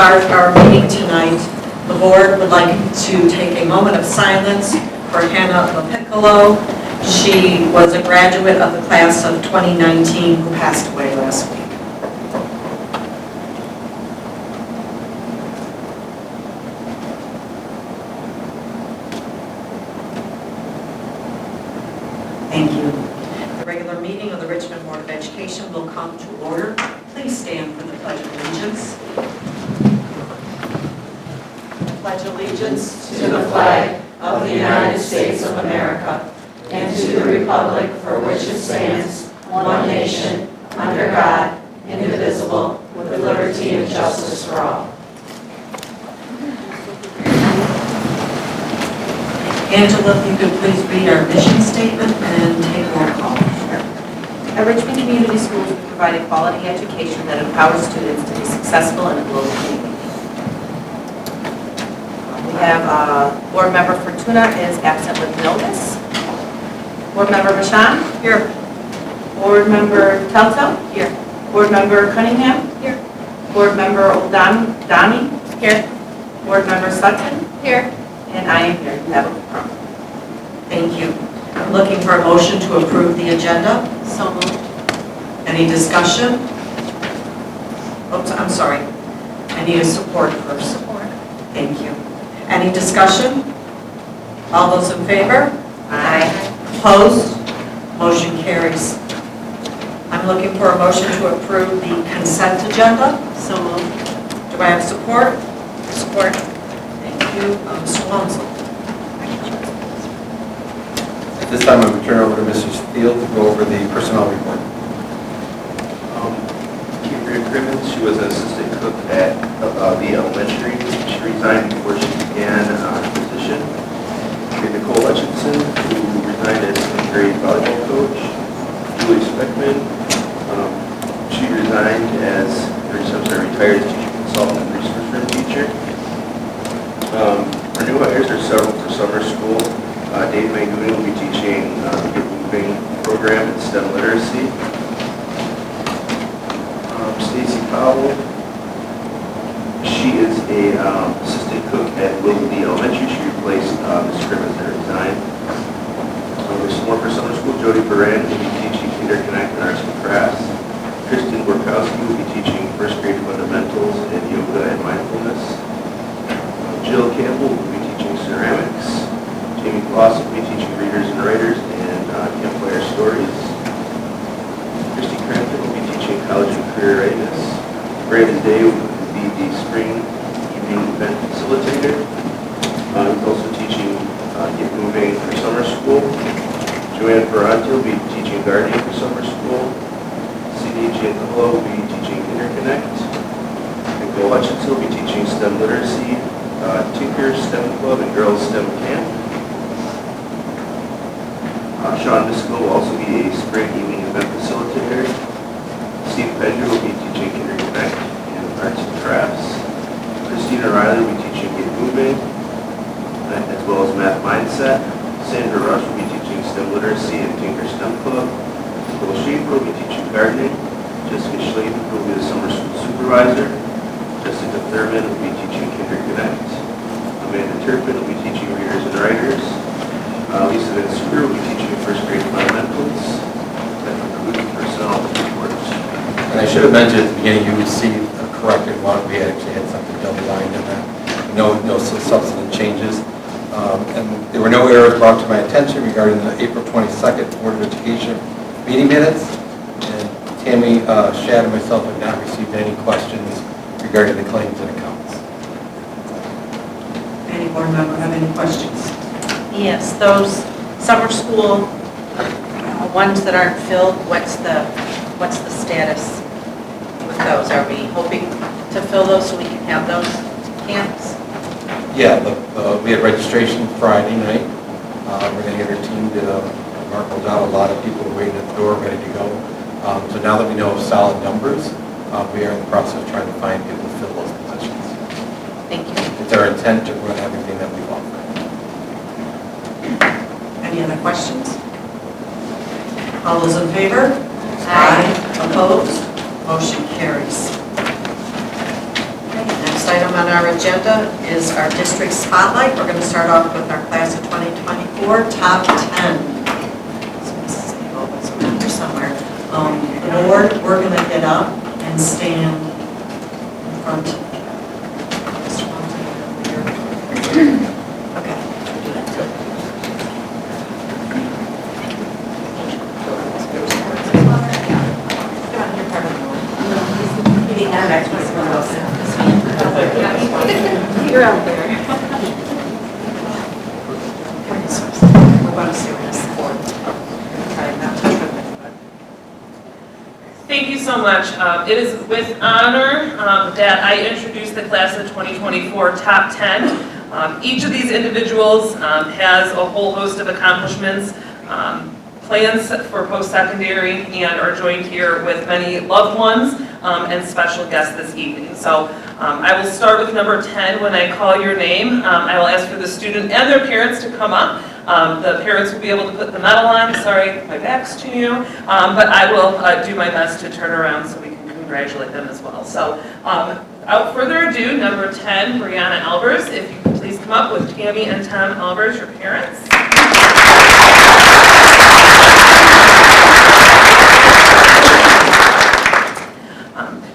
start our meeting tonight, the board would like to take a moment of silence for Hannah Piccolo. She was a graduate of the class of 2019 who passed away last week. Thank you. The regular meeting of the Richmond Board of Education will come to order. Please stand for the Pledge of Allegiance. I pledge allegiance to the flag of the United States of America and to the republic for which it stands, one nation, under God, indivisible, with liberty and justice for all. Angela, if you could please read our mission statement and take roll call. At Richmond Community Schools, we provide a quality education that empowers students to be successful in a global community. We have Board Member Fortuna is absent with illness. Board Member Bashan? Here. Board Member Telto? Here. Board Member Cunningham? Here. Board Member O'Donnell? Here. Board Member Sutton? Here. And I am here. You have a quorum. Thank you. I'm looking for a motion to approve the agenda. So moved. Any discussion? Oops, I'm sorry. I need a support first. Support. Thank you. Any discussion? All those in favor? Aye. Opposed? Motion carries. I'm looking for a motion to approve the consent agenda. So moved. Do I have support? Support. Thank you. Mr. Lonsel. At this time, I would turn over to Mrs. Field to go over the personnel report. Kimberly Crimmins, she was an assistant cook at the elementary. She resigned before she began her position. We had Nicole Hutchinson, who resigned as 10th grade volleyball coach. Julie Speckman, she resigned as 37% retired teacher consultant and resource room teacher. Our new hires are several for summer school. Dave Mangoon will be teaching the Get Moving program in STEM literacy. Stacy Powell, she is a assistant cook at Willoughby Elementary. She replaced Ms. Crimmins that resigned. There's some more for summer school. Jody Baran will be teaching Interconnect and Arts and Crafts. Kristen Borkowski will be teaching first grade fundamentals and yoga and mindfulness. Jill Campbell will be teaching ceramics. Jamie Kloss will be teaching readers and writers and campfire stories. Christy Crampton will be teaching college and career readiness. Brandon Day will be the spring evening event facilitator. He's also teaching Get Moving for summer school. Joanne Ferrante will be teaching gardening for summer school. CD Giancola will be teaching Interconnect. Nicole Hutchinson will be teaching STEM literacy. Tinker STEM Club and Girls STEM Camp. Sean Miskell will also be a spring evening event facilitator. Steve Pedger will be teaching Interconnect and Arts and Crafts. Christina Riley will be teaching Get Moving, as well as Math Mindset. Sandra Rush will be teaching STEM Literacy and Tinker STEM Club. Nicole Schaefer will be teaching gardening. Jessica Schlaven will be the summer school supervisor. Jessica Thurman will be teaching Interconnect. Amanda Turpin will be teaching readers and writers. Lisa Van Schuer will be teaching first grade fundamentals. That concludes personnel reports. And I should have mentioned at the beginning, you received a corrected one. We actually had something double-lined in that. No substantive changes. And there were no errors brought to my attention regarding the April 22nd Board of Education meeting minutes. And Tammy, Shad, and myself have not received any questions regarding the claims and accounts. Any board member have any questions? Yes, those summer school ones that aren't filled, what's the status with those? Are we hoping to fill those so we can have those camps? Yeah, we had registration Friday night. We're going to get our team to mark those out. A lot of people are waiting at the door, ready to go. So now that we know solid numbers, we are in the process of trying to find people to fill those positions. Thank you. It's our intent to run everything that we've offered. Any other questions? All those in favor? Aye. Opposed? Motion carries. Okay, next item on our agenda is our district spotlight. We're going to start off with our class of 2024 top 10. So this is around here somewhere. The board, we're going to get up and stand in front. Okay. You're out there. Thank you so much. It is with honor that I introduce the class of 2024 top 10. Each of these individuals has a whole host of accomplishments, plans for post-secondary, and are joined here with many loved ones and special guests this evening. So I will start with number 10. When I call your name, I will ask for the student and their parents to come up. The parents will be able to put the medal on. Sorry, my back's to you. But I will do my best to turn around so we can congratulate them as well. So without further ado, number 10, Brianna Albers. If you could please come up with Tammy and Tom Albers, your parents.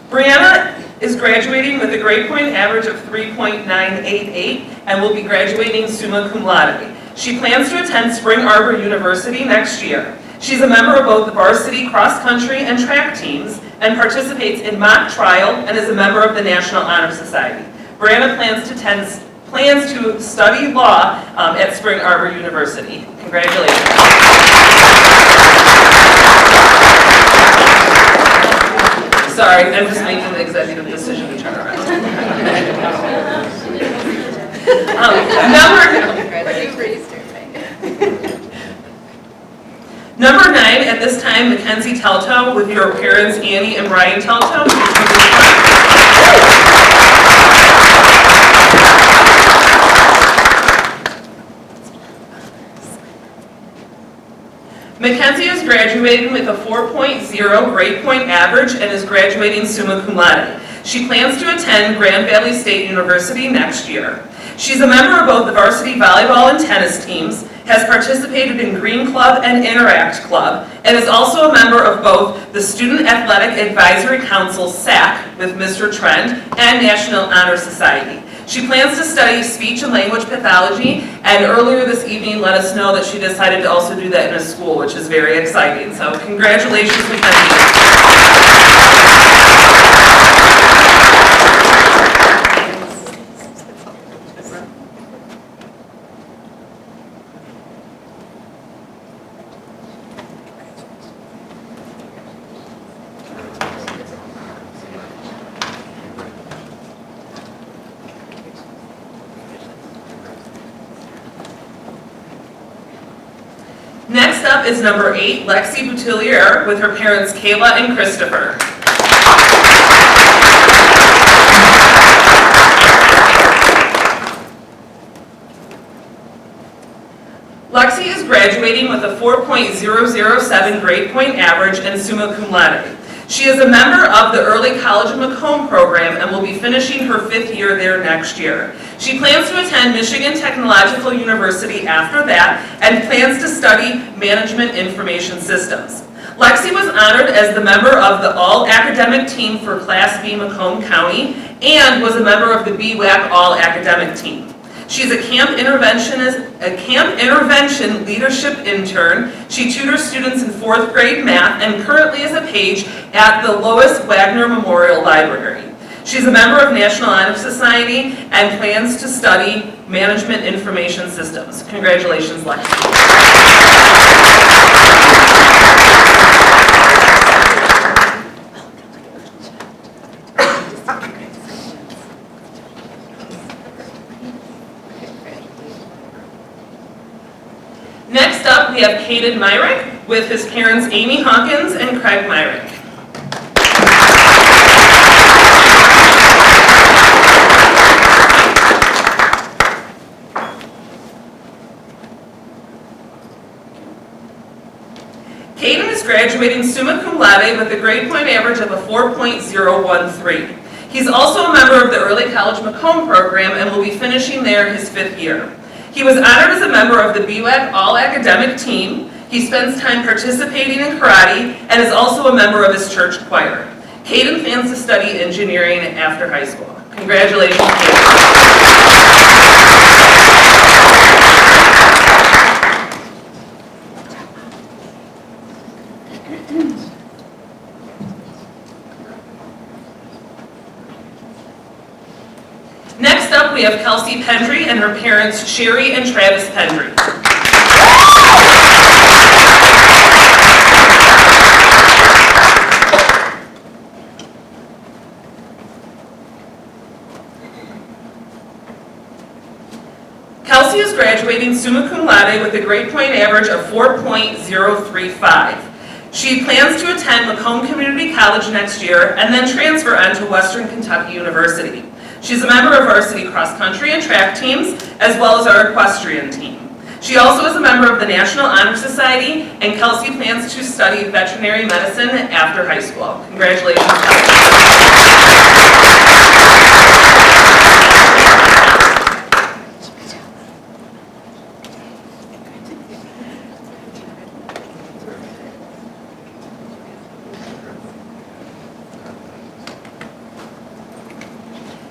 Brianna is graduating with a grade point average of 3.988 and will be graduating summa cum laude. She plans to attend Spring Arbor University next year. She's a member of both the varsity cross-country and track teams and participates in mock trial and is a member of the National Honor Society. Brianna plans to study law at Spring Arbor University. Congratulations. Sorry, I'm just making the executive decision to turn around. Number 9, at this time, Mackenzie Telto with your parents, Annie and Brian Telto. Mackenzie is graduating with a 4.0 grade point average and is graduating summa cum laude. She plans to attend Grand Valley State University next year. She's a member of both the varsity volleyball and tennis teams, has participated in Green Club and Interact Club, and is also a member of both the Student Athletic Advisory Council, SAC, with Mr. Trend, and National Honor Society. She plans to study speech and language pathology, and earlier this evening let us know that she decided to also do that in a school, which is very exciting. So congratulations, Mackenzie. Next up is number 8, Lexi Boutillier with her parents Kayla and Christopher. Lexi is graduating with a 4.007 grade point average and summa cum laude. She is a member of the Early College Macomb program and will be finishing her 5th year there next year. She plans to attend Michigan Technological University after that and plans to study Management Information Systems. Lexi was honored as the member of the All-Academic Team for Class B Macomb County and was a member of the BWAC All-Academic Team. She's a camp intervention leadership intern. She tutors students in 4th grade math and currently is a page at the Lois Wagner Memorial Library. She's a member of National Honor Society and plans to study Management Information Systems. Congratulations, Lexi. Next up, we have Caden Myrick with his parents Amy Hawkins and Craig Myrick. Caden is graduating summa cum laude with a grade point average of a 4.013. He's also a member of the Early College Macomb program and will be finishing there his 5th year. He was honored as a member of the BWAC All-Academic Team. He spends time participating in karate and is also a member of his church choir. Caden plans to study engineering after high school. Congratulations, Caden. Next up, we have Kelsey Pendry and her parents, Sherry and Travis Pendry. Kelsey is graduating summa cum laude with a grade point average of 4.035. She plans to attend Macomb Community College next year and then transfer on to Western Kentucky University. She's a member of varsity cross country and track teams, as well as our equestrian team. She also is a member of the National Honor Society, and Kelsey plans to study veterinary medicine after high school. Congratulations,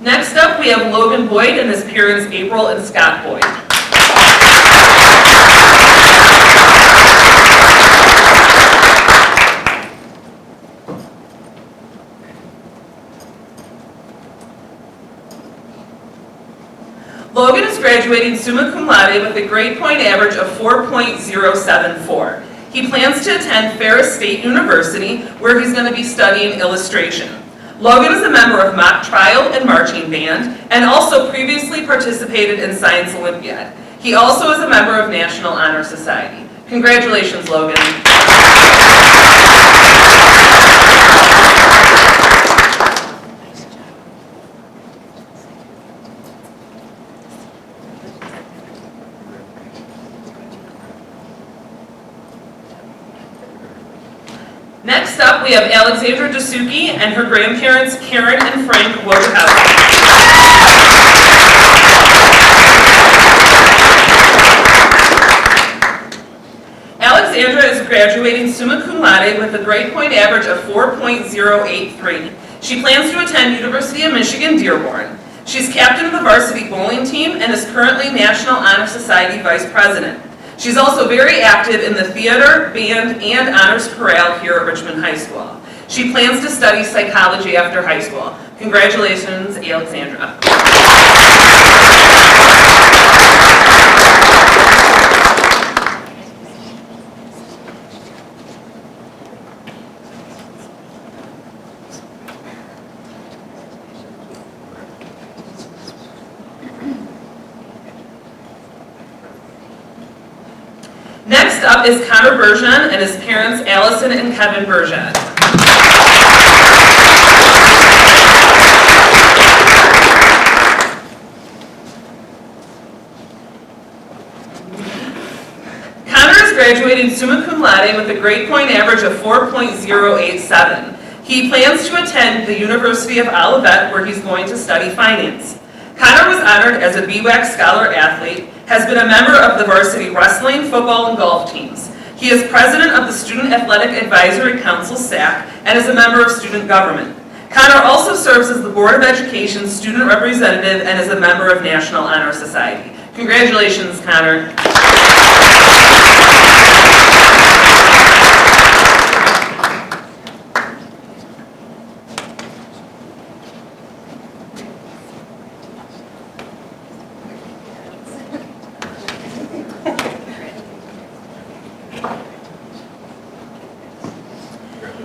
Next up, we have Logan Boyd and his parents, April and Scott Boyd. Logan is graduating summa cum laude with a grade point average of 4.074. He plans to attend Ferris State University, where he's going to be studying illustration. Logan is a member of mock trial and marching band, and also previously participated in Science Olympiad. He also is a member of National Honor Society. Congratulations, Logan. Next up, we have Alexandra Dasuki and her grandparents, Karen and Frank Wojciechowski. Alexandra is graduating summa cum laude with a grade point average of 4.083. She plans to attend University of Michigan Dearborn. She's captain of the varsity bowling team and is currently National Honor Society Vice President. She's also very active in the theater, band, and honors chorale here at Richmond High School. She plans to study psychology after high school. Congratulations, Alexandra. Next up is Connor Bergeon and his parents, Allison and Kevin Bergeon. Connor is graduating summa cum laude with a grade point average of 4.087. He plans to attend the University of Olivet, where he's going to study finance. Connor was honored as a BWAC Scholar Athlete, has been a member of the varsity wrestling, football, and golf teams. He is president of the Student Athletic Advisory Council, SAC, and is a member of student government. Connor also serves as the Board of Education student representative and is a member of National Honor Society. Congratulations, Connor.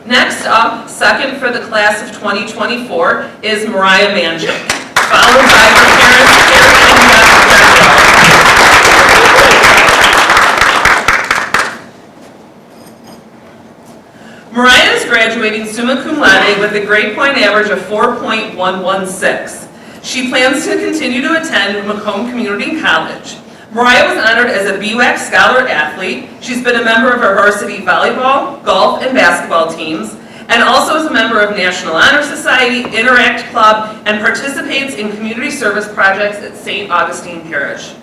Next up, second for the class of 2024, is Mariah Manchik, followed by her parents, Carrie and Beth Bergeron. Mariah is graduating summa cum laude with a grade point average of 4.116. She plans to continue to attend Macomb Community College. Mariah was honored as a BWAC Scholar Athlete. She's been a member of our varsity volleyball, golf, and basketball teams, and also is a member of National Honor Society, Interact Club, and participates in community service projects at St. Augustine Parish.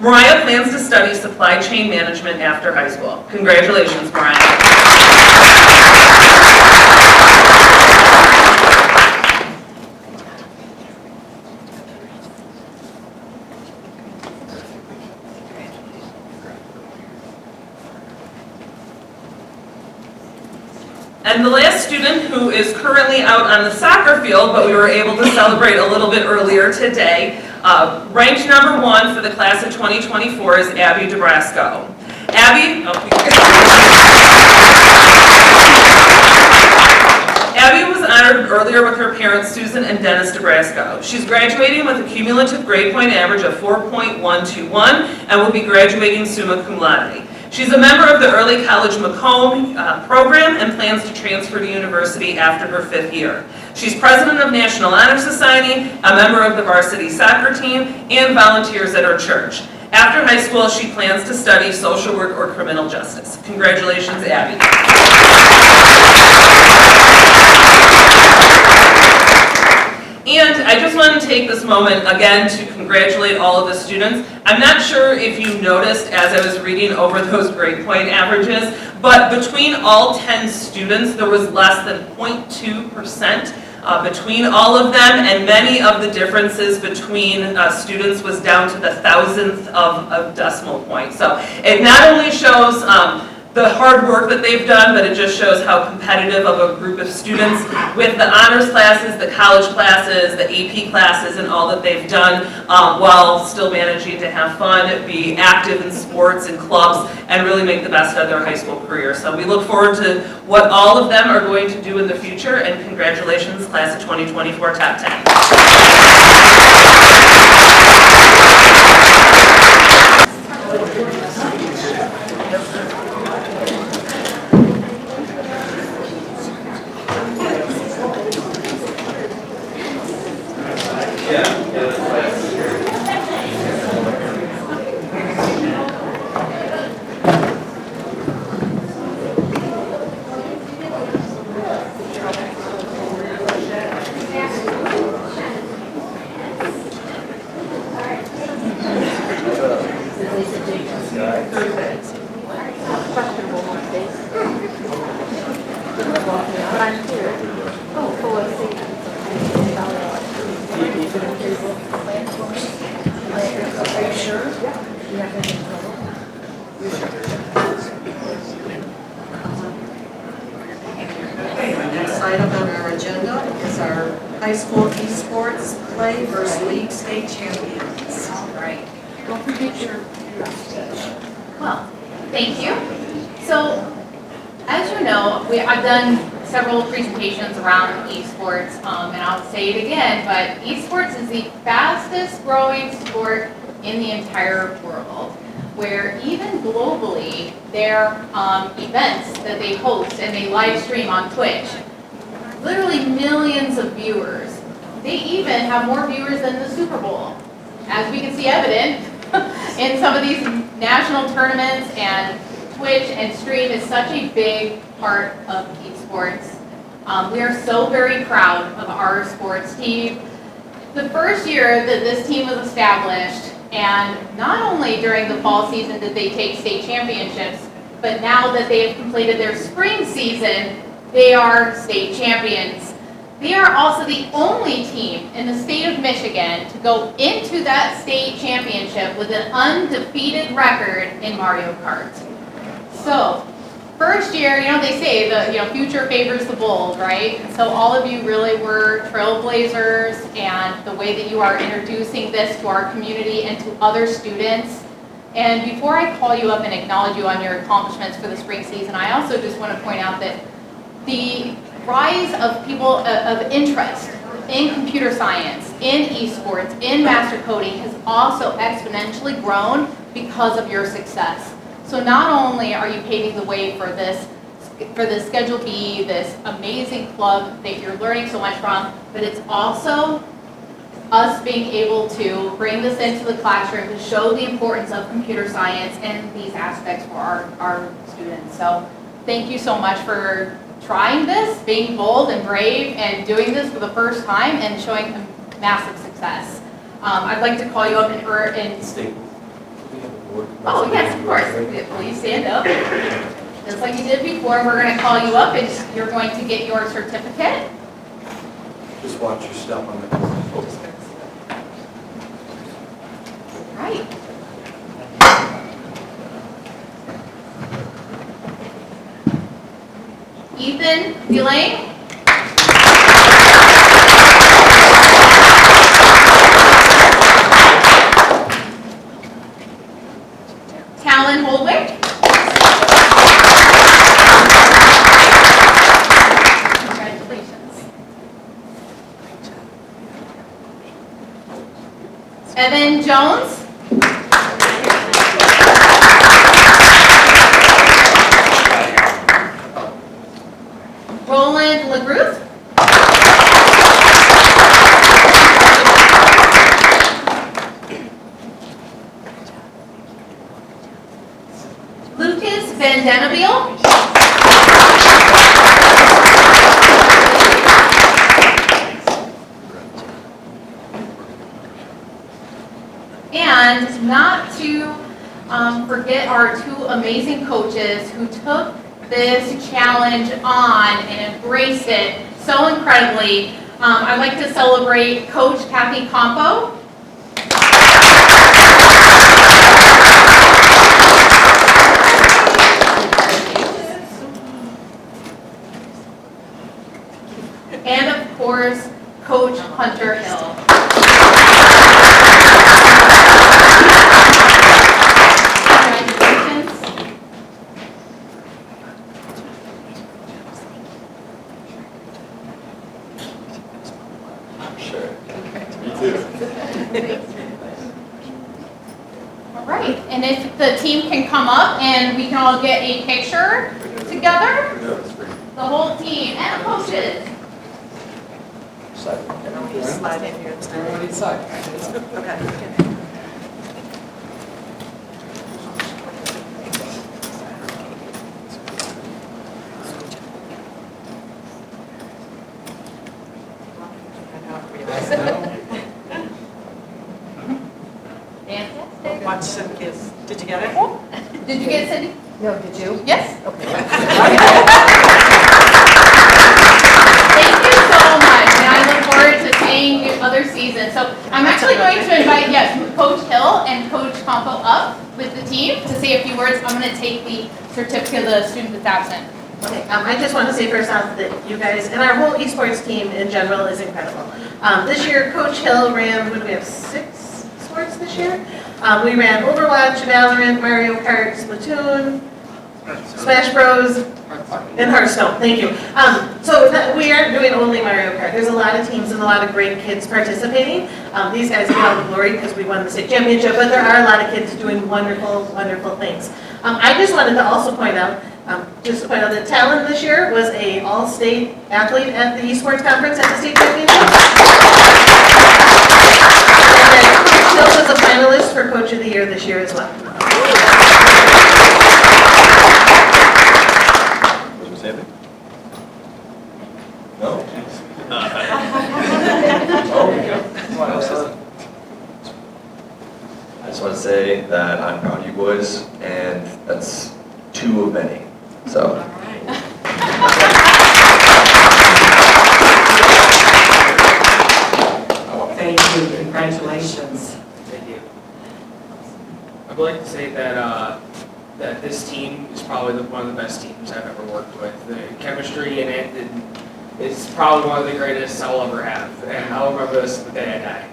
Mariah plans to study supply chain management after high school. Congratulations, Mariah. And the last student who is currently out on the soccer field, but we were able to celebrate a little bit earlier today, ranked number 1 for the class of 2024 is Abby DeBrasco. Abby was honored earlier with her parents, Susan and Dennis DeBrasco. She's graduating with a cumulative grade point average of 4.121 and will be graduating summa cum laude. She's a member of the Early College Macomb program and plans to transfer to university after her 5th year. She's president of National Honor Society, a member of the varsity soccer team, and volunteers at her church. After high school, she plans to study social work or criminal justice. Congratulations, Abby. And I just want to take this moment again to congratulate all of the students. I'm not sure if you noticed as I was reading over those grade point averages, but between all 10 students, there was less than 0.2% between all of them, and many of the differences between students was down to the thousandth of a decimal point. So it not only shows the hard work that they've done, but it just shows how competitive of a group of students with the honors classes, the college classes, the AP classes, and all that they've done while still managing to have fun, be active in sports and clubs, and really make the best of their high school career. So we look forward to what all of them are going to do in the future, and congratulations, class of 2024 Top 10. Okay, our next item on our agenda is our high school esports play versus league state champions. All right. Don't forget your speech. Well, thank you. So, as you know, I've done several presentations around esports, and I'll say it again, but esports is the fastest growing sport in the entire world, where even globally, their events that they host and they live stream on Twitch, literally millions of viewers. They even have more viewers than the Super Bowl, as we can see evident in some of these national tournaments, and Twitch and stream is such a big part of esports. We are so very proud of our sports team. The first year that this team was established, and not only during the fall season did they take state championships, but now that they have completed their spring season, they are state champions. They are also the only team in the state of Michigan to go into that state championship with an undefeated record in Mario Kart. So, first year, they say the future favors the bold, right? And so all of you really were trailblazers, and the way that you are introducing this to our community and to other students. And before I call you up and acknowledge you on your accomplishments for the spring season, I also just want to point out that the rise of people of interest in computer science, in esports, in master coding has also exponentially grown because of your success. So not only are you paving the way for this Schedule B, this amazing club that you're learning so much from, but it's also us being able to bring this into the classroom to show the importance of computer science and these aspects for our students. So thank you so much for trying this, being bold and brave, and doing this for the first time and showing massive success. I'd like to call you up and oh yes, of course. Will you stand up? Just like you did before, we're going to call you up and you're going to get your certificate. Just watch your step on the court. Right. Ethan Delane. Talon Holdwick. Congratulations. Evan Jones. Roland LaGruth. Lucas Van Dennebiel. And not to forget our two amazing coaches who took this challenge on and embraced it so incredibly. I'd like to celebrate Coach Kathy Campo. And of course, Coach Hunter Hill. Congratulations. Sure. Me too. All right, and if the team can come up and we can all get a picture together, the whole team and coaches. Slide in here. Okay. Fantastic. Watch Cynthia's. Did you get it? Did you get it, Cindy? No, did you? Yes? Okay. Thank you so much, and I look forward to seeing you other seasons. So I'm actually going to invite, yes, Coach Hill and Coach Campo up with the team to say a few words. I'm going to take the certificate of the student that's absent. Okay, I just want to say first off that you guys, and our whole esports team in general is incredible. This year, Coach Hill ran, what do we have, 6 sports this year? We ran Overwatch, Valorant, Mario Kart, Splatoon, Smash Bros, and Hearthstone, thank you. So we aren't doing only Mario Kart. There's a lot of teams and a lot of great kids participating. These guys get all the glory because we won the state championship, but there are a lot of kids doing wonderful, wonderful things. I just wanted to also point out, that Talon this year was a all-state athlete at the esports conference at the state championship. And then Coach Hill was a finalist for Coach of the Year this year as well. No? I just want to say that I'm proud of you boys, and that's 2 of many. So. Thank you, congratulations. Thank you. I would like to say that that this team is probably one of the best teams I've ever worked with. The chemistry in it is probably one of the greatest I'll ever have, and I'll remember this the day I die.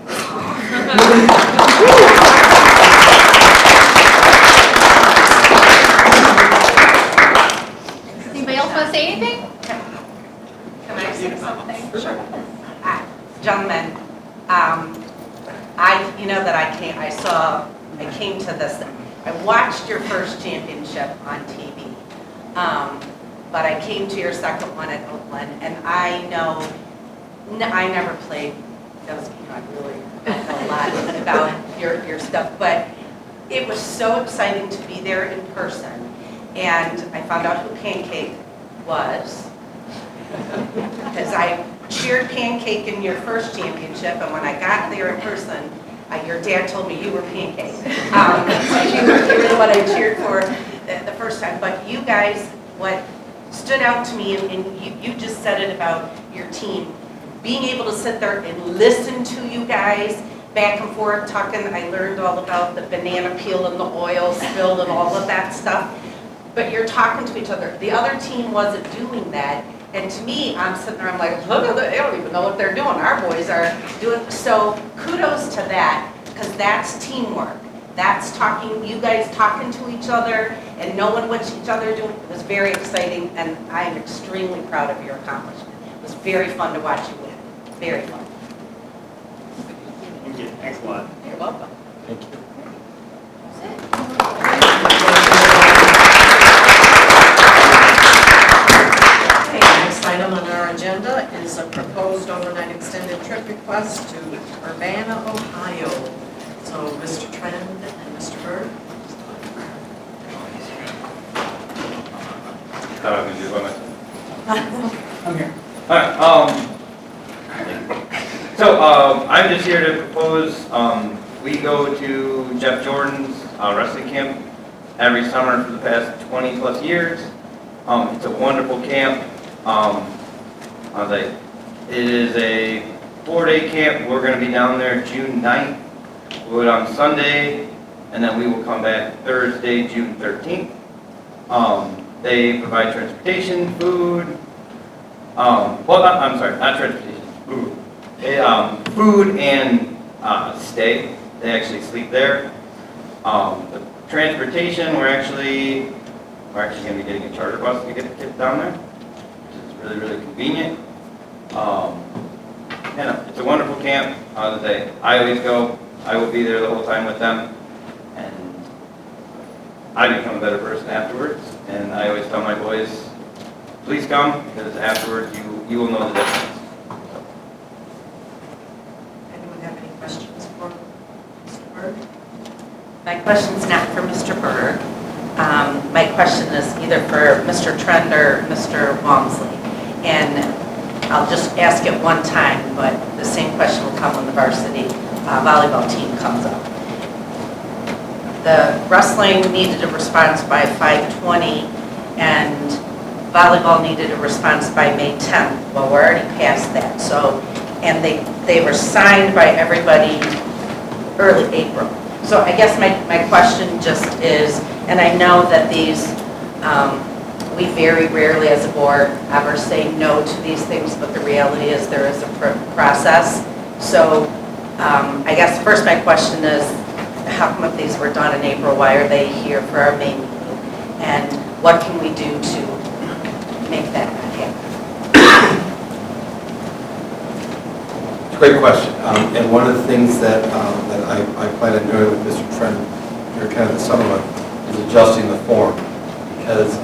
Anybody else want to say anything? Can I say something? Sure. Gentlemen, I came to this, I watched your first championship on TV, but I came to your second one at Oakland, and I know, I never played those, I really don't know a lot about your stuff, but it was so exciting to be there in person, and I found out who Pancake was, Because I cheered pancake in your first championship, and when I got there in person, your dad told me you were pancake. So you were what I cheered for the first time. But you guys, what stood out to me, and you just said it about your team, being able to sit there and listen to you guys, back and forth talking. I learned all about the banana peel and the oil spill and all of that stuff. But you're talking to each other. The other team wasn't doing that. And to me, I'm sitting there, I'm like, look at that, they don't even know what they're doing. Our boys are doing, so kudos to that, because that's teamwork. That's talking, you guys talking to each other and knowing what each other are doing. It was very exciting, and I am extremely proud of your accomplishment. It was very fun to watch you win. Very fun. Thank you. Thanks a lot. You're welcome. Thank you. Okay, next item on our agenda is a proposed overnight extended trip request to Urbana, Ohio. So Mr. Trend and Mr. Bird. Thought I was gonna do it by myself. I'm here. All right. I'm just here to propose. We go to Jeff Jordan's wrestling camp every summer for the past 20 plus years. It's a wonderful camp. It is a 4-day camp. We're going to be down there June 9th. We'll go on Sunday, and then we will come back Thursday, June 13th. They provide transportation, food. I'm sorry, not transportation, food. Food and stay. They actually sleep there. The transportation, we're actually going to be getting a charter bus to get the kids down there, which is really, really convenient. It's a wonderful camp. I always go. I will be there the whole time with them, and I become a better person afterwards. And I always tell my boys, please come, because afterwards you will know the difference. Anyone have any questions for Mr. Bird? My question's not for Mr. Berg. My question is either for Mr. Trend or Mr. Walmsley. And I'll just ask it one time, but the same question will come when the varsity volleyball team comes up. The wrestling needed a response by 5/20, and volleyball needed a response by May 10th. Well, we're already past that. So, and they were signed by everybody early April. So I guess my question just is, and I know that these, we very rarely as a board ever say no to these things, but the reality is there is a process. So I guess first my question is, how come if these were done in April, why are they here for our May meeting? And what can we do to make that not happen? Great question. And one of the things that I plan on doing with Mr. Trent during kind of the summer month is adjusting the form, because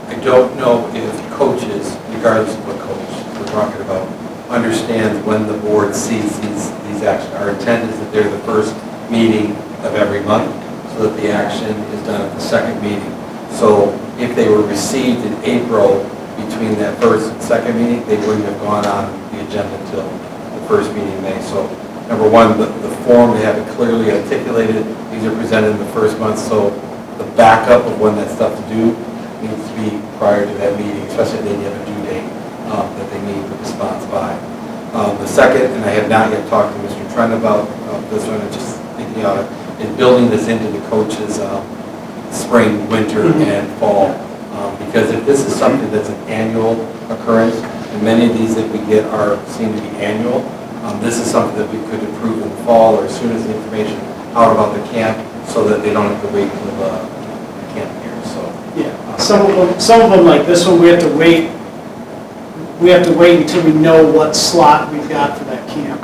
I don't know if coaches, regardless of what coach we're talking about, understand when the board sees these actions. Our intent is that they're the first meeting of every month, so that the action is done at the second meeting. So if they were received in April between that first and second meeting, they wouldn't have gone on the agenda until the first meeting in May. So number one, the form, they have it clearly articulated. These are presented in the first month, so the backup of when that stuff is due needs to be prior to that meeting, especially if they have a due date that they need the response by. The second, and I have not yet talked to Mr. Trent about this one, I'm just thinking of it, is building this into the coaches' spring, winter, and fall. Because if this is something that's an annual occurrence, and many of these that we get seem to be annual, this is something that we could improve in the fall, or as soon as the information out about the camp, so that they don't have to wait until the camp here. So yeah, some of them like this one, we have to wait. We have to wait until we know what slot we've got for that camp.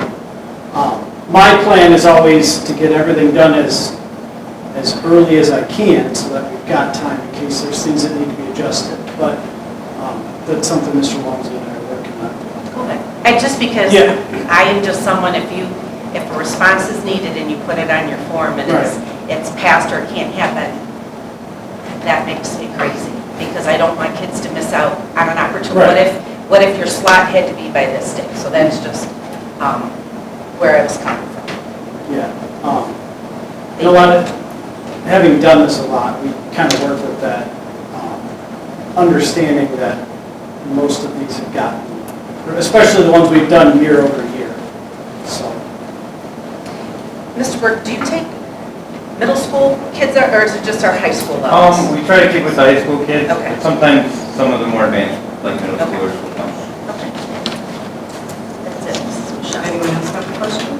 My plan is always to get everything done as early as I can, so that we've got time in case there's things that need to be adjusted. But that's something Mr. Walmsley and I are working on. And just because Yeah. I am just someone, if a response is needed and you put it on your form and it's passed or it can't happen, that makes me crazy, because I don't want kids to miss out on an opportunity. Right. What if what if your slot had to be by this day? So that's just where I was coming from. Yeah. And a lot of, having done this a lot, we kind of work with that understanding that most of these have gotten, especially the ones we've done year over year. So. Mr. Burke, do you take middle school kids, or is it just our high school levels? We try to keep with the high school kids. Okay. But sometimes some of the more advanced, like middle schoolers will come. Okay. That's it, Mrs. Michelle. Anyone else have a question?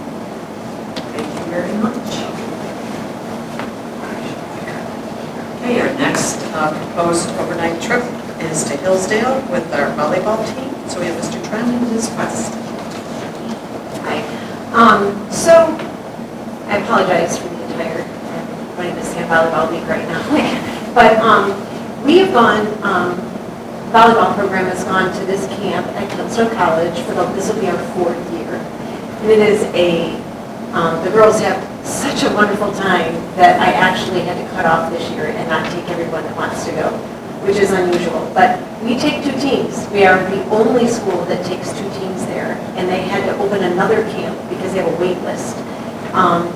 Thank you very much. Okay, our next proposed overnight trip is to Hillsdale with our volleyball team. So we have Mr. Trent and Ms. Quest. Hi. So, I apologize for the entire, running the sand volleyball league right now. But we have gone, volleyball program has gone to this camp at Hillsdale College for this will be our 4th year. And it is the girls have such a wonderful time that I actually had to cut off this year and not take everyone that wants to go, which is unusual. But we take 2 teams. We are the only school that takes 2 teams there, and they had to open another camp because they have a wait list.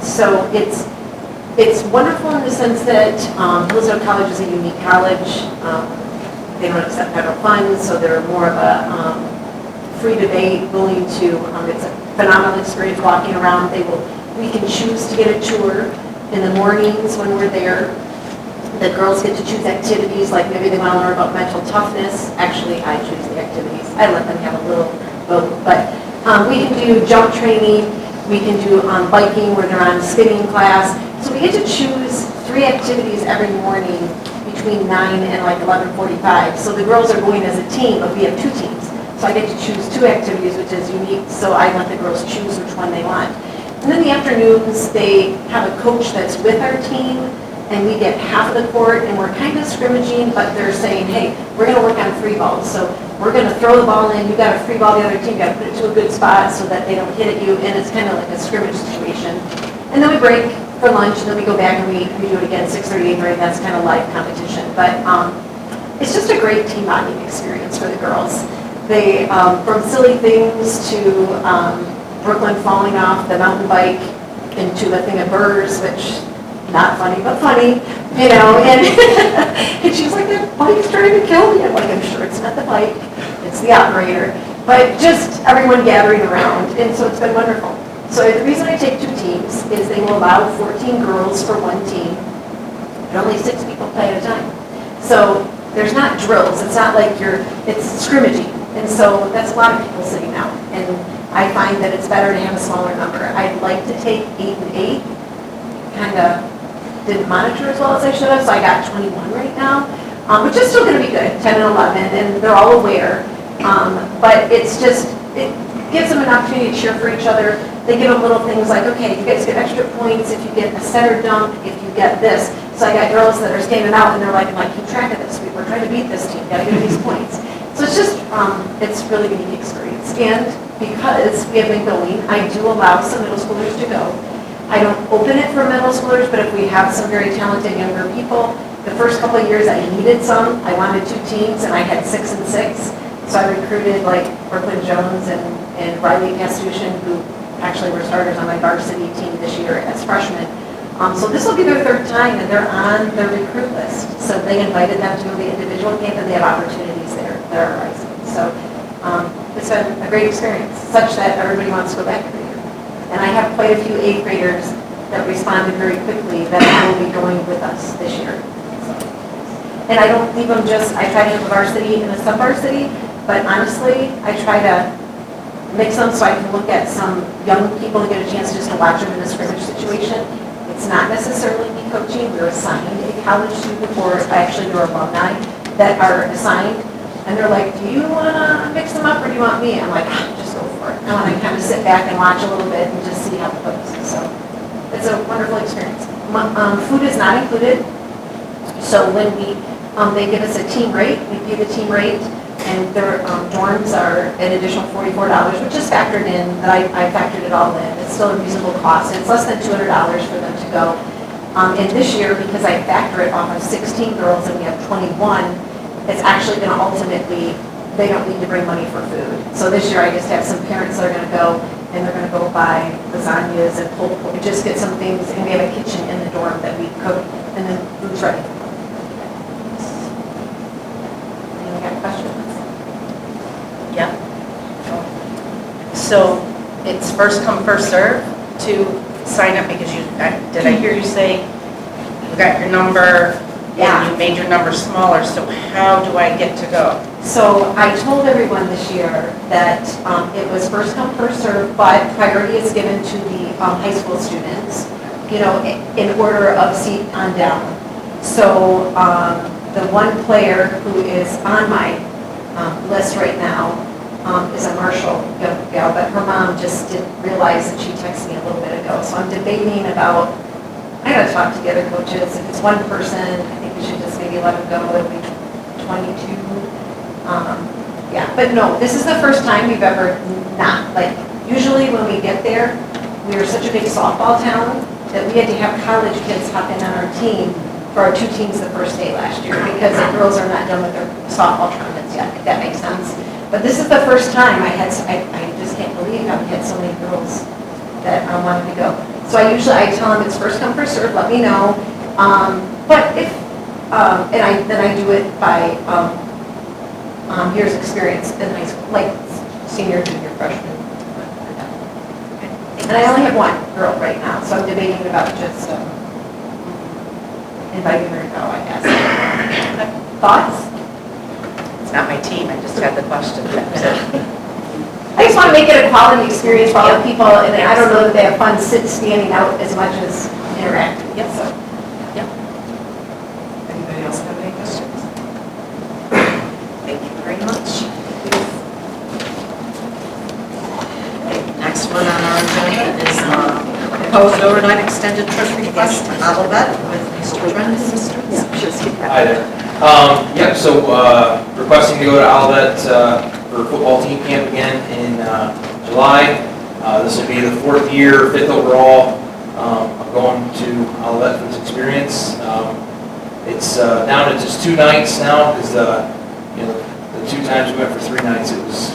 So it's wonderful in the sense that Hillsdale College is a unique college. They don't accept federal funds, so they're more of a free debate, willing to, it's a phenomenal experience walking around. We can choose to get a tour in the mornings when we're there. The girls get to choose activities, like maybe they want to learn about mental toughness. Actually, I choose the activities. I let them have a little vote. But we can do jump training. We can do biking where they're on spinning class. So we get to choose 3 activities every morning between 9 and like 11:45. So the girls are going as a team, but we have 2 teams. So I get to choose 2 activities, which is unique. So I let the girls choose which one they want. And then in the afternoons, they have a coach that's with our team, and we get half of the court, and we're kind of scrimmaging, but they're saying, hey, we're going to work on free balls. So we're going to throw the ball in, you got a free ball, the other team got to put it to a good spot so that they don't hit at you, and it's kind of like a scrimmage situation. And then we break for lunch, and then we go back and we do it again, 6:30, 8:30, that's kind of live competition. But it's just a great team bonding experience for the girls. They, from silly things to Brooklyn falling off the mountain bike into a thing of burrs, which not funny, but funny, you know, and, and she's like, that bike's trying to kill me. I'm like, I'm sure it's not the bike, it's the operator. But just everyone gathering around, and so it's been wonderful. So the reason I take 2 teams is they will allow 14 girls for 1 team, and only 6 people play at a time. So there's not drills, it's not like it's scrimmaging. And so that's a lot of people sitting out. And I find that it's better to have a smaller number. I'd like to take 8 and 8, kind of didn't monitor as well as I should have, so I got 21 right now, which is still going to be good, 10 and 11, and they're all aware. But it's just, it gives them an opportunity to cheer for each other. They give them little things like, okay, you guys get extra points if you get a center dunk, if you get this. So I got girls that are standing out and they're like, keep track of this. We're trying to beat this team, got to get these points. So it's just, it's really a unique experience. And because we have been going, I do allow some middle schoolers to go. I don't open it for middle schoolers, but if we have some very talented younger people, the first couple of years I needed some. I wanted 2 teams and I had 6 and 6. So I recruited like Brooklyn Jones and Riley Castushin, who actually were starters on my varsity team this year as freshmen. So this will be their 3rd time and they're on their recruit list. So they invited them to the individual camp and they have opportunities there that are rising. So it's been a great experience, such that everybody wants to go back every year. And I have quite a few 8th graders that responded very quickly that will be going with us this year. So. And I don't leave them I try to have a varsity and a sub-varsity, but honestly, I try to mix them so I can look at some young people and get a chance just to watch them in a scrimmage situation. It's not necessarily me coaching. We're assigned a college student, or actually they're alumni that are assigned. And they're like, do you want to mix them up or do you want me? I'm like, just go for it. I want to kind of sit back and watch a little bit and just see how it goes. So it's a wonderful experience. Food is not included. So when they give us a team rate, we pay the team rate, and their dorms are an additional $44, which is factored in. I factored it all in. It's still a reasonable cost. It's less than $200 for them to go. And this year, because I factor it off of 16 girls and we have 21, it's actually going to ultimately they don't need to bring money for food. So this year I just have some parents that are gonna go and they're gonna go buy lasagnas and pulled pork, just get some things, and we have a kitchen in the dorm that we cook, and then food's ready. Any got questions? Yeah. So it's first come, first serve to sign up because did I hear you say you got your number Yeah. and you made your number smaller, so how do I get to go? So I told everyone this year that it was first come, first served, but priority is given to the high school students, you know, in order of seat on down. So the one player who is on my list right now is a Marshall young gal, but her mom just didn't realize that she texted me a little bit ago. So I'm debating about, I gotta talk to the other coaches. If it's one person, I think we should just maybe let them go. It'll be 22. Yeah, but no, this is the first time we've ever not, like, usually when we get there, we are such a big softball town that we had to have college kids hop in on our team for our 2 teams the first day last year because the girls are not done with their softball tournaments yet, if that makes sense. But this is the first time I just can't believe how we had so many girls that wanted to go. So I tell them it's first come, first served, let me know. But if, then I do it by years experience in high school, like senior, junior, freshman. And I only have one girl right now, so I'm debating about just inviting her to go, I guess. Thoughts? It's not my team, I just had the question. I just want to make it a quality experience for all the people, and I don't know that they have fun standing out as much as interacting. Yep. So. Anybody else have any questions? Thank you very much. Okay, next one on our agenda is proposed overnight extended trip request to Olivet with Mr. Trent. Hi there. So requesting to go to Olivet for football team camp again in July. This will be the 4th year, 5th overall. I'm going to Olivet for this experience. It's down to just 2 nights now because the 2 times we went for 3 nights it was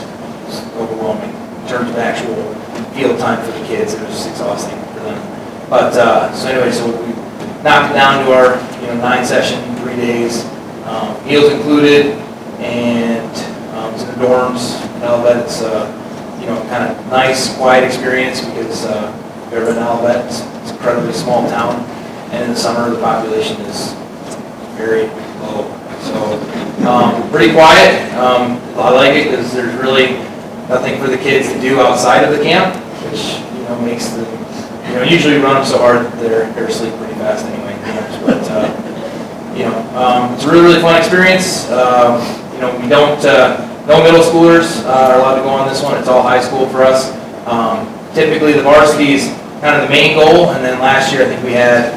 overwhelming in terms of actual field time for the kids. It was just exhausting for them. But so we knocked it down to our 9-session, 3 days. Meals included, and it's in the dorms. In Olivet, it's kind of nice, quiet experience because if you've ever been to Olivet, it's an incredibly small town, and in the summer the population is very low. So pretty quiet. I like it because there's really nothing for the kids to do outside of the camp, which makes them usually run them so hard they're asleep pretty fast anyway. But it's a really fun experience. We don't, no middle schoolers are allowed to go on this one. It's all high school for us. Typically the varsity is kind of the main goal, and then last year I think we had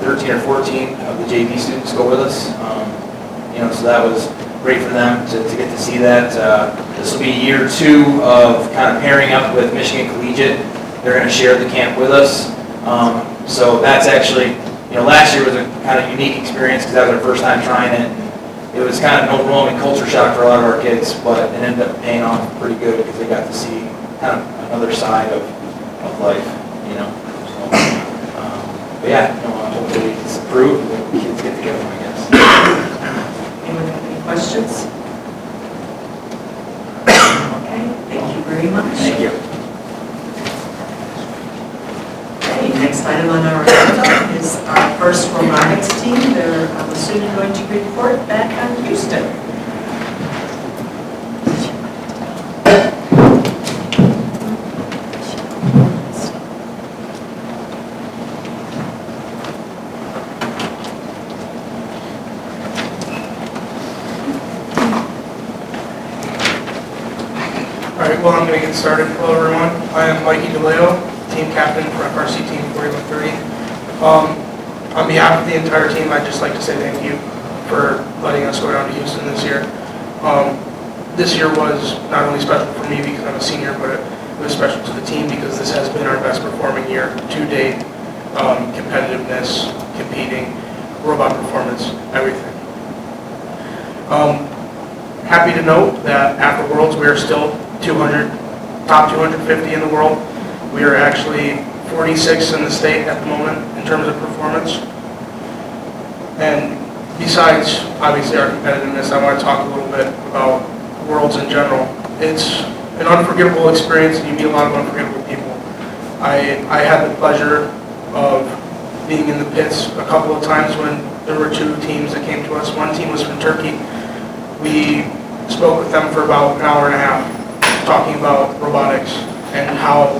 13 or 14 of the JV students go with us. So that was great for them to get to see that. This will be year 2 of kind of pairing up with Michigan Collegiate. They're going to share the camp with us. So that's actually, last year was a kind of unique experience because that was our first time trying it. It was kind of an overwhelming culture shock for a lot of our kids, but it ended up paying off pretty good because they got to see kind of another side of life, So, but yeah, hopefully it's approved and the kids get together, I guess. Anyone have any questions? Okay, thank you very much. Thank you. Okay, next item on our agenda is our first robotics team. They're, I'm assuming, going to report back on Houston. Well, I'm going to get started. Hello, everyone. I am Mikey DeLeo, team captain for FRC Team 4130. On behalf of the entire team, I'd just like to say thank you for letting us go down to Houston this year. This year was not only special for me because I'm a senior, but it was special to the team because this has been our best performing year to date. Competitiveness, competing, robot performance, everything. happy to note that after Worlds, we are still top 250 in the world. We are actually 46 in the state at the moment in terms of performance. And besides, obviously, our competitiveness, I want to talk a little bit about Worlds in general. It's an unforgettable experience, and you meet a lot of unforgettable people. I had the pleasure of being in the pits a couple of times when there were two teams that came to us. One team was from Turkey. We spoke with them for about an hour and a half, talking about robotics and how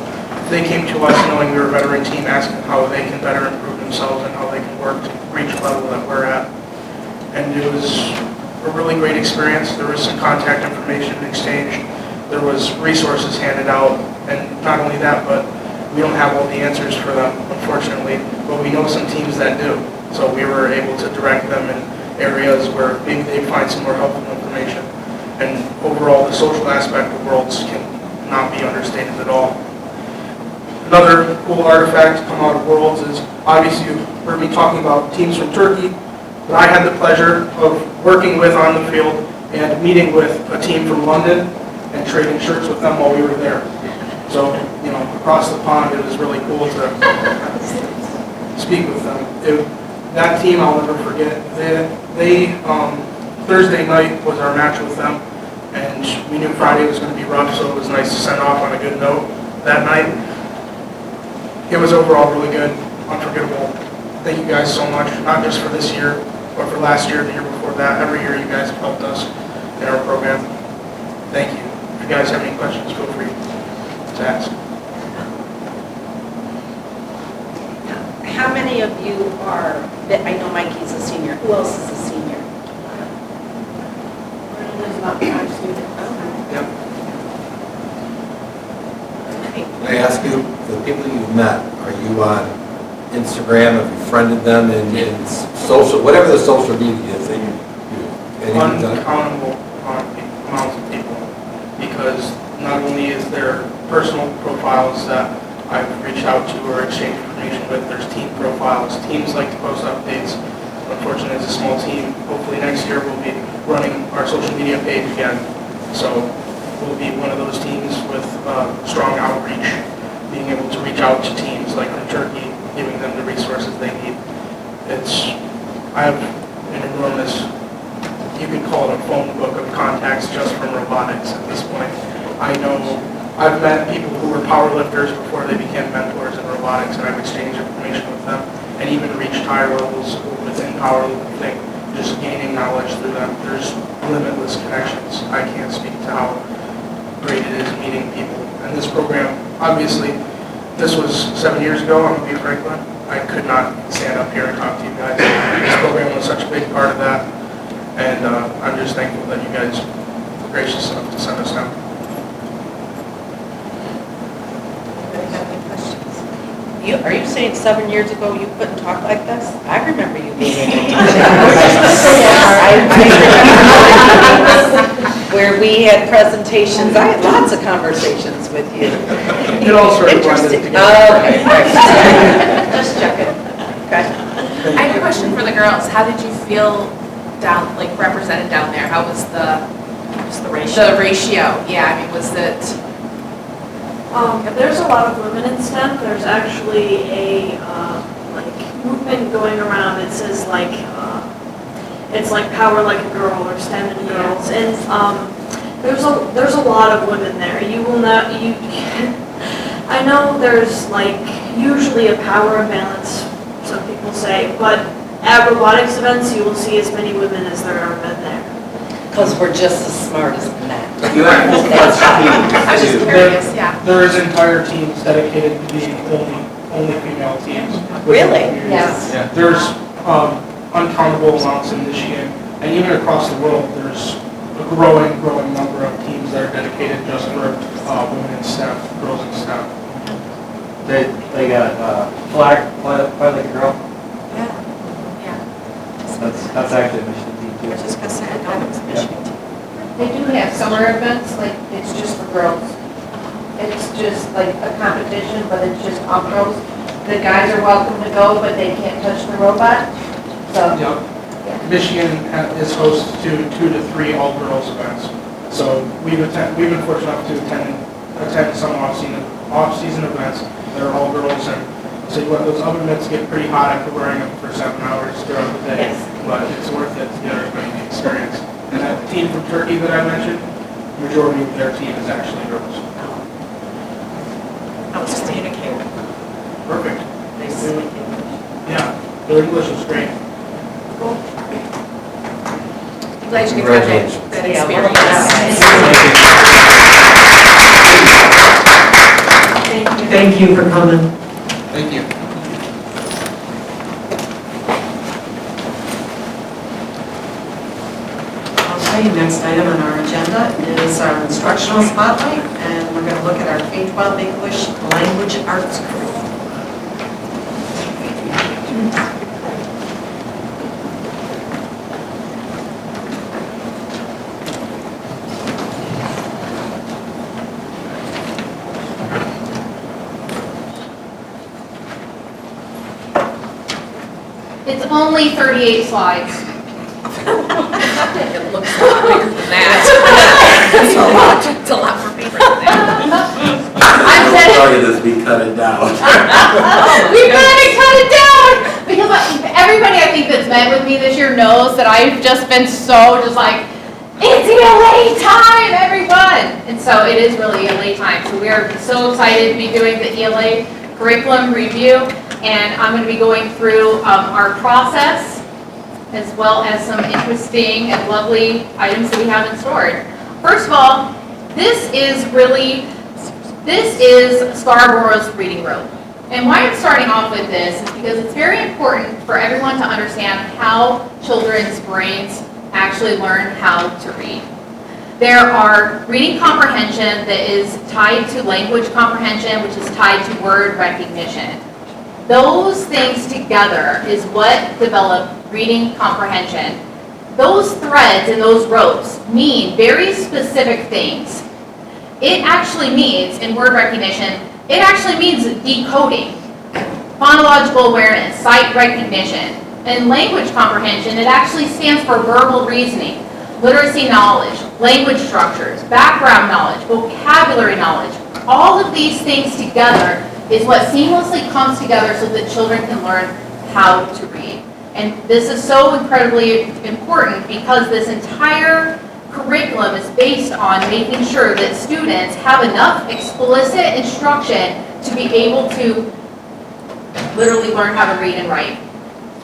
they came to us knowing we were a veteran team, asking how they can better improve themselves and how they can work to reach a level that we're at. And it was a really great experience. There was some contact information exchanged. There was resources handed out, and not only that, but we don't have all the answers for them, unfortunately, but we know some teams that do. So we were able to direct them in areas where maybe they'd find some more helpful information. And overall, the social aspect of Worlds can not be understated at all. Another cool artifact to come out of Worlds is, obviously you heard me talking about teams from Turkey, but I had the pleasure of working with on the field and meeting with a team from London and trading shirts with them while we were there. So, you know, across the pond, it was really cool to speak with them. That team I'll never forget. Thursday night was our match with them, and we knew Friday was going to be rough, so it was nice to send off on a good note that night. It was overall really good, unforgettable. Thank you guys so much, not just for this year, but for last year, the year before that. Every year you guys have helped us in our program. Thank you. If you guys have any questions, feel free to ask. How many of you are, I know Mikey's a senior, who else is a senior? There's about 5 students. Yep. Can I ask you, the people you've met, are you on Instagram? Have you friended them in social, whatever the social media is that you use? Uncountable amounts of people, because not only is there personal profiles that I've reached out to or exchanged information with, there's team profiles. Teams like to post updates. Unfortunately, it's a small team. Hopefully next year we'll be running our social media page again. So we'll be one of those teams with strong outreach, being able to reach out to teams like from Turkey, giving them the resources they need. I have an enormous, you could call it a phone book of contacts just from robotics at this point. I know I've met people who were powerlifters before they became mentors in robotics, and I've exchanged information with them, and even reached higher levels within powerlifting, just gaining knowledge through them. There's limitless connections. I can't speak to how great it is meeting people. And this program, obviously, this was 7 years ago. I'm going to be Franklin. I could not stand up here and talk to you guys. This program was such a big part of that, and I'm just thankful that you guys were gracious enough to send us down. Are you saying 7 years ago you couldn't talk like this? I remember you being able to. Where we had presentations, I had lots of conversations with you. It all sort of blended Interesting. together. Okay. Just checking. Okay. I have a question for the girls. How did you feel down, like represented down there? How was the ratio? The ratio, yeah. I mean, was it? There's a lot of women in STEM. There's actually a like movement going around. It says like it's like power like a girl or STEM and girls. And there's a lot of women there. You will not I know there's like usually a power imbalance, some people say, but at robotics events you will see as many women as there are men there. Because we're just as smart as men. You have I was just curious, yeah. There is entire teams dedicated to being only female teams. Really? Yes. Yeah. There's uncountable amounts in Michigan, and even across the world, there's a growing number of teams that are dedicated just for women in STEM, girls in STEM. They got fly like a girl. Yeah. That's actually a Michigan team too. I was just going to say, I know it was Michigan team. They do have summer events, like, it's just for girls. It's just like a competition, but it's just all girls. The guys are welcome to go, but they can't touch the robot, so. Yep. Yeah. Michigan is host to 2 to 3 all-girls events. So we've been fortunate enough to attend some off-season events that are all girls, and so when those oven mitts get pretty hot after wearing them for 7 hours throughout the day. Yes. But it's worth it to get everybody the experience. And that team from Turkey that I mentioned, majority of their team is actually girls. I was just indicating. Perfect. They speak English. Yeah, their English is great. Glad you could have that Congratulations. experience. Thank you for coming. Thank you. Okay, next item on our agenda is our instructional spotlight, and we're going to look at our K-12 English Language Arts curriculum. It's only 38 slides. It looks a lot bigger than that. It's a lot for paper than that. I'm Sorry, this we cut it down. We gotta cut it down! Because everybody I think that's met with me this year knows that I've just been so just like, it's ELA time, everyone! And so it is really ELA time. So we are so excited to be doing the ELA curriculum review. And I'm going to be going through our process as well as some interesting and lovely items that we have in store. First of all, this is Scarborough's reading room. And why I'm starting off with this is because it's very important for everyone to understand how children's brains actually learn how to read. There are reading comprehension that is tied to language comprehension, which is tied to word recognition. Those things together is what develop reading comprehension. Those threads and those ropes mean very specific things. It actually means, in word recognition, it actually means decoding, phonological awareness, sight recognition. In language comprehension, it actually stands for verbal reasoning, literacy knowledge, language structures, background knowledge, vocabulary knowledge. All of these things together is what seamlessly comes together so that children can learn how to read. And this is so incredibly important because this entire curriculum is based on making sure that students have enough explicit instruction to be able to literally learn how to read and write.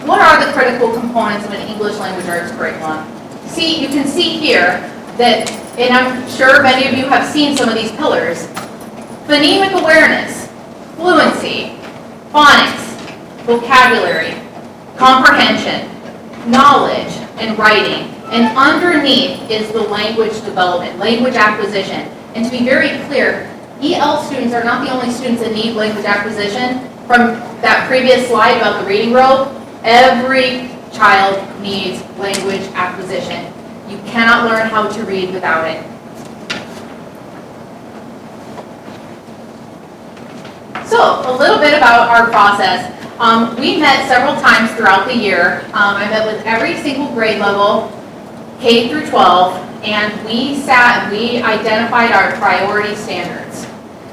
What are the critical components of an English language arts curriculum? See, you can see here that, and I'm sure many of you have seen some of these pillars, phonemic awareness, fluency, phonics, vocabulary, comprehension, knowledge, and writing. And underneath is the language development, language acquisition. And to be very clear, EL students are not the only students that need language acquisition. From that previous slide about the reading rope, every child needs language acquisition. You cannot learn how to read without it. So, a little bit about our process. We met several times throughout the year. I met with every single grade level, K through 12, and we sat and we identified our priority standards.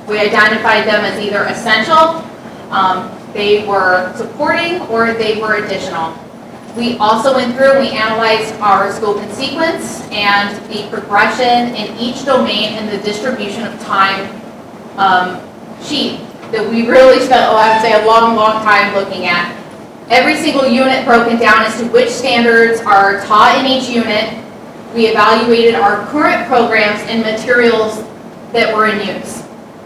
We identified them as either essential, they were supporting, or they were additional. We also went through and we analyzed our scope and sequence and the progression in each domain and the distribution of time sheet that we really spent, I would say, a long, long time looking at. Every single unit broken down as to which standards are taught in each unit. We evaluated our current programs and materials that were in use.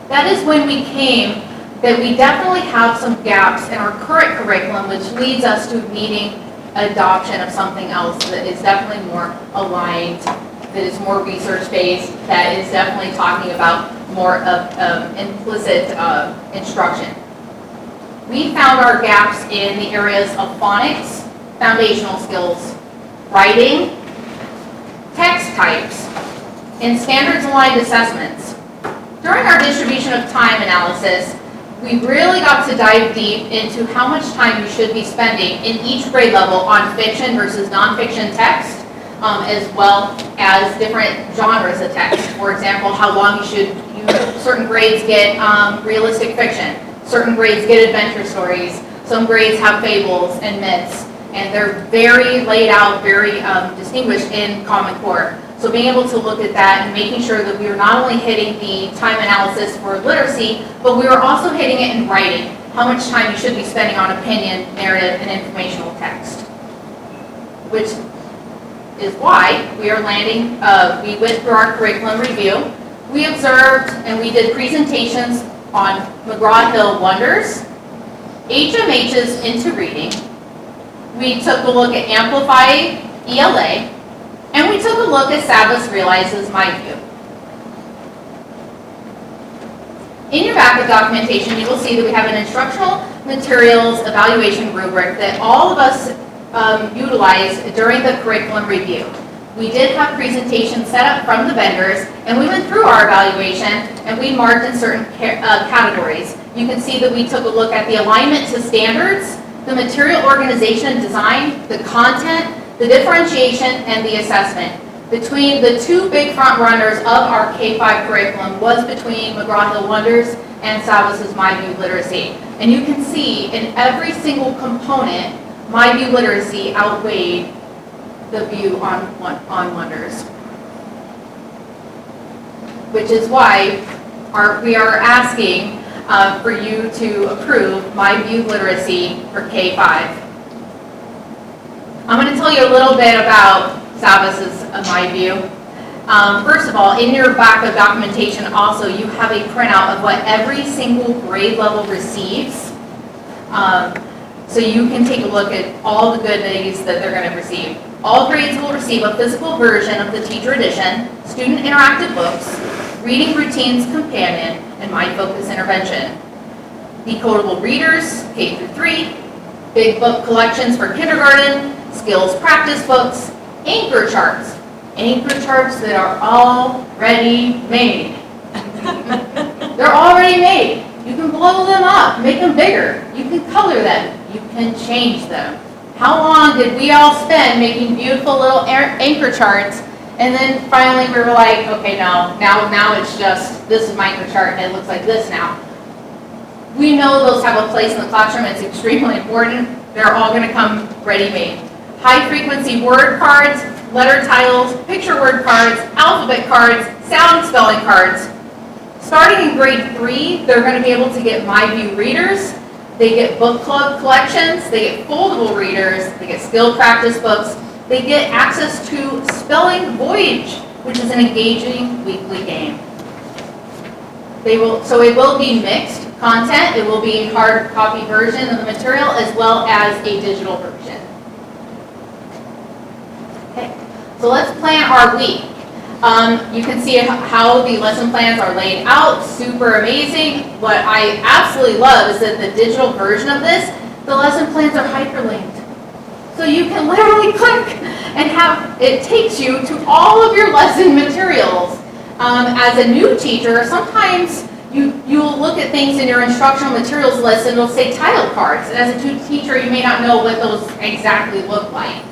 That is when we came that we definitely have some gaps in our current curriculum, which leads us to needing adoption of something else that is definitely more aligned, that is more research-based, that is definitely talking about more of implicit instruction. We found our gaps in the areas of phonics, foundational skills, writing, text types, and standards-aligned assessments. During our distribution of time analysis, we really got to dive deep into how much time you should be spending in each grade level on fiction versus nonfiction text, as well as different genres of text. For example, how long certain grades get realistic fiction, certain grades get adventure stories, some grades have fables and myths, and they're very laid out, very distinguished in Common Core. So being able to look at that and making sure that we were not only hitting the time analysis for literacy, but we were also hitting it in writing, how much time you should be spending on opinion, narrative, and informational text. Which is why we are landing, we went through our curriculum review, we observed and we did presentations on McGraw-Hill Wonders, HMH's Into Reading, we took a look at Amplify ELA, and we took a look at Savas Realizes My View. In your backup documentation, you will see that we have an instructional materials evaluation rubric that all of us utilize during the curriculum review. We did have presentations set up from the vendors, and we went through our evaluation, and we marked in certain categories. You can see that we took a look at the alignment to standards, the material organization and design, the content, the differentiation, and the assessment. Between the two big front runners of our K-5 curriculum was between McGraw-Hill Wonders and Savas' My View Literacy. And you can see in every single component, My View Literacy outweighed the view on Wonders. Which is why we are asking for you to approve My View Literacy for K-5. I'm going to tell you a little bit about Savas' My View. First of all, in your backup documentation also, you have a printout of what every single grade level receives. So you can take a look at all the goodies that they're going to receive. All grades will receive a physical version of the teacher edition, student interactive books, reading routines companion, and My Focus intervention. Decodable readers, K through 3, big book collections for kindergarten, skills practice books, anchor charts that are already made. They're already made. You can blow them up, make them bigger. You can color them. You can change them. How long did we all spend making beautiful little anchor charts, and then finally we were like, okay, now it's just, this is my anchor chart and it looks like this now. We know those have a place in the classroom. It's extremely important. They're all going to come ready-made. High-frequency word cards, letter titles, picture word cards, alphabet cards, sound spelling cards. Starting in grade 3, they're going to be able to get My View readers. They get book club collections. They get foldable readers. They get skill practice books. They get access to Spelling Voyage, which is an engaging weekly game. So it will be mixed content. It will be a hard copy version of the material as well as a digital version. Okay, so let's plan our week. You can see how the lesson plans are laid out, super amazing. What I absolutely love is that the digital version of this, the lesson plans are hyperlinked. So you can literally click and it takes you to all of your lesson materials. As a new teacher, sometimes you'll look at things in your instructional materials list and it'll say title cards. And as a new teacher, you may not know what those exactly look like.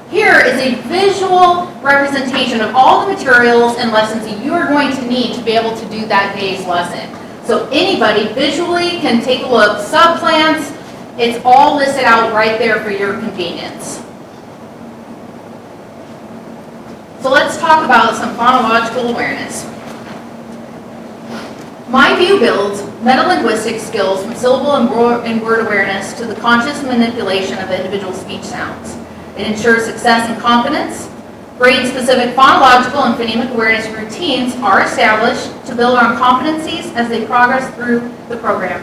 Here is a visual representation of all the materials and lessons that you are going to need to be able to do that day's lesson. So anybody visually can take a look. Subplans, it's all listed out right there for your convenience. So let's talk about some phonological awareness. My View builds metalinguistic skills from syllable and word awareness to the conscious manipulation of individual speech sounds. It ensures success and confidence. Grade-specific phonological and phonemic awareness routines are established to build on competencies as they progress through the program.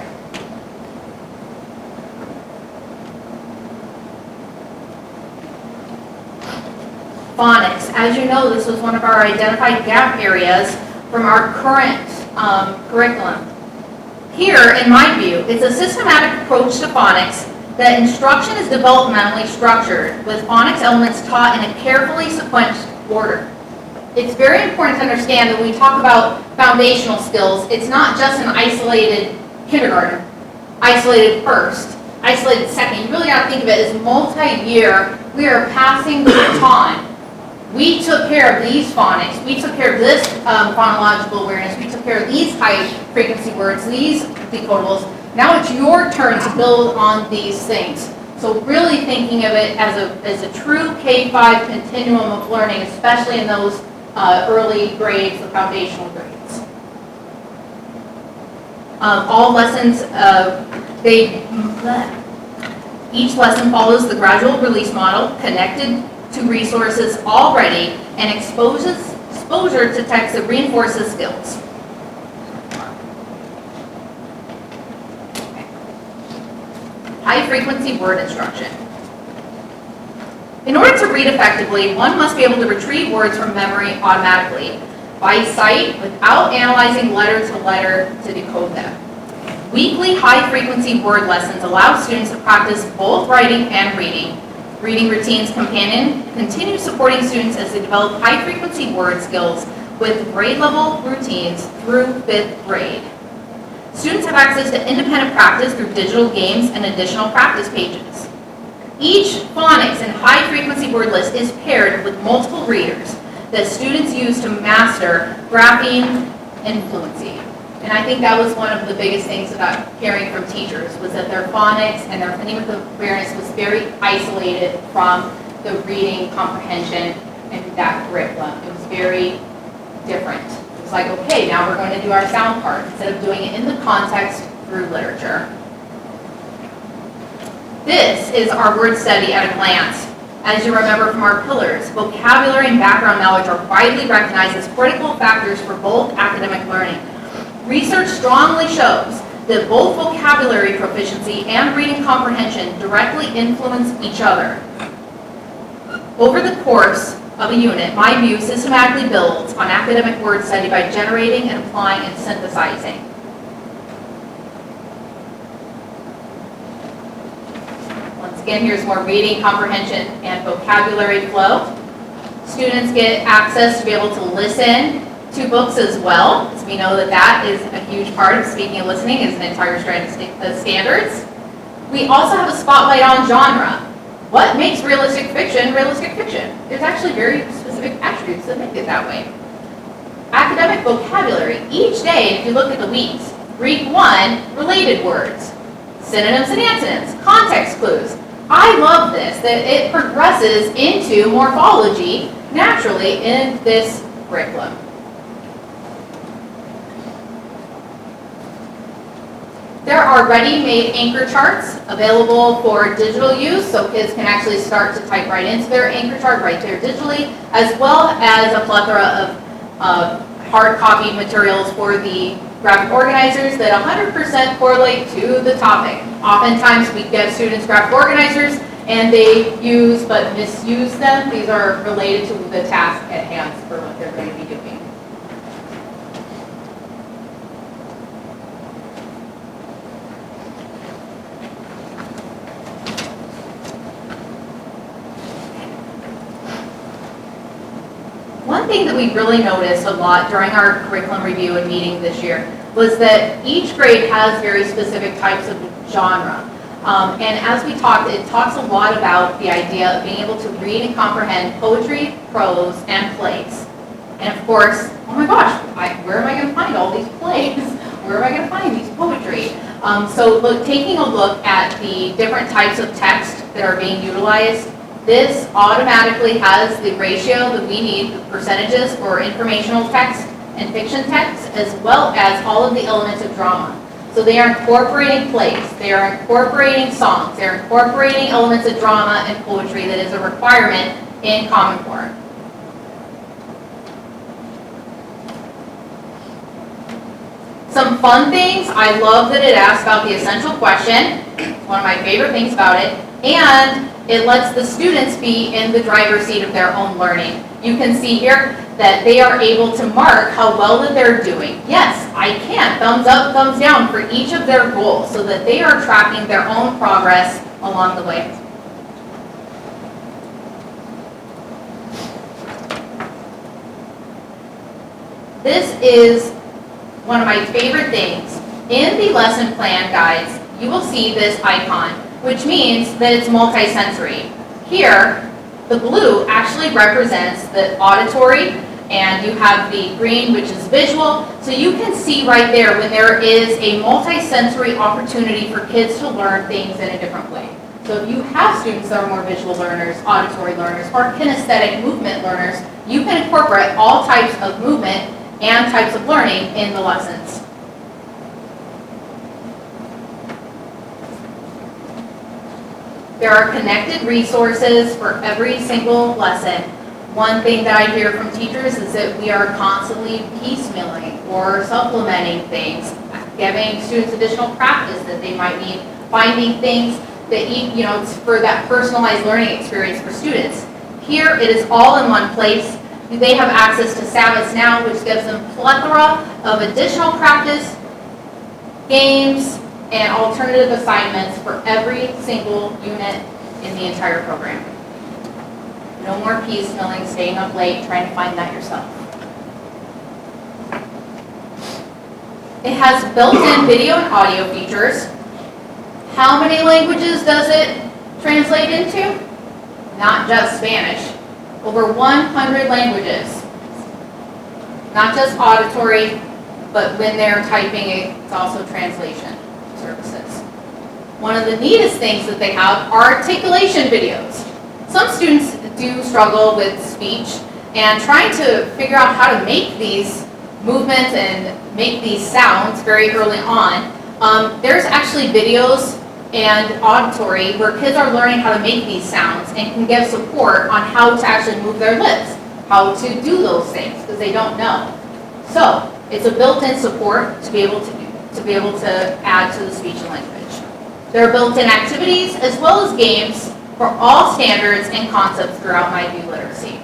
Phonics. As you know, this was one of our identified gap areas from our current curriculum. Here, in My View, it's a systematic approach to phonics that instruction is developmentally structured with phonics elements taught in a carefully sequenced order. It's very important to understand that when we talk about foundational skills, it's not just an isolated kindergarten. isolated first, isolated second. You really got to think of it as multi-year. We are passing the baton. We took care of these phonics. We took care of this phonological awareness. We took care of these high-frequency words, these decodables. Now it's your turn to build on these things. So really thinking of it as a true K-5 continuum of learning, especially in those early grades, the foundational grades. All lessons, each lesson follows the gradual release model, connected to resources already, and exposure to text that reinforces skills. High-frequency word instruction. In order to read effectively, one must be able to retrieve words from memory automatically by sight without analyzing letter to letter to decode them. Weekly high-frequency word lessons allow students to practice both writing and reading. Reading routines continue supporting students as they develop high-frequency word skills with grade-level routines through 5th grade. Students have access to independent practice through digital games and additional practice pages. Each phonics and high-frequency word list is paired with multiple readers that students use to master grapheme and fluency. And I think that was one of the biggest things about hearing from teachers, was that their phonics and their phonemic awareness was very isolated from the reading comprehension and that curriculum. It was very different. It was like, okay, now we're going to do our sound part instead of doing it in the context through literature. This is our word study at a glance. As you remember from our pillars, vocabulary and background knowledge are widely recognized as critical factors for both academic learning. Research strongly shows that both vocabulary proficiency and reading comprehension directly influence each other. Over the course of a unit, my view systematically builds on academic word study by generating and applying and synthesizing. Once again, here's more reading comprehension and vocabulary flow. Students get access to be able to listen to books as well, as we know that that is a huge part of speaking and listening, is an entire strand of standards. We also have a spotlight on genre. What makes realistic fiction realistic fiction? There's actually very specific attributes that make it that way. Academic vocabulary. Each day, if you look at the weeks, Greek 1, related words, synonyms and antonyms, context clues. I love this, that it progresses into morphology naturally in this curriculum. There are ready-made anchor charts available for digital use, so kids can actually start to type right into their anchor chart right there digitally, as well as a plethora of hard copy materials for the graphic organizers that 100% correlate to the topic. Oftentimes we give students graphic organizers and they use but misuse them. These are related to the task at hand for what they're going to be doing. One thing that we really noticed a lot during our curriculum review and meeting this year was that each grade has very specific types of genre. And as we talked, it talks a lot about the idea of being able to read and comprehend poetry, prose, and plays. And of course, oh my gosh, where am I going to find all these plays? Where am I going to find these poetry? So taking a look at the different types of text that are being utilized, this automatically has the ratio that we need, the percentages for informational text and fiction text, as well as all of the elements of drama. So they are incorporating plays, they are incorporating songs, they're incorporating elements of drama and poetry that is a requirement in Common Core. Some fun things, I love that it asks about the essential question, one of my favorite things about it, and it lets the students be in the driver's seat of their own learning. You can see here that they are able to mark how well that they're doing. Yes, I can. Thumbs up, thumbs down for each of their goals so that they are tracking their own progress along the way. This is one of my favorite things. In the lesson plan guides, you will see this icon, which means that it's multisensory. Here, the blue actually represents the auditory, and you have the green, which is visual. So you can see right there when there is a multisensory opportunity for kids to learn things in a different way. So if you have students that are more visual learners, auditory learners, or kinesthetic movement learners, you can incorporate all types of movement and types of learning in the lessons. There are connected resources for every single lesson. One thing that I hear from teachers is that we are constantly piecemealing or supplementing things, giving students additional practice that they might need, finding things that, you know, for that personalized learning experience for students. Here, it is all in one place. They have access to Sabbaths Now, which gives them plethora of additional practice, games, and alternative assignments for every single unit in the entire program. No more piecemealing, staying up late, trying to find that yourself. It has built-in video and audio features. How many languages does it translate into? Not just Spanish. Over 100 languages. Not just auditory, but when they're typing, it's also translation services. One of the neatest things that they have are articulation videos. Some students do struggle with speech, and trying to figure out how to make these movements and make these sounds very early on. There's actually videos and auditory where kids are learning how to make these sounds and can give support on how to actually move their lips, how to do those things, because they don't know. So it's a built-in support to be able to add to the speech and language. There are built-in activities as well as games for all standards and concepts throughout MyView Literacy.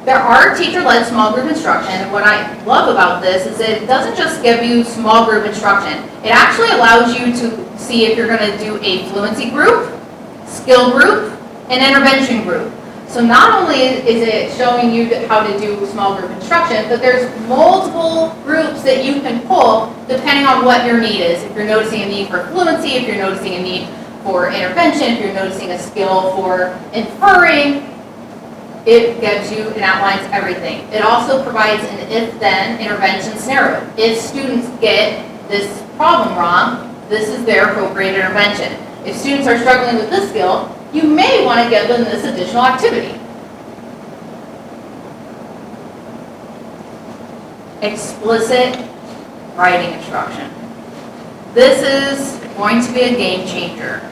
There are teacher-led small group instruction, and what I love about this is it doesn't just give you small group instruction. It actually allows you to see if you're going to do a fluency group, skill group, and intervention group. So not only is it showing you how to do small group instruction, but there's multiple groups that you can pull depending on what your need is. If you're noticing a need for fluency, if you're noticing a need for intervention, if you're noticing a skill for inferring, it gives you and outlines everything. It also provides an if-then intervention scenario. If students get this problem wrong, this is their appropriate intervention. If students are struggling with this skill, you may want to give them this additional activity. Explicit writing instruction. This is going to be a game changer.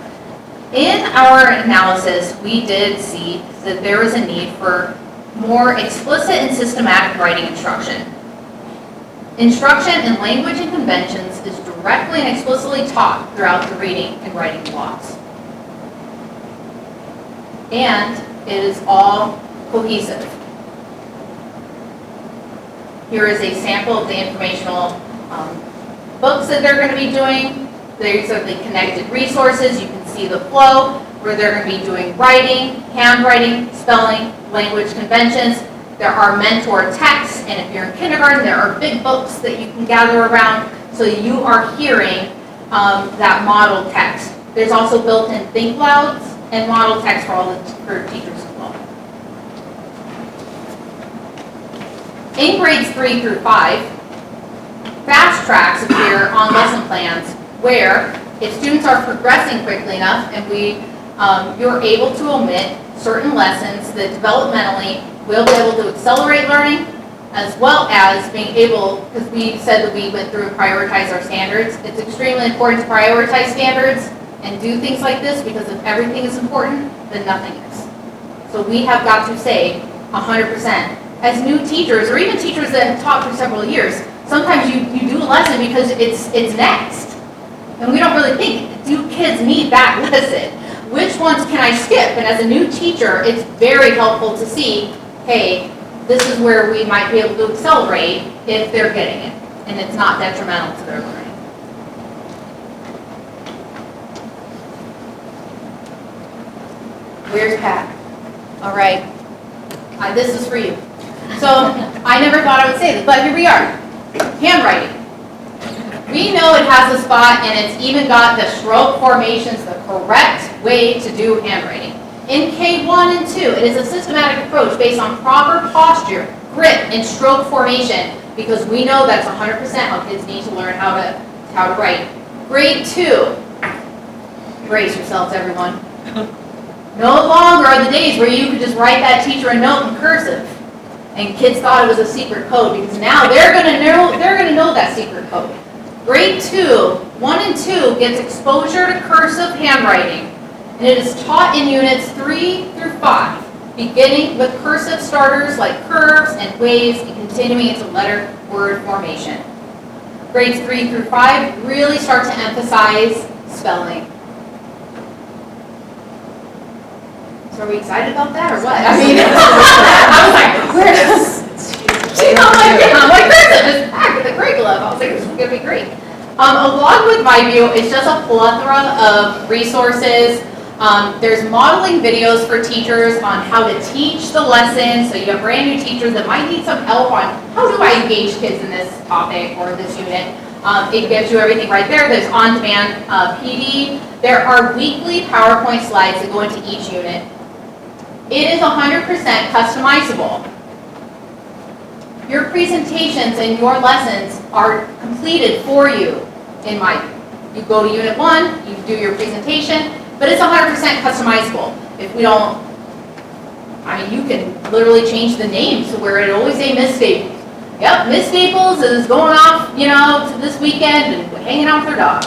In our analysis, we did see that there was a need for more explicit and systematic writing instruction. Instruction in language and conventions is directly and explicitly taught throughout the reading and writing blocks. And it is all cohesive. Here is a sample of the informational books that they're going to be doing. These are the connected resources. You can see the flow where they're going to be doing writing, handwriting, spelling, language conventions. There are mentor texts, and if you're in kindergarten, there are big books that you can gather around so you are hearing that model text. There's also built-in think louds and model text for teachers as well. In grades 3 through 5, fast tracks appear on lesson plans where if students are progressing quickly enough and you're able to omit certain lessons that developmentally will be able to accelerate learning, as well as being able, because we said that we went through and prioritized our standards. It's extremely important to prioritize standards and do things like this, because if everything is important, then nothing is. So we have got to say 100%. As new teachers, or even teachers that have taught for several years, sometimes you do a lesson because it's next. And we don't really think, do kids need that lesson? Which ones can I skip? And as a new teacher, it's very helpful to see, hey, this is where we might be able to accelerate if they're getting it, and it's not detrimental to their learning. Where's Pat? All right, this is for you. So I never thought I would say this, but here we are. Handwriting. We know it has a spot, and it's even got the stroke formations the correct way to do handwriting. In K1 and 2, it is a systematic approach based on proper posture, grip, and stroke formation, because we know that's 100% how kids need to learn how to write. Grade 2, brace yourselves, everyone. No longer are the days where you could just write that teacher a note in cursive, and kids thought it was a secret code, because now they're gonna know that secret code. Grade 2, 1 and 2 gets exposure to cursive handwriting, and it is taught in units 3 through 5, beginning with cursive starters like curves and waves and continuing into letter word formation. Grades 3 through 5 really start to emphasize spelling. So are we excited about that or what? I mean, I was like, where is she? I'm like, cursive is back in the curriculum. I was like, this is gonna be great. Along with MyView, it's just a plethora of resources. There's modeling videos for teachers on how to teach the lesson. So you have brand new teachers that might need some help on how do I engage kids in this topic or this unit. It gives you everything right there. There's on-demand PD. There are weekly PowerPoint slides that go into each unit. It is 100% customizable. Your presentations and your lessons are completed for you in MyView. You go to Unit 1, you do your presentation, but it's 100% customizable. If we don't, I mean, you can literally change the name to where it always say Miss Staples. Yep, Miss Staples is going off, you know, to this weekend and hanging out with her dog.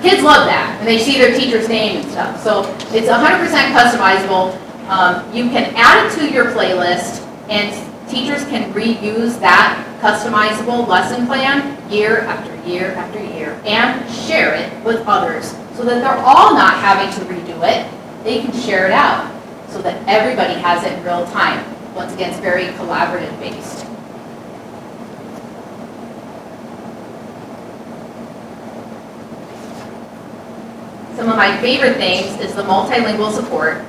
Kids love that, and they see their teacher's name and stuff. So it's 100% customizable. You can add it to your playlist, and teachers can reuse that customizable lesson plan year after year after year and share it with others so that they're all not having to redo it. They can share it out so that everybody has it in real time. Once again, it's very collaborative based. Some of my favorite things is the multilingual support.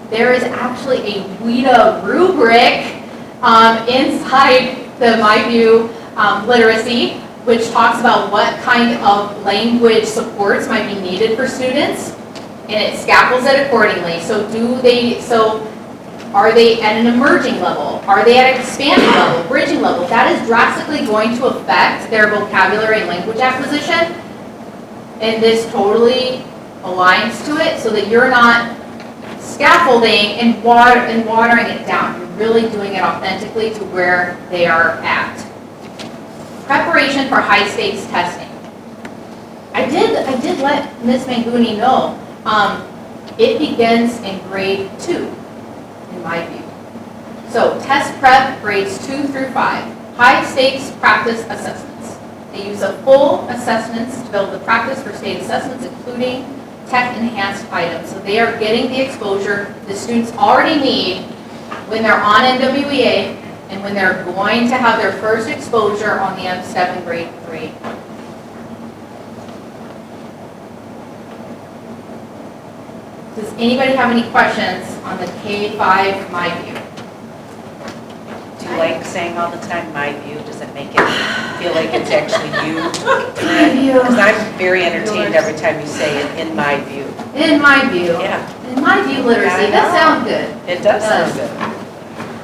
There is actually a WIDA rubric inside the MyView literacy, which talks about what kind of language supports might be needed for students, and it scaffolds it accordingly. So are they at an emerging level? Are they at an expanding level, bridging level? That is drastically going to affect their vocabulary and language acquisition, and this totally aligns to it so that you're not scaffolding and watering it down. You're really doing it authentically to where they are at. Preparation for high stakes testing. I did let Ms. Manguni know. It begins in grade 2, in my view. So test prep grades 2 through 5. High stakes practice assessments. They use a full assessments to build the practice for state assessments, including tech-enhanced items. So they are getting the exposure the students already need when they're on NWEA and when they're going to have their first exposure on the M-STEP in grade 3. Does anybody have any questions on the K-5 MyView? Do you like saying all the time, my view? Does it make it feel like it's actually you? Because I'm very entertained every time you say it, in my view. In my view. Yeah. In my view literacy, that sounds good. It does sound good.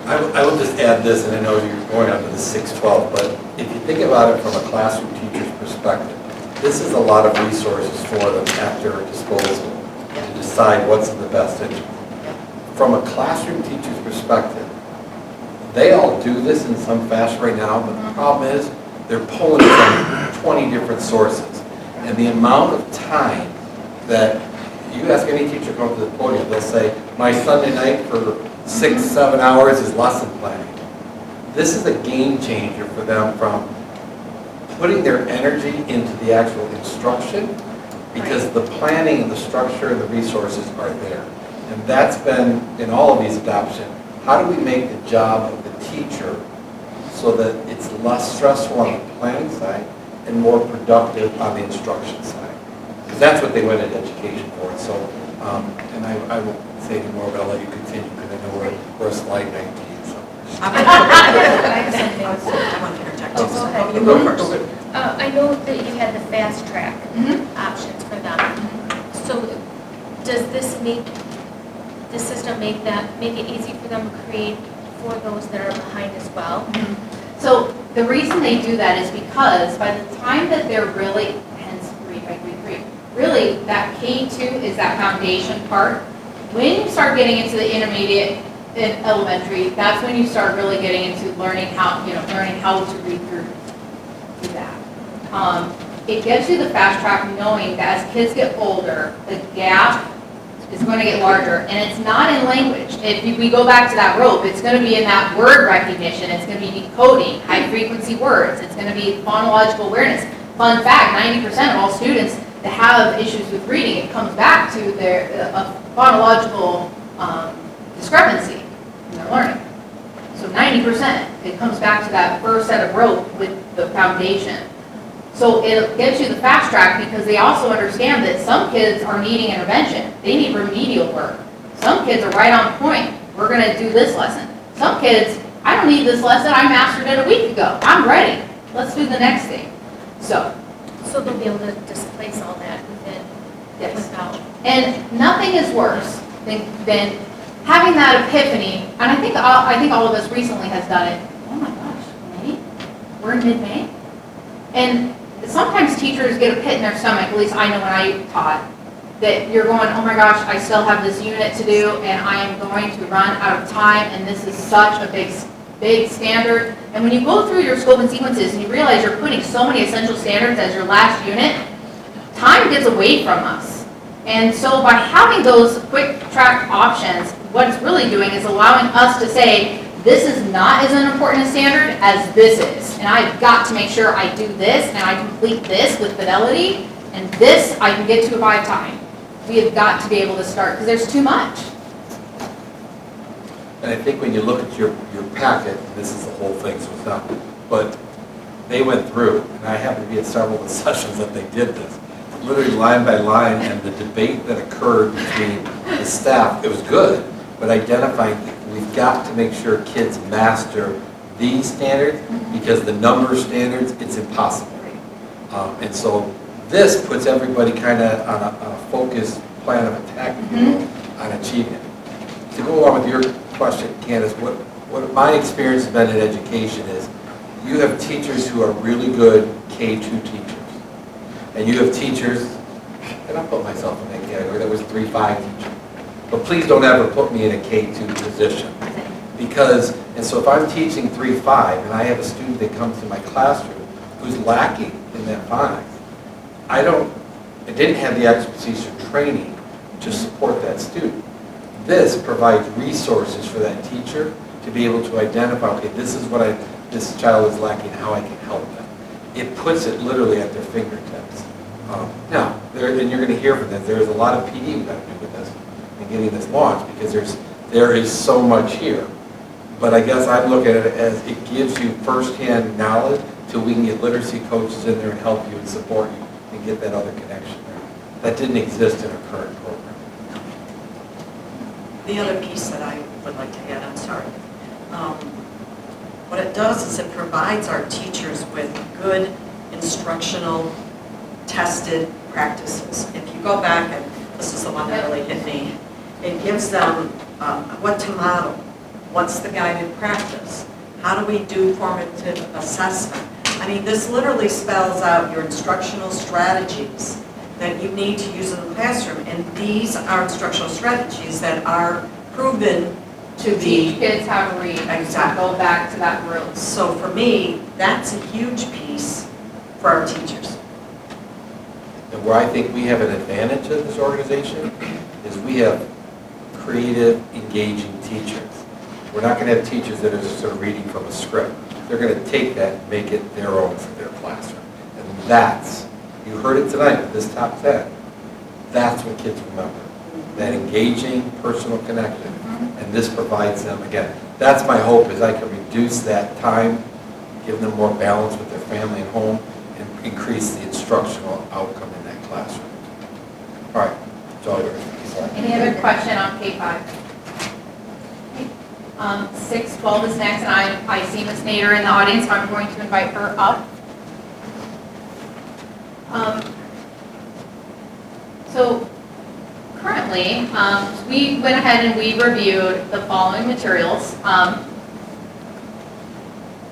I will just add this, and I know you're going on to the 612, but if you think about it from a classroom teacher's perspective, this is a lot of resources for them at their disposal to decide what's in the best interest. From a classroom teacher's perspective, they all do this in some fashion right now, but the problem is they're pulling from 20 different sources. And the amount of time that you ask any teacher to come to the podium, they'll say, my Sunday night for 6-7 hours is lesson planning. This is a game changer for them from putting their energy into the actual instruction, because the planning and the structure and the resources are there. And that's been, in all of these adoptions, how do we make the job of the teacher so that it's less stressful on the planning side and more productive on the instruction side? Because that's what they went into education for. So, and I won't say any more, but I'll let you continue because I know we're slide 19. So. I have something else I want to interject. You go first. I know that you had the fast track options for them. So does this system make it easy for them to create for those that are behind as well? So the reason they do that is because by the time that they're really, hence 3x3, really that K2 is that foundation part. When you start getting into the intermediate and elementary, that's when you start really getting into learning how to read through that. It gives you the fast track knowing that as kids get older, the gap is going to get larger, and it's not in language. If we go back to that rope, it's going to be in that word recognition, it's going to be decoding, high frequency words, it's going to be phonological awareness. Fun fact, 90% of all students that have issues with reading, it comes back to their phonological discrepancy in their learning. So 90%, it comes back to that first set of rope with the foundation. So it gives you the fast track because they also understand that some kids are needing intervention. They need remedial work. Some kids are right on point. We're going to do this lesson. Some kids, I don't need this lesson. I mastered it a week ago. I'm ready. Let's do the next thing. So they'll be able to displace all that within, without. And nothing is worse than having that epiphany. And I think all of us recently has done it. Oh my gosh, May? We're in mid-May? And sometimes teachers get a pit in their stomach, at least I know when I taught, that you're going, oh my gosh, I still have this unit to do, and I am going to run out of time, and this is such a big standard. And when you go through your scope and sequences and you realize you're putting so many essential standards as your last unit, time gets away from us. And so by having those quick track options, what it's really doing is allowing us to say, this is not as important a standard as this is. And I've got to make sure I do this and I complete this with fidelity, and this I can get to by time. We have got to be able to start because there's too much. And I think when you look at your packet, this is the whole thing, so it's not, but they went through, and I happened to be at several of the sessions that they did this, literally line by line, and the debate that occurred between the staff, it was good, but identifying we've got to make sure kids master these standards, because the number standards, it's impossible. And so this puts everybody kind of on a focused plan of attack on achieving it. To go along with your question, Candace, what my experience has been in education is you have teachers who are really good K-2 teachers. And you have teachers, and I'll put myself in that category, that was 3-5 teacher. But please don't ever put me in a K-2 position. Because, and so if I'm teaching 3-5 and I have a student that comes to my classroom who's lacking in that 5, I didn't have the expertise or training to support that student. This provides resources for that teacher to be able to identify, okay, this is what this child is lacking, how I can help them. It puts it literally at their fingertips. Now, and you're going to hear from them, there's a lot of PD we've got to do with this and getting this launched, because there is so much here. But I guess I look at it as it gives you firsthand knowledge till we can get literacy coaches in there and help you and support you and get that other connection there. That didn't exist in our current program. The other piece that I would like to add, I'm sorry. What it does is it provides our teachers with good instructional tested practices. If you go back, and this is the one that really hit me, it gives them what to model. What's the guided practice? How do we do formative assessment? I mean, this literally spells out your instructional strategies that you need to use in the classroom. And these are instructional strategies that are proven to teach kids how to read. Exactly. Go back to that root. So for me, that's a huge piece for our teachers. And where I think we have an advantage of this organization is we have creative, engaging teachers. We're not going to have teachers that are just sort of reading from a script. They're going to take that and make it their own for their classroom. And that's, you heard it tonight with this top 10, that's what kids remember. That engaging personal connection. And this provides them, again, that's my hope, is I can reduce that time, give them more balance with their family and home, and increase the instructional outcome in that classroom. All right, it's all yours. Any other question on K-5? 6-12 is next, and I see Ms. Nader in the audience, so I'm going to invite her up. So currently, we went ahead and we reviewed the following materials.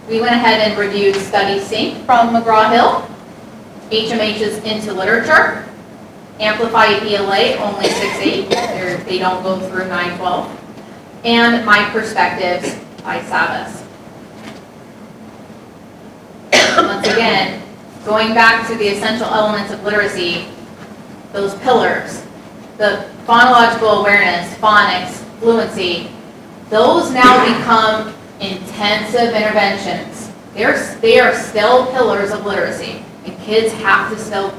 We went ahead and reviewed Study Sync from McGraw-Hill, HMH's Into Literature, Amplify ELA, only 6-8, they don't go through 9-12, and My Perspectives by Savas. Once again, going back to the essential elements of literacy, those pillars, the phonological awareness, phonics, fluency, those now become intensive interventions. They are still pillars of literacy, and kids have to still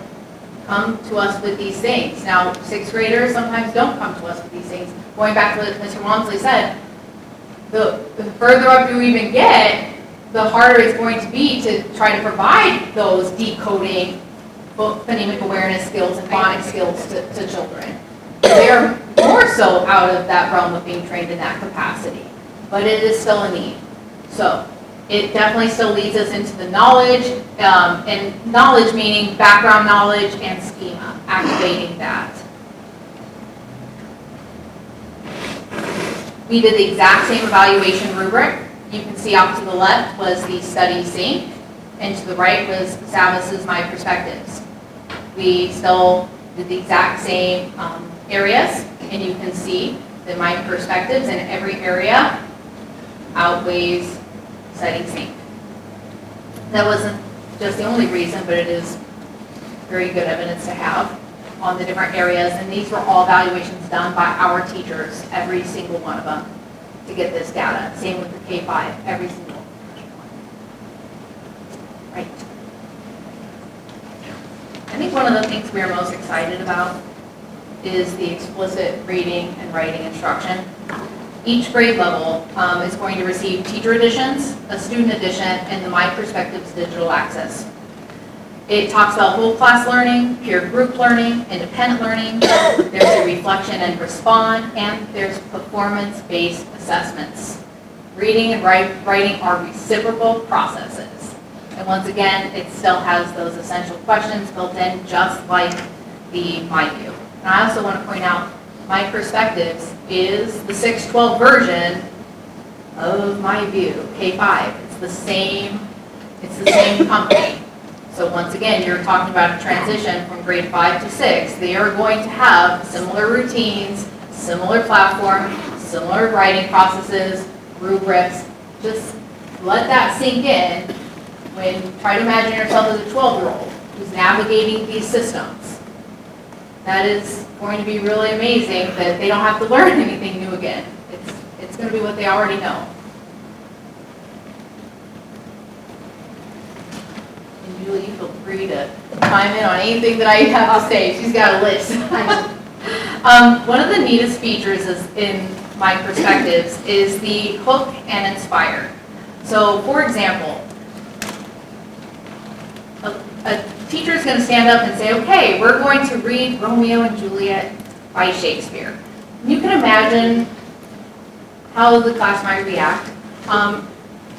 come to us with these things. Now, 6th graders sometimes don't come to us with these things. Going back to what Mr. Walmsley said, the further up you even get, the harder it's going to be to try to provide those decoding, phonemic awareness skills and phonics skills to children. They are more so out of that realm of being trained in that capacity, but it is still a need. So it definitely still leads us into the knowledge, and knowledge meaning background knowledge and schema, activating that. We did the exact same evaluation rubric. You can see off to the left was the Study Sync, and to the right was Savas's My Perspectives. We still did the exact same areas, and you can see that My Perspectives in every area outweighs Study Sync. That wasn't just the only reason, but it is very good evidence to have on the different areas, and these were all evaluations done by our teachers, every single one of them, to get this data. Same with the K-5, every single one. Right. I think one of the things we are most excited about is the explicit reading and writing instruction. Each grade level is going to receive teacher editions, a student edition, and the My Perspectives digital access. It talks about whole class learning, peer group learning, independent learning. There's a reflection and respond, and there's performance-based assessments. Reading and writing are reciprocal processes. And once again, it still has those essential questions built in, just like the MyView. And I also want to point out, My Perspectives is the 6-12 version of MyView, K-5. It's the same company. So once again, you're talking about a transition from grade 5 to 6. They are going to have similar routines, similar platform, similar writing processes, rubrics. Just let that sink in when you try to imagine yourself as a 12-year-old who's navigating these systems. That is going to be really amazing that they don't have to learn anything new again. It's going to be what they already know. And Julie, you feel free to chime in on anything that I have to say. She's got a list. One of the neatest features in My Perspectives is the hook and inspire. So, for example, a teacher is going to stand up and say, okay, we're going to read Romeo and Juliet by Shakespeare. You can imagine how the class might react.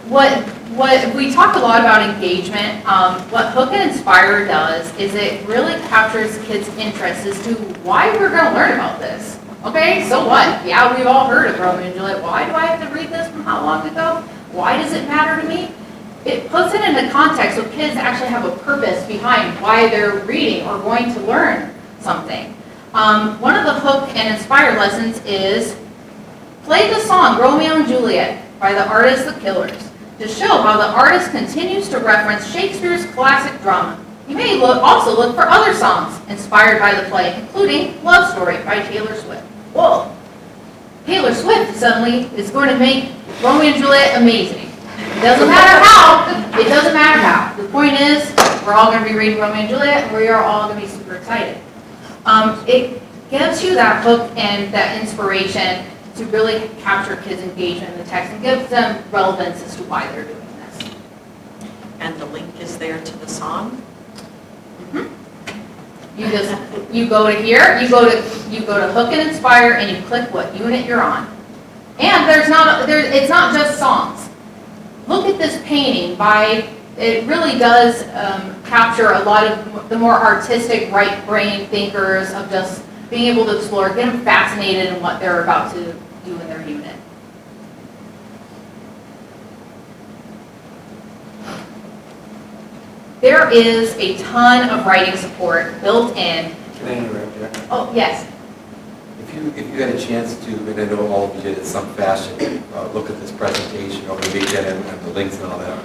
What we talk a lot about engagement. What Hook and Inspire does is it really captures kids' interest as to why we're going to learn about this. Okay, so what? Yeah, we've all heard of Romeo and Juliet. Why do I have to read this from how long ago? Why does it matter to me? It puts it into context so kids actually have a purpose behind why they're reading or going to learn something. One of the Hook and Inspire lessons is play the song Romeo and Juliet by the artist The Killers to show how the artist continues to reference Shakespeare's classic drama. You may also look for other songs inspired by the play, including Love Story by Taylor Swift. Whoa! Taylor Swift suddenly is going to make Romeo and Juliet amazing. It doesn't matter how. It doesn't matter how. The point is, we're all going to be reading Romeo and Juliet, and we are all going to be super excited. It gives you that hook and that inspiration to really capture kids' engagement in the text and gives them relevance as to why they're doing this. And the link is there to the song? You go to here, you go to Hook and Inspire, and you click what unit you're on. And it's not just songs. Look at this painting by it really does capture a lot of the more artistic right brain thinkers of just being able to explore, get them fascinated in what they're about to do in their unit. There is a ton of writing support built in. Can I interrupt you? Oh, yes. If you had a chance to, and I know all of you did in some fashion, look at this presentation over the weekend and the links and all that,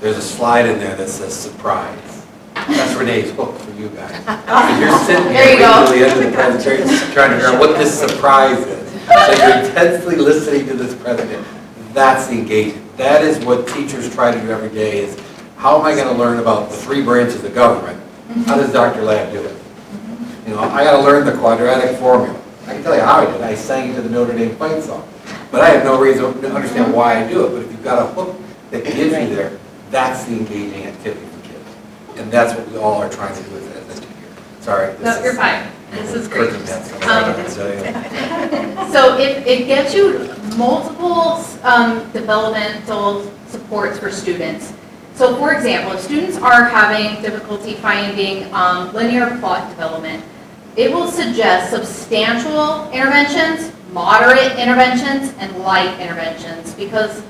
there's a slide in there that says surprise. That's Renee's hook for you guys. And you're sitting There here you go. waiting till the end of the presentation, trying to figure out what this surprise is. So you're intensely listening to this presentation. That's the engagement. That is what teachers try to do every day is, how am I going to learn about the 3 branches of government? How does Dr. Lab do it? You know, I got to learn the quadratic formula. I can tell you how I did it. I sang it to the Notre Dame fight song. But I have no reason to understand why I do it. But if you've got a hook that gives you there, that's the engaging activity for kids. And that's what we all are trying to do as this year. Sorry. No, you're fine. This is great. So So it gives you multiple developmental supports for students. So for example, if students are having difficulty finding linear plot development, it will suggest substantial interventions, moderate interventions, and light interventions, because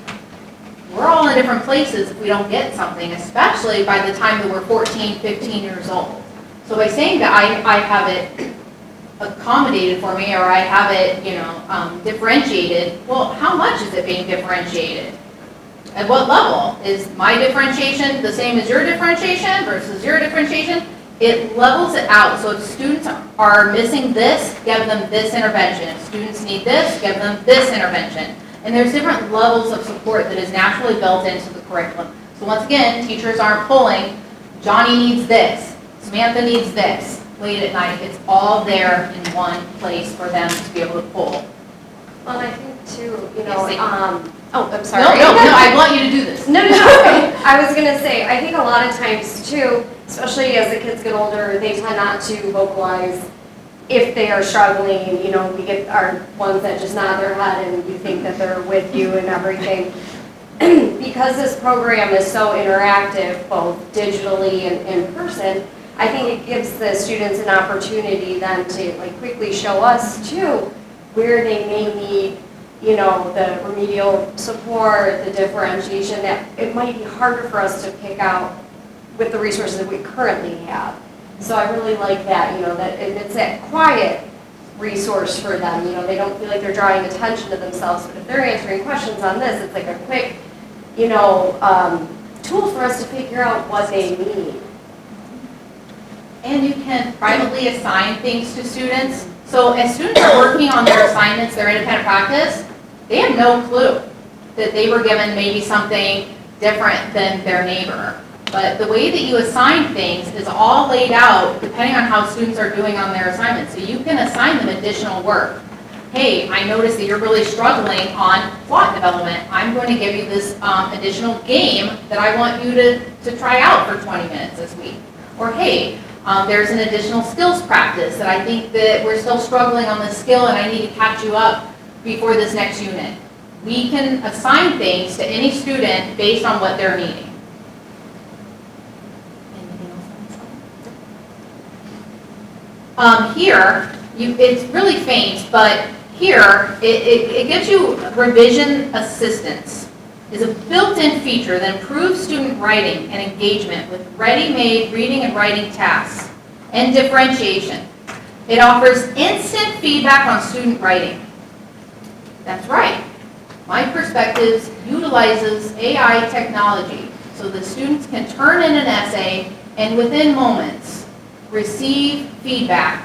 we're all in different places if we don't get something, especially by the time that we're 14, 15 years old. So by saying that I have it accommodated for me, or I have it, differentiated, well, how much is it being differentiated? At what level? Is my differentiation the same as your differentiation versus your differentiation? It levels it out. So if students are missing this, give them this intervention. If students need this, give them this intervention. And there's different levels of support that is naturally built into the curriculum. So once again, teachers aren't pulling, Johnny needs this, Samantha needs this, late at night. It's all there in one place for them to be able to pull. Well, I think too, Oh, I'm sorry. No, I want you to do this. No. I was gonna say, I think a lot of times too, especially as the kids get older, they tend not to vocalize if they are struggling. We get our ones that just nod their head and you think that they're with you and everything. Because this program is so interactive, both digitally and in person, I think it gives the students an opportunity then to quickly show us too where they may need the remedial support, the differentiation, that it might be harder for us to pick out with the resources that we currently have. So I really like that, that it's that quiet resource for them. They don't feel like they're drawing attention to themselves, but if they're answering questions on this, it's like a quick, tool for us to figure out what they need. And you can privately assign things to students. So as students are working on their assignments, their independent practice, they have no clue that they were given maybe something different than their neighbor. But the way that you assign things is all laid out depending on how students are doing on their assignments. So you can assign them additional work. Hey, I noticed that you're really struggling on plot development. I'm going to give you this additional game that I want you to try out for 20 minutes this week. Or hey, there's an additional skills practice that I think that we're still struggling on this skill and I need to catch you up before this next unit. We can assign things to any student based on what they're needing. Here, it's really faint, but here, it gives you revision assistance. Is a built-in feature that improves student writing and engagement with ready-made reading and writing tasks and differentiation. It offers instant feedback on student writing. That's right. My Perspectives utilizes AI technology so the students can turn in an essay and within moments receive feedback,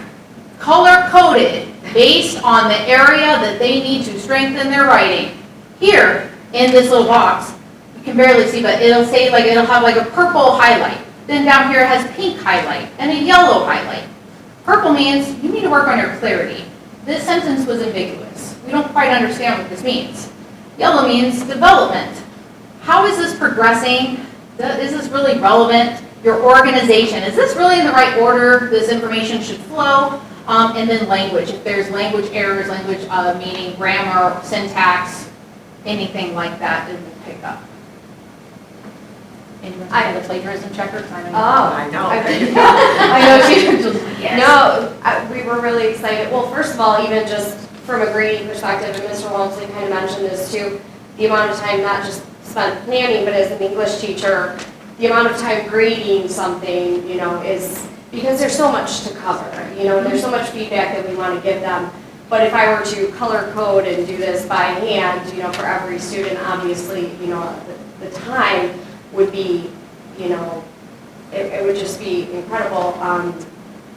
color-coded based on the area that they need to strengthen their writing. Here, in this little box, you can barely see, but it'll say it'll have a purple highlight. Then down here it has pink highlight and a yellow highlight. Purple means you need to work on your clarity. This sentence was ambiguous. We don't quite understand what this means. Yellow means development. How is this progressing? Is this really relevant? Your organization, is this really in the right order? This information should flow. And then language. If there's language errors, language meaning grammar, syntax, anything like that, it will pick up. And you're on the plagiarism checker, so I know. I know. I know she, yes. No, we were really excited. Well, first of all, even just from a grading perspective, and Mr. Walmsley kind of mentioned this too, the amount of time not just spent planning, but as an English teacher, the amount of time grading something, you know, is, because there's so much to cover, you know, and there's so much feedback that we want to give them. But if I were to color code and do this by hand, you know, for every student, obviously, you know, the time would be, you know, it would just be incredible.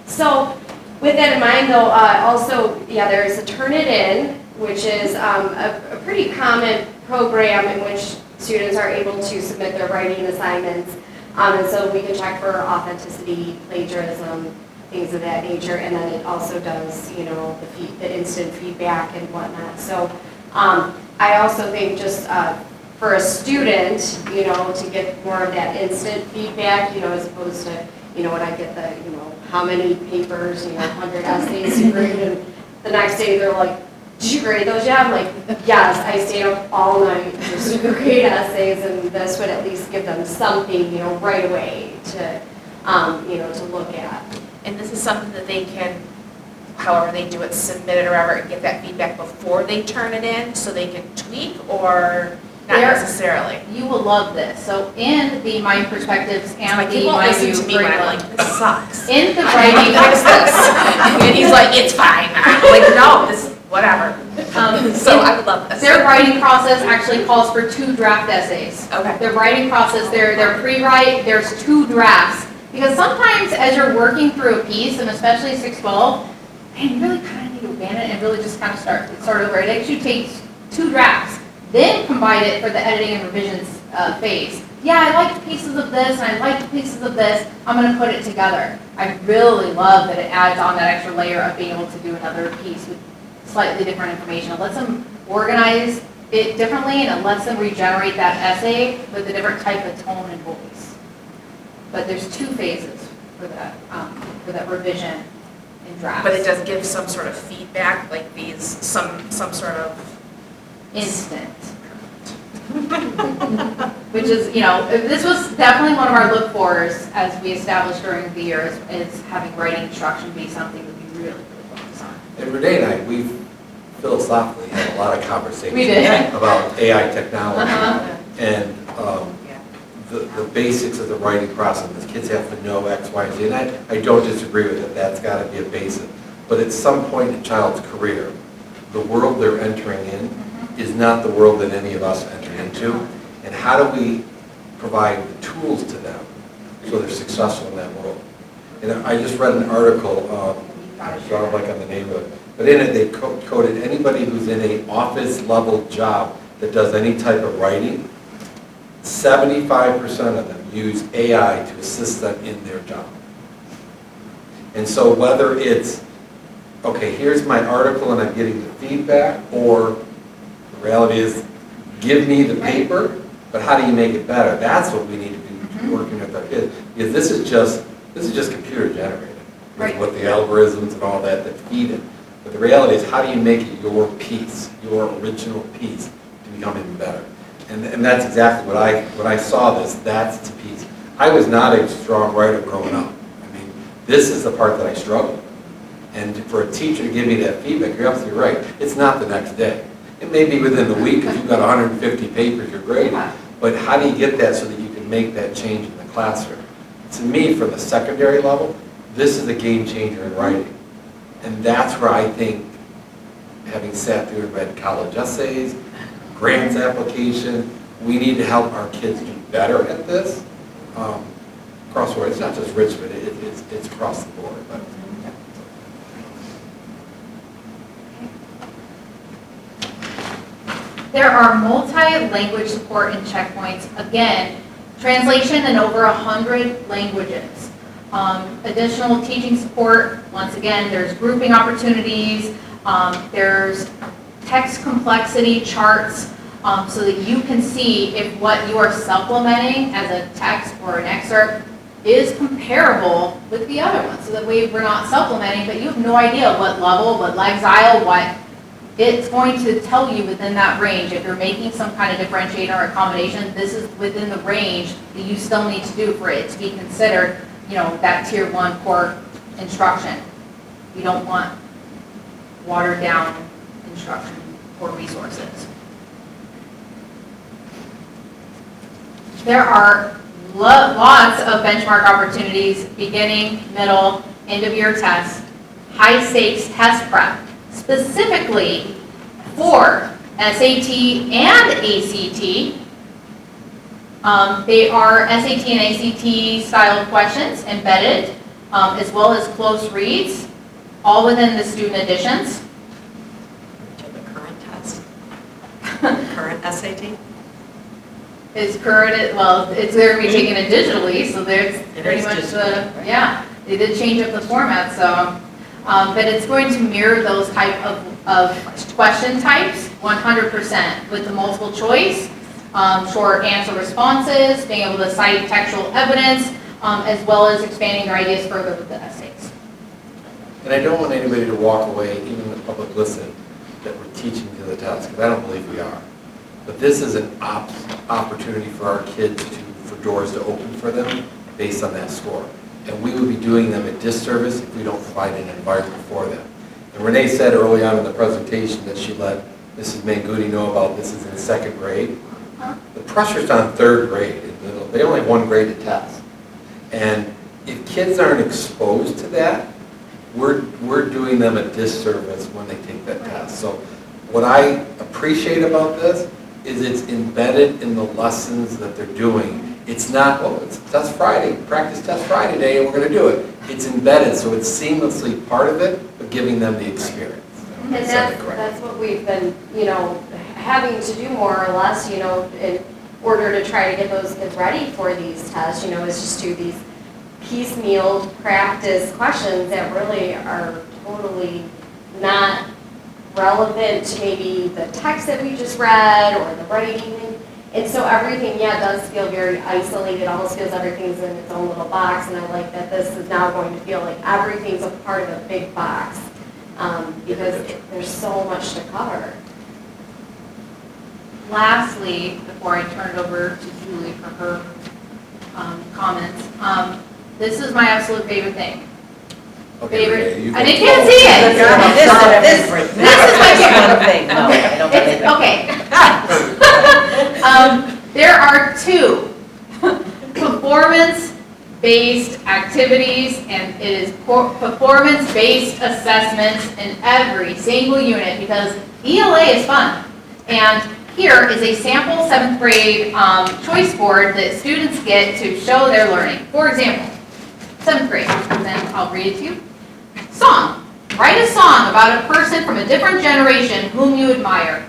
So with that in mind, though, also, yeah, there is a Turnitin, which is a pretty common program in which students are able to submit their writing assignments. And so we can check for authenticity, plagiarism, things of that nature. And then it also does, you know, the instant feedback and whatnot. So I also think just for a student, you know, to get more of that instant feedback, you know, as opposed to, you know, when I get the, you know, how many papers, you know, 100 essays to grade, and the next day they're like, did you grade those yet? I'm like, yes, I stayed up all night just to grade essays, and this would at least give them something, you know, right away to, you know, to look at. And this is something that they can, however they do it, submit it or whatever, and get that feedback before they turn it in, so they can tweak, or not necessarily? You will love this. So in the Mind Perspectives and My the kid won't Mind listen View to me when I'm curriculum, like, this sucks. in the I writing, fix this. And he's like, it's fine. I'm like, no, this, whatever. So I would love this. their writing process actually calls for 2 draft essays. Okay. Their writing process, their pre-write, there's 2 drafts. Because sometimes as you're working through a piece, and especially 612, man, you really kind of need to abandon it and really just kind of start over. It actually takes 2 drafts, then combine it for the editing and revisions phase. Yeah, I liked pieces of this, and I liked pieces of this, I'm going to put it together. I really love that it adds on that extra layer of being able to do another piece with slightly different information. It lets them organize it differently, and it lets them regenerate that essay with a different type of tone and voice. But there's 2 phases for that revision and draft. But it does give some sort of feedback, like these, some sort of instant. Which is, you know, this was definitely one of our look-fors as we established during the year, is having writing instruction be something that we really focus on. And Renee and I, we've philosophically had a lot of conversations We did. about AI technology Uh-huh. and the basics of the writing process. The kids have to know X, Y, Z, and I don't disagree with it. That's got to be a basic. But at some point in a child's career, the world they're entering in is not the world that any of us enter into. And how do we provide the tools to them so they're successful in that world? And I just read an article, I don't like on the neighborhood, but in it they coded anybody who's in an office level job that does any type of writing, 75% of them use AI to assist them in their job. And so whether it's, okay, here's my article and I'm getting the feedback, or the reality is, give me the paper, but how do you make it better? That's what we need to be working with our kids. Because this is just computer generated. Right. With the algorithms and all that feed it. But the reality is, how do you make it your piece, your original piece, to become even better? And that's exactly when I saw this, that's the piece. I was not a strong writer growing up. I mean, this is the part that I struggled. And for a teacher to give me that feedback, you're absolutely right. It's not the next day. It may be within the week because you've got 150 papers you're grading. But how do you get that so that you can make that change in the classroom? To me, from the secondary level, this is a game changer in writing. And that's where I think, having sat through and read college essays, grants application, we need to help our kids do better at this. Across the board, it's not just Richmond, it's across the board. But, There are multi-language support and checkpoints. Again, translation in over 100 languages. Additional teaching support, once again, there's grouping opportunities, there's text complexity charts, so that you can see if what you are supplementing as a text or an excerpt is comparable with the other one. So that way we're not supplementing, but you have no idea what level, what exile, what it's going to tell you within that range, if you're making some kind of differentiator or accommodation, this is within the range that you still need to do for it to be considered, that tier 1 core instruction. You don't want watered down instruction or resources. There are lots of benchmark opportunities, beginning, middle, end of year tests, high stakes test prep, specifically for SAT and ACT. They are SAT and ACT style questions embedded, as well as close reads, all within the student editions. To the current test. Current SAT? Is current, well, it's going to be taken in digitally, so there's pretty much digital, right? yeah, they did change up the format, so, but it's going to mirror those type of question types 100% with the multiple choice, short answer responses, being able to cite textual evidence, as well as expanding their ideas further with the essays. And I don't want anybody to walk away, even the public listen, that we're teaching to the test, because I don't believe we are. But this is an opportunity for our kids for doors to open for them based on that score. And we would be doing them a disservice if we don't provide an environment for them. And Renee said early on in the presentation that she let Mrs. Manguti know about this is in 2nd grade. The pressure's on 3rd grade. They only have 1 grade to test. And if kids aren't exposed to that, we're doing them a disservice when they take that test. So what I appreciate about this is it's embedded in the lessons that they're doing. It's not, well, it's test Friday, practice test Friday day, and we're going to do it. It's embedded, so it's seamlessly part of it, but giving them the experience. And that's what we've been, having to do more or less, in order to try to get those kids ready for these tests, is just do these piecemeal practice questions that really are totally not relevant to maybe the text that we just read or the writing. And so everything, does feel very isolated. It almost feels everything's in its own little box. And I like that this is now going to feel like everything's a part of a big box because there's so much to cover. Lastly, before I turn it over to Julie for her comments, this is my absolute favorite thing. Favorite. Okay, And they can't see it. This is my favorite thing. No, I don't believe it. Okay. There are 2 performance-based activities, and it is performance-based assessments in every single unit because ELA is fun. And here is a sample 7th grade choice board that students get to show their learning. For example, 7th grade, and then I'll read it to you. Song. Write a song about a person from a different generation whom you admire.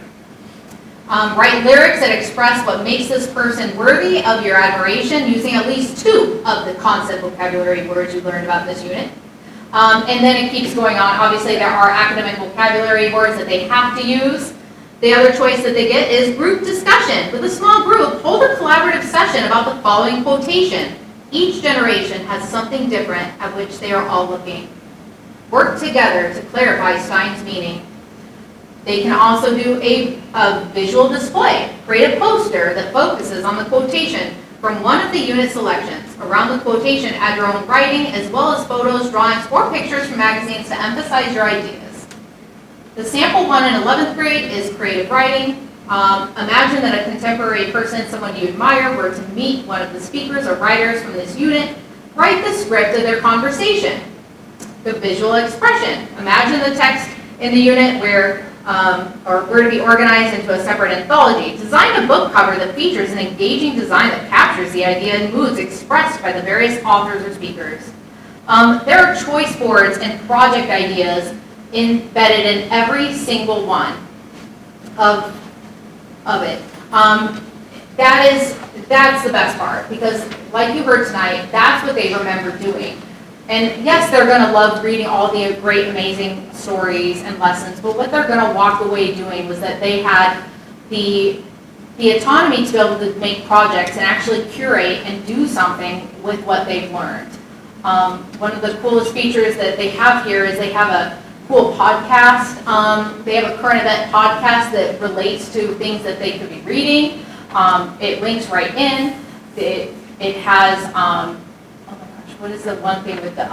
Write lyrics that express what makes this person worthy of your admiration using at least 2 of the concept vocabulary words you learned about this unit. And then it keeps going on. Obviously, there are academic vocabulary words that they have to use. The other choice that they get is group discussion. With a small group, hold a collaborative session about the following quotation. Each generation has something different at which they are all looking. Work together to clarify Stein's meaning. They can also do a visual display. Create a poster that focuses on the quotation from one of the unit selections. Around the quotation, add your own writing as well as photos, drawings, or pictures from magazines to emphasize your ideas. The sample one in 11th grade is creative writing. Imagine that a contemporary person, someone you admire, were to meet one of the speakers or writers from this unit. Write the script of their conversation. The visual expression. Imagine the text in the unit were to be organized into a separate anthology. Design a book cover that features an engaging design that captures the idea and moods expressed by the various authors or speakers. There are choice boards and project ideas embedded in every single one of it. That's the best part because, like you heard tonight, that's what they remember doing. And yes, they're going to love reading all the great, amazing stories and lessons, but what they're going to walk away doing was that they had the autonomy to be able to make projects and actually curate and do something with what they've learned. One of the coolest features that they have here is they have cool podcast. They have a current event podcast that relates to things that they could be reading. It links right in. It has, oh my gosh, what is the one thing with the,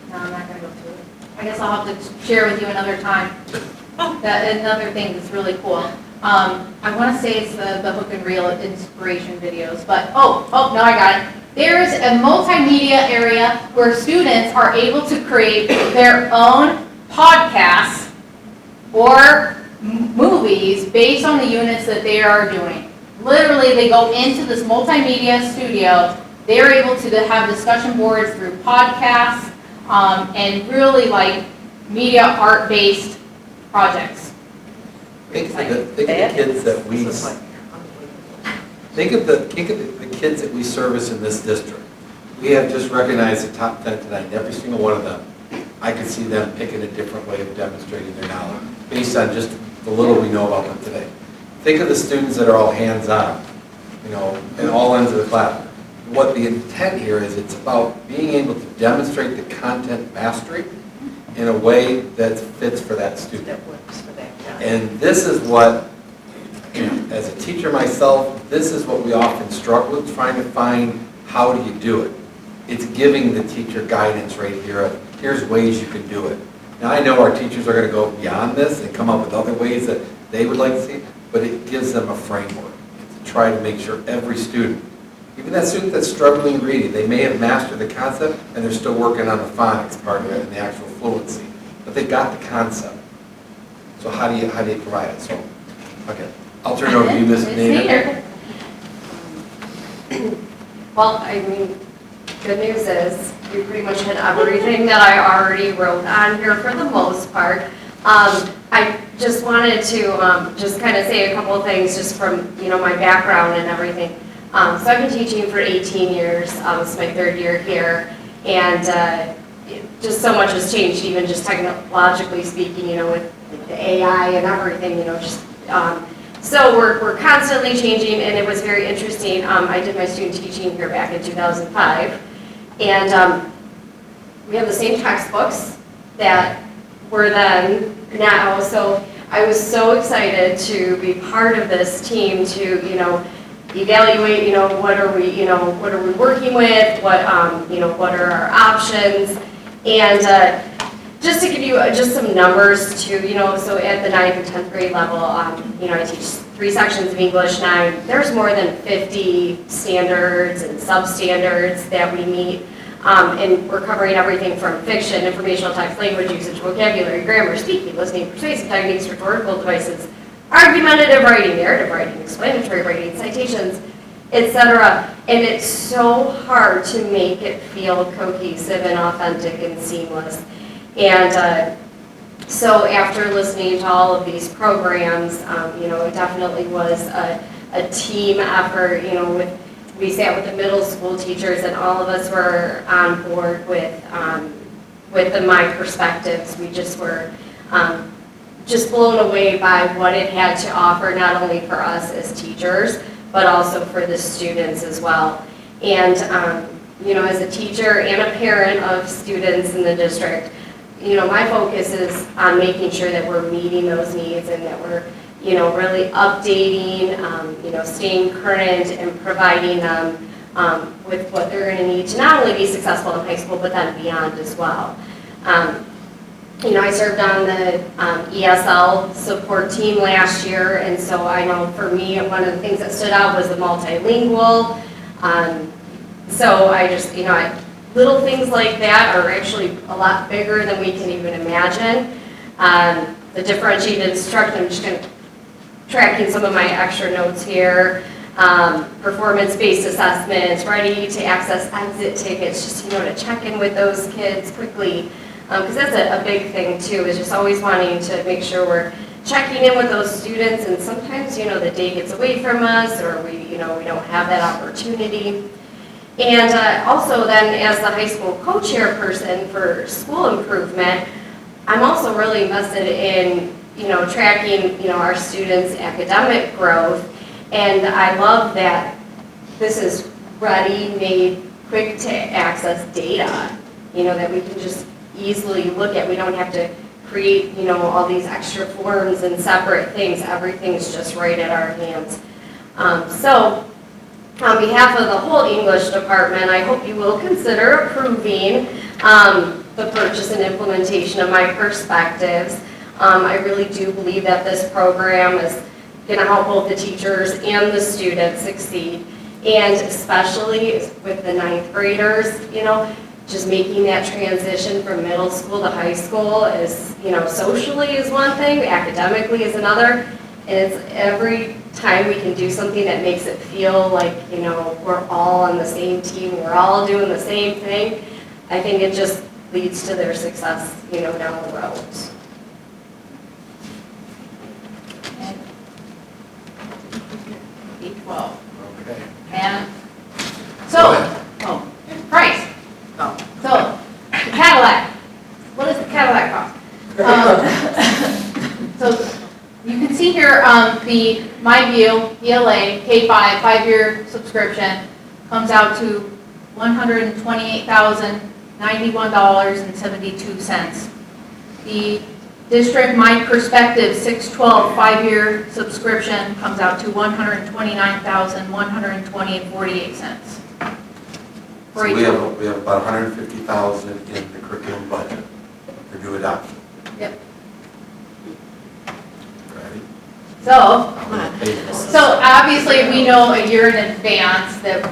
no, I'm not gonna go through it. I guess I'll have to share with you another time. Another thing that's really cool. I want to say it's the hook and reel inspiration videos, but, oh, no, I got it. There's a multimedia area where students are able to create their own podcasts or movies based on the units that they are doing. Literally, they go into this multimedia studio, they're able to have discussion boards through podcasts, and really like media art-based projects. Think of the kids that we, think of the kids that we service in this district. We have just recognized the top 10 tonight, and every single one of them, I could see them picking a different way of demonstrating their knowledge, based on just the little we know about them today. Think of the students that are all hands-on, you know, in all ends of the class. What the intent here is, it's about being able to demonstrate the content mastery in a way that fits for that student. That works for that child. And this is what, you know, as a teacher myself, this is what we often struggle with, trying to find how do you do it. It's giving the teacher guidance right here of, here's ways you can do it. Now I know our teachers are going to go beyond this and come up with other ways that they would like to see, but it gives them a framework to try to make sure every student, even that student that's struggling in reading, they may have mastered the concept and they're still working on the phonics part of it and the actual fluency, but they got the concept. So how do you provide it? So, okay, I'll turn it over to you, Ms. Nader. Well, I mean, good news is we pretty much hit everything that I already wrote on here for the most part. I just wanted to just kind of say a couple of things just from, you know, my background and everything. So I've been teaching for 18 years. It's my 3rd year here, and just so much has changed, even just technologically speaking, you know, with the AI and everything, you know, just so we're constantly changing, and it was very interesting. I did my student teaching here back in 2005, and we have the same textbooks that were then now. So I was so excited to be part of this team to, you know, evaluate, you know, what are we working with, what what are our options, and just to give you just some numbers too, you know, so at the 9th and 10th grade level, you know, I teach 3 sections of English 9. There's more than 50 standards and substandards that we meet, and we're covering everything from fiction, informational text, language usage, vocabulary, grammar, speaking, listening, persuasive techniques, rhetorical devices, argumentative writing, narrative writing, explanatory writing, citations, etc. And it's so hard to make it feel cohesive and authentic and seamless. And so after listening to all of these programs, you know, it definitely was a team effort. You know, we sat with the middle school teachers, and all of us were on board with my perspectives. We just were just blown away by what it had to offer, not only for us as teachers, but also for the students as well. And you know, as a teacher and a parent of students in the district, you know, my focus is on making sure that we're meeting those needs and that we're, you know, really updating, you know, staying current and providing them with what they're going to need to not only be successful in high school, but then beyond as well. You know, I served on the ESL support team last year, and so I know for me, one of the things that stood out was the multilingual. So I just, you know, little things like that are actually a lot bigger than we can even imagine. The differentiated instruction, I'm just going to tracking some of my extra notes here. Performance-based assessments, ready to access exit tickets, just, you know, to check in with those kids quickly. Because that's a big thing too, is just always wanting to make sure we're checking in with those students, and sometimes, you know, the day gets away from us, or we don't have that opportunity. And also then, as the high school co-chairperson for school improvement, I'm also really invested in, you know, tracking, you know, our students' academic growth. And I love that this is ready-made quick to access data, you know, that we can just easily look at. We don't have to create, you know, all these extra forms and separate things. Everything's just right at our hands. So on behalf of the whole English department, I hope you will consider approving the purchase and implementation of my perspectives. I really do believe that this program is going to help both the teachers and the students succeed. And especially with the 9th graders, you know, just making that transition from middle school to high school is, you know, socially is one thing, academically is another. And it's every time we can do something that makes it feel like, you know, we're all on the same team, we're all doing the same thing, I think it just leads to their success, you know, down the road. B12. Okay. And so, price. So, the Cadillac. What does the Cadillac cost? So, you can see here the MyView ELA K5 5-year subscription comes out to $128,091.72. The District My Perspective 612 5-year subscription comes out to $129,120.48. So we have about $150,000 in the curriculum budget for new adoption. Yep. Ready? So obviously we know a year in advance that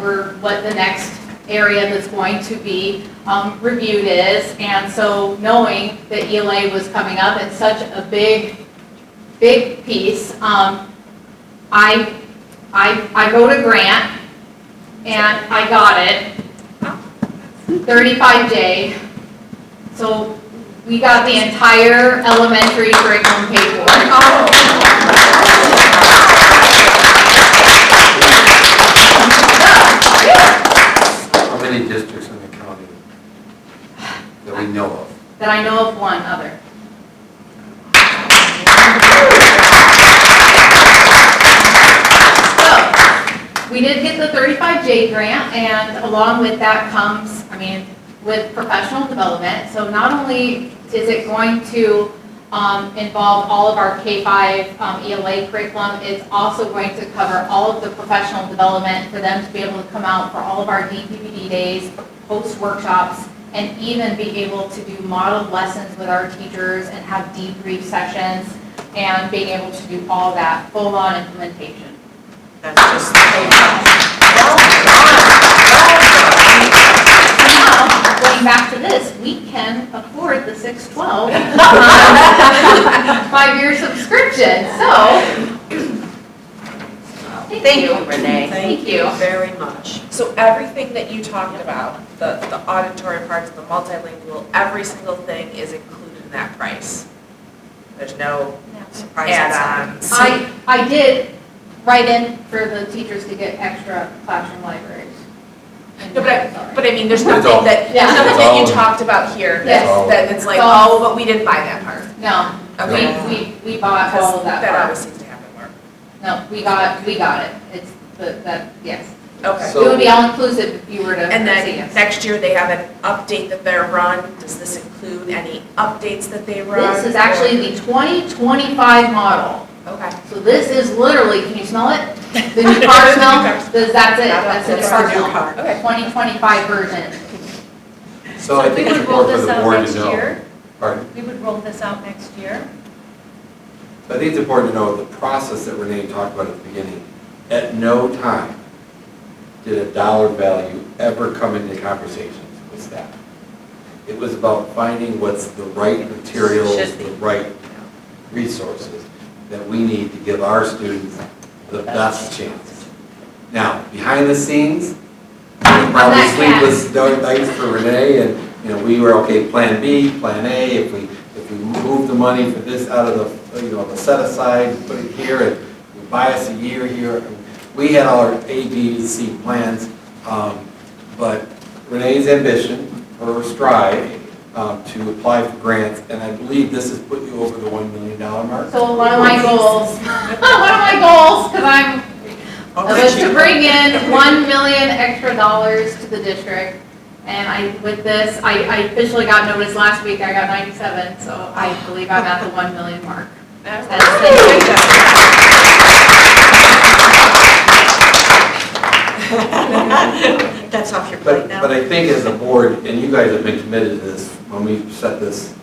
what the next area that's going to be reviewed is, and so knowing that ELA was coming up and such a big piece, I wrote a grant and I got it, 35J. So we got the entire elementary curriculum paid for. How many districts in the county that we know of? That I know of one other. So, we did get the 35J grant, and along with that comes, with professional development. So not only is it going to involve all of our K-5 ELA curriculum, it's also going to cover all of the professional development for them to be able to come out for all of our DPPD days, host workshops, and even be able to do modeled lessons with our teachers and have debrief sessions and being able to do all that full-on implementation. That's just Now, going back to this, we can afford the 612 5-year subscription. So, Thank you, Renee. Thank you very much. So everything that you talked about, the auditory parts, the multilingual, every single thing is included in that price. There's no add-ons. I did write in for the teachers to get extra classroom libraries. No, but I mean, there's It's nothing all- that, Yeah. there's nothing that you It's all- talked about here Yes. that it's like, It's all- oh, but we didn't buy that part. No, Okay. we bought all of that That part. always seems to happen more. No, we got it. It's yes. Okay. So- It would be all inclusive if you were to And say then yes. next year, they have an update that they're run. Does this include any updates that they run? This is actually the 2025 model. Okay. So this is literally, can you smell it? The new car smell? That's it, that's the new car smell. Okay. 2025 version. So I think it's important for the board to know. Pardon? We would roll this out next year. So I think it's important to know the process that Renee talked about at the beginning. At no time did a dollar value ever come into conversations with staff. It was about finding what's the right materials, the right resources that we need to give our students the best chance. Now, behind the scenes, probably sleepless nights for Renee, and we were okay. Plan B, Plan A. If we move the money for this out of the the set aside, put it here, and we buy us a year here. We had all our A, B, C plans, but Renee's ambition, her strive to apply for grants, and I believe this has put you over the $1 million mark. So one of my goals, because I was to bring in $1 million extra to the district. And with this, I officially got notice last week, I got 97, so I believe I'm at the 1 million mark. That's off your plate now. But I think as a board, and you guys have been committed to this, when we set this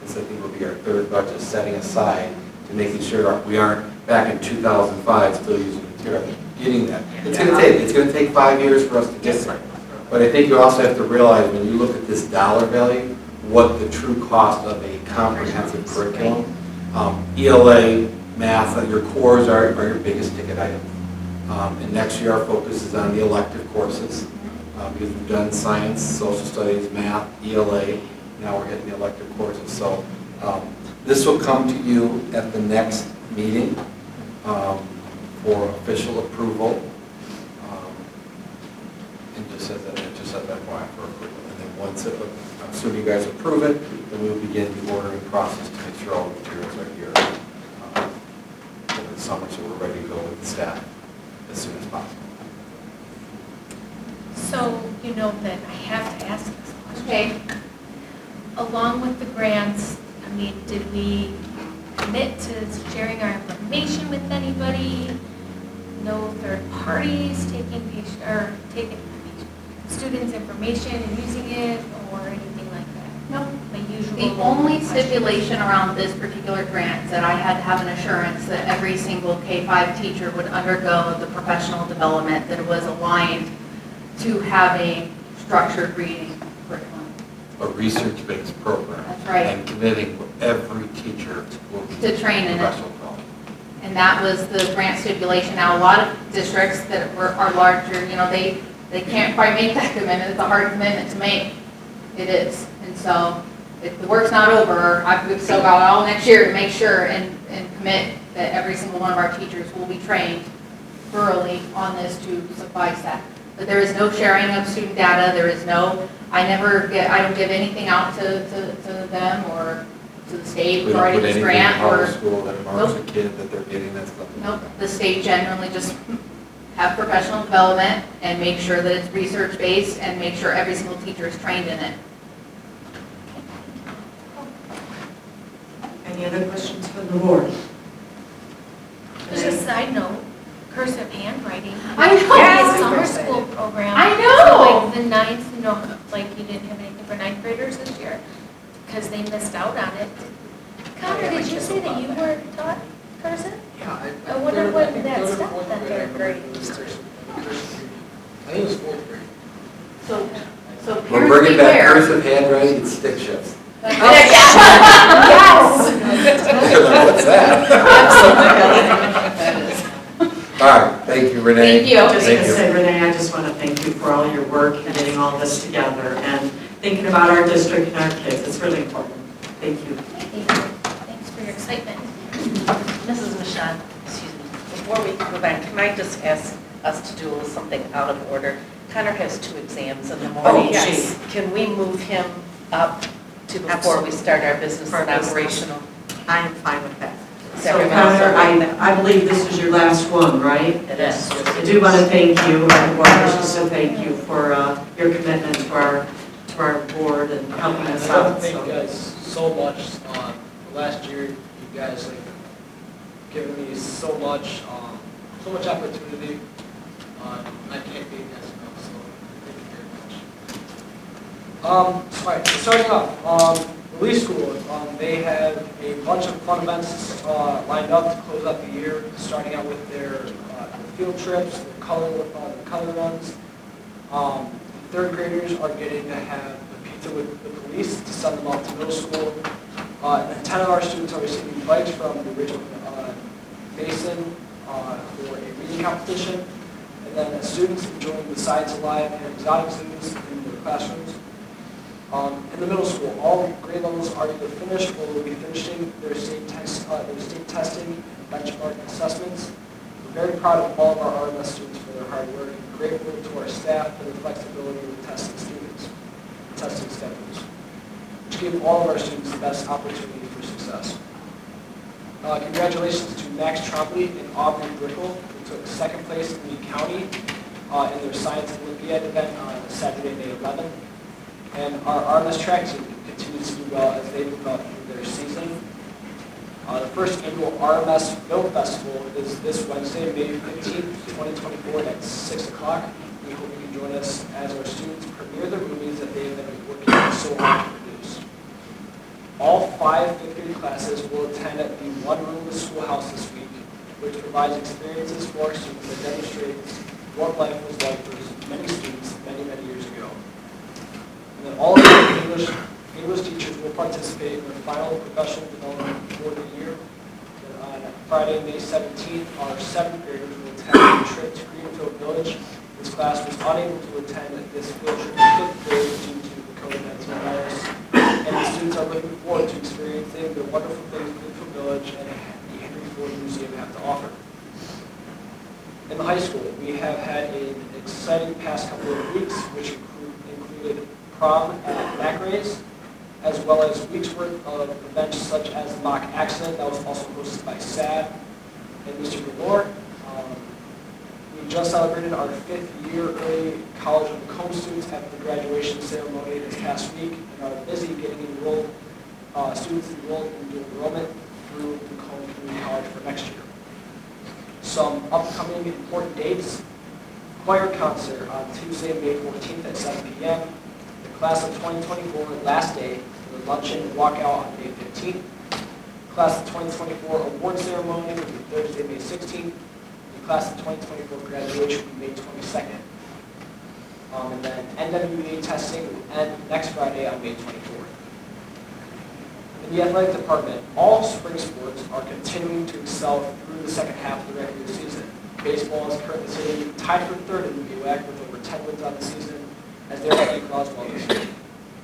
I think will be our third budget, setting aside to making sure we aren't back in 2005 still using material, getting that. It's going to take 5 years for us to get there. But I think you also have to realize when you look at this dollar value, what the true cost of a comprehensive curriculum, ELA, math, your cores are your biggest ticket item. And next year our focus is on the elective courses because we've done science, social studies, math, ELA. Now we're hitting the elective courses. So this will come to you at the next meeting for official approval. And just as that FYI for approval. And then once assuming you guys approve it, then we will begin the ordering process to make sure all the materials are here over the summer, so we're ready to go with the staff as soon as possible. So you know that I have to ask this question. Okay. Along with the grants, I mean, did we commit to sharing our information with anybody? No third parties taking students' information and using it or anything like that? No. The usual. The only stipulation around this particular grant that I had to have an assurance that every single K-5 teacher would undergo the professional development that was aligned to having structured reading curriculum. A research-based program. That's right. And committing every teacher will be To train in it. professional development. And that was the grant stipulation. Now, a lot of districts that are larger, you know, they can't quite make that commitment. It's a hard commitment to make. It is. And so if the work's not over, we've still got all next year to make sure and commit that every single one of our teachers will be trained thoroughly on this to suffice that. But there is no sharing of student data. There is no, I don't give anything out to them or to the state regarding this grant or. We don't put anything in our school that marks a kid that they're getting that stuff. Nope, the state generally just have professional development and make sure that it's research-based and make sure every single teacher is trained in it. Any other questions from the board? Just a side note, cursive handwriting. I know. Yes, summer school program. I know. So like the ninth, like you didn't have anything for ninth graders this year because they missed out on it. Connor, did you say that you were taught cursive? Yeah. I wonder when that stopped at third grade. I think it was fourth grade. So We're parents bringing back beware. cursive handwriting and stick shifts. Yes. What's that? All right, thank you, Renee. Thank you. Just going Thank to you. say, Renee, I just want to thank you for all your work in getting all this together and thinking about our district and our kids. It's really important. Thank you. Thanks for your excitement. Mrs. Michon, excuse me, before we go back, can I just ask us to do something out of order? Connor has 2 exams in the morning. Oh, yes. Can we move him up to before we start our business and operational? I am fine with that. Is So everyone else Connor, okay with that? I believe this is your last one, right? It is. I do want to thank you, and well wishes to thank you for your commitment to our board and helping us I'd like out. to thank you So. guys so much. Last year, you guys given me so much opportunity. I can't thank you guys enough, so thank you very much. All right, so starting off, the Lee School, they have a bunch of fun events lined up to close out the year, starting out with their field trips, their color runs. Third graders are getting to have a pizza with the police to send them off to middle school. And then 10 of our students are receiving bikes from the Richmond Mason for a reading competition. And then students enjoying the Science Alive and exotic zoos in their classrooms. In the middle school, all grade levels are either finished or will be finishing their state testing and benchmark assessments. We're very proud of all of our RMS students for their hard work and grateful to our staff for the flexibility with testing schedules, which give all of our students the best opportunity for success. Congratulations to Max Trombley and Aubrey Brickle for took second place in the county in their Science Olympiad event on Saturday, May 11th. And our RMS track team continues to do well as they move up through their season. The first annual RMS Film Festival is this Wednesday, May 15th, 2024 at 6 o'clock. We hope you can join us as our students premiere the movies that they have been working so hard to produce. All 5 fifth grade classes will attend at the One Room Schoolhouse this week, which provides experiences for our students that demonstrates what life was like for many students many years ago. And then all of the English teachers will participate in their final professional development for the year. And on Friday, May 17th, our 7th graders will attend a trip to Greenfield Village. This class was unable to attend this field trip in 5th grade due to the COVID-19 virus. And the students are looking forward to experiencing the wonderful things Greenfield Village and the Henry Ford Museum have to offer. In the high school, we have had an exciting past couple of weeks, which included prom at Macrae's, as well as weeks worth of events such as the mock accident that was also hosted by SAD and Mr. Galore. We just celebrated our 5th year early College of Macomb students at the graduation ceremony this past week and are busy getting enrolled, students enrolled in dual enrollment through Macomb Community College for next year. Some upcoming important dates: choir concert on Tuesday, May 14th at 7 p.m. The class of 2024 last day, the luncheon and walkout on May 15th. Class of 2024 award ceremony will be Thursday, May 16th. The class of 2024 graduation will be May 22nd. And then NWA testing will end next Friday on May 24th. In the athletic department, all spring sports are continuing to excel through the second half of the regular season. Baseball is currently sitting tied for 3rd in the BUAC with over 10 wins on the season as they're playing Croswell this week.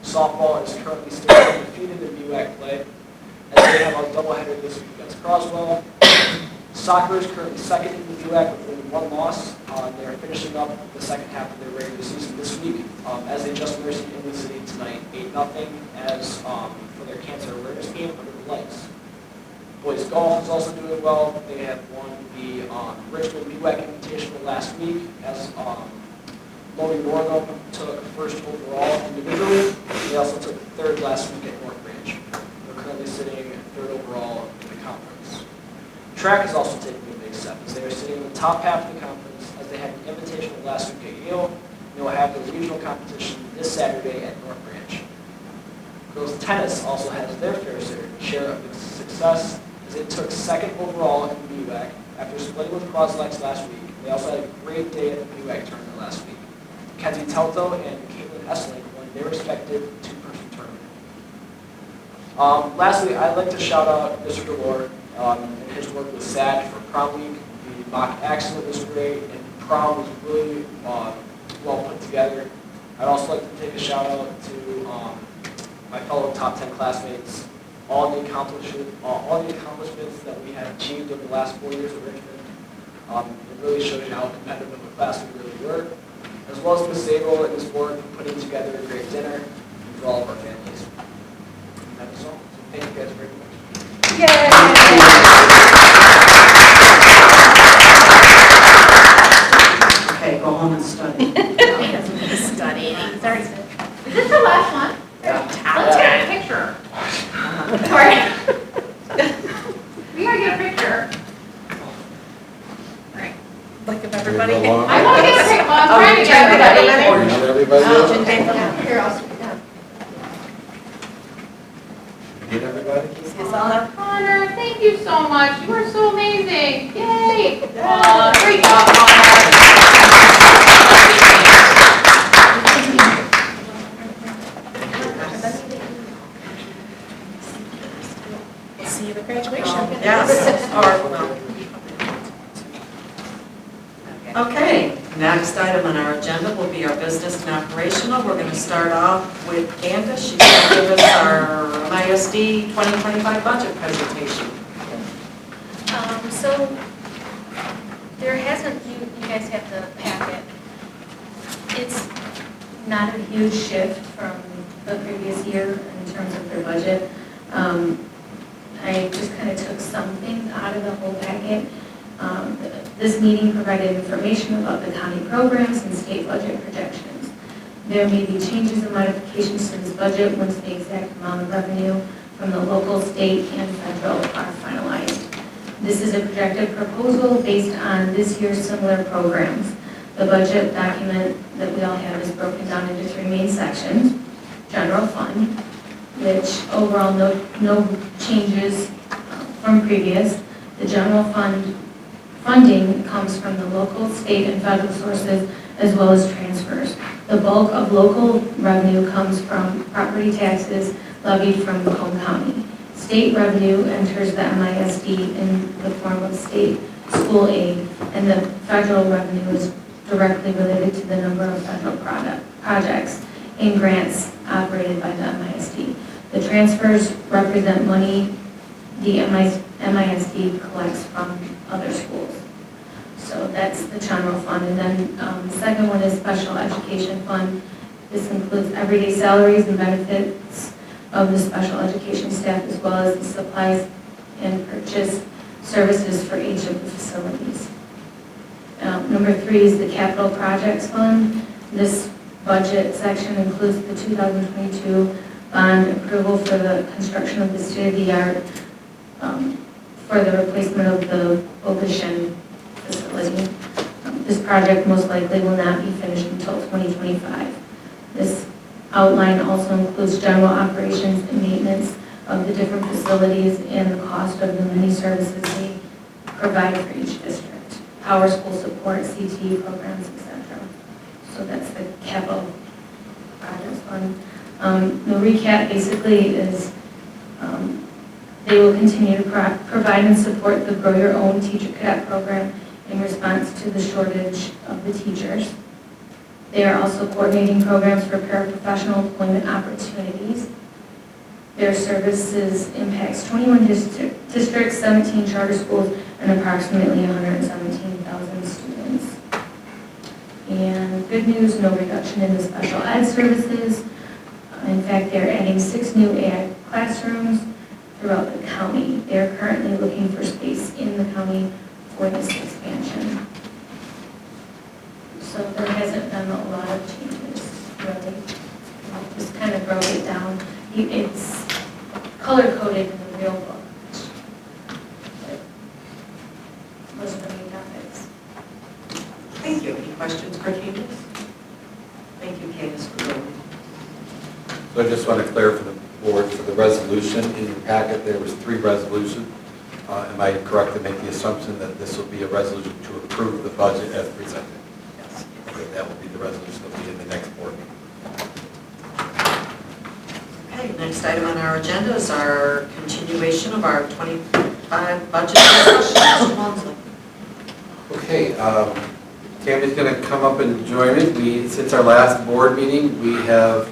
Softball is currently still undefeated in BUAC play as they have a doubleheader this week against Croswell. Soccer is currently 2nd in the BUAC with only 1 loss. They are finishing up the second half of their regular season this week as they just nursed Inland City tonight 8-0 as for their cancer awareness game under the lights. Boys golf is also doing well. They have won the Richmond BUAC Invitational last week as Lowy Wargo took 1st overall individually. They also took 3rd last week at North Branch. They're currently sitting 3rd overall in the conference. Track is also taking a big step as they are sitting in the top half of the conference as they had an invitational last week at Yale. They will have the regional competition this Saturday at North Branch. Girls tennis also has their fair share of success as it took 2nd overall in the BUAC after splitting with Croslex last week. They also had a great day at the BUAC tournament last week. Kenzie Telto and Caitlin Essling won their respective 2-person tournament. Lastly, I'd like to shout out Mr. Galore and his work with SAD for prom week. The mock accident was great and prom was really well put together. I'd also like to take a shout out to my fellow top 10 classmates, all the accomplishments that we have achieved over the last 4 years at Richmond. It really shows you how competitive of a class we really were, as well as Ms. Zabel and Ms. Ward for putting together a great dinner for all of our families. And that is all. So thank you guys very much. Okay, go home and study. Studying. Sorry. Is this the last one? Yeah. Let's get a picture. Sorry. We gotta get a picture. Alright. Like of everybody. I want to get a picture. Well, I'm trying to get everybody. Here, I'll speak down. Get everybody? Connor, thank you so much. You are so amazing. Yay. Great job, Connor. See you at graduation. Yes, or, well. Okay, next item on our agenda will be our business and operational. We're going to start off with Candace. She's going to give us our MISD 2025 budget presentation. So there hasn't, you guys have the packet. It's not a huge shift from the previous year in terms of their budget. I just kind of took some things out of the whole packet. This meeting provided information about the county programs and state budget projections. There may be changes and modifications to this budget once the exact amount of revenue from the local, state, and federal are finalized. This is a projected proposal based on this year's similar programs. The budget document that we all have is broken down into 3 main sections. General fund, which overall no changes from previous. The general fund funding comes from the local, state, and federal sources as well as transfers. The bulk of local revenue comes from property taxes levied from Macomb County. State revenue enters the MISD in the form of state school aid, and the federal revenue is directly related to the number of federal projects and grants operated by the MISD. The transfers represent money the MISD collects from other schools. So that's the general fund. And then the second one is special education fund. This includes everyday salaries and benefits of the special education staff, as well as the supplies and purchase services for each of the facilities. Number 3 is the capital projects fund. This budget section includes the 2022 bond approval for the construction of the state-of-the-art for the replacement of the Ocean facility. This project most likely will not be finished until 2025. This outline also includes general operations and maintenance of the different facilities and the cost of the many services they provide for each district. Power school support, CTE programs, etc. So that's the capital projects fund. The recap basically is they will continue to provide and support the Grow Your Own Teacher Cadet program in response to the shortage of the teachers. They are also coordinating programs for paraprofessional employment opportunities. Their services impacts 21 districts, 17 charter schools, and approximately 117,000 students. And good news, no reduction in the special ed services. In fact, they're adding 6 new AI classrooms throughout the county. They're currently looking for space in the county for this expansion. So there hasn't been a lot of changes, really. Just kind of broke it down. It's color-coded in the real book. But those are the main topics. Thank you. Any questions for Candace? Thank you, Candace, for going. So I just want to clear for the board, for the resolution, in your packet, there was 3 resolutions. Am I correct to make the assumption that this will be a resolution to approve the budget as presented? Yes. Okay, that will be the resolution that will be in the next board meeting. Okay, next item on our agenda is our continuation of our 25 budget discussion. Mr. Walmsley. Okay, Tammy's going to come up and join me. Since our last board meeting, we have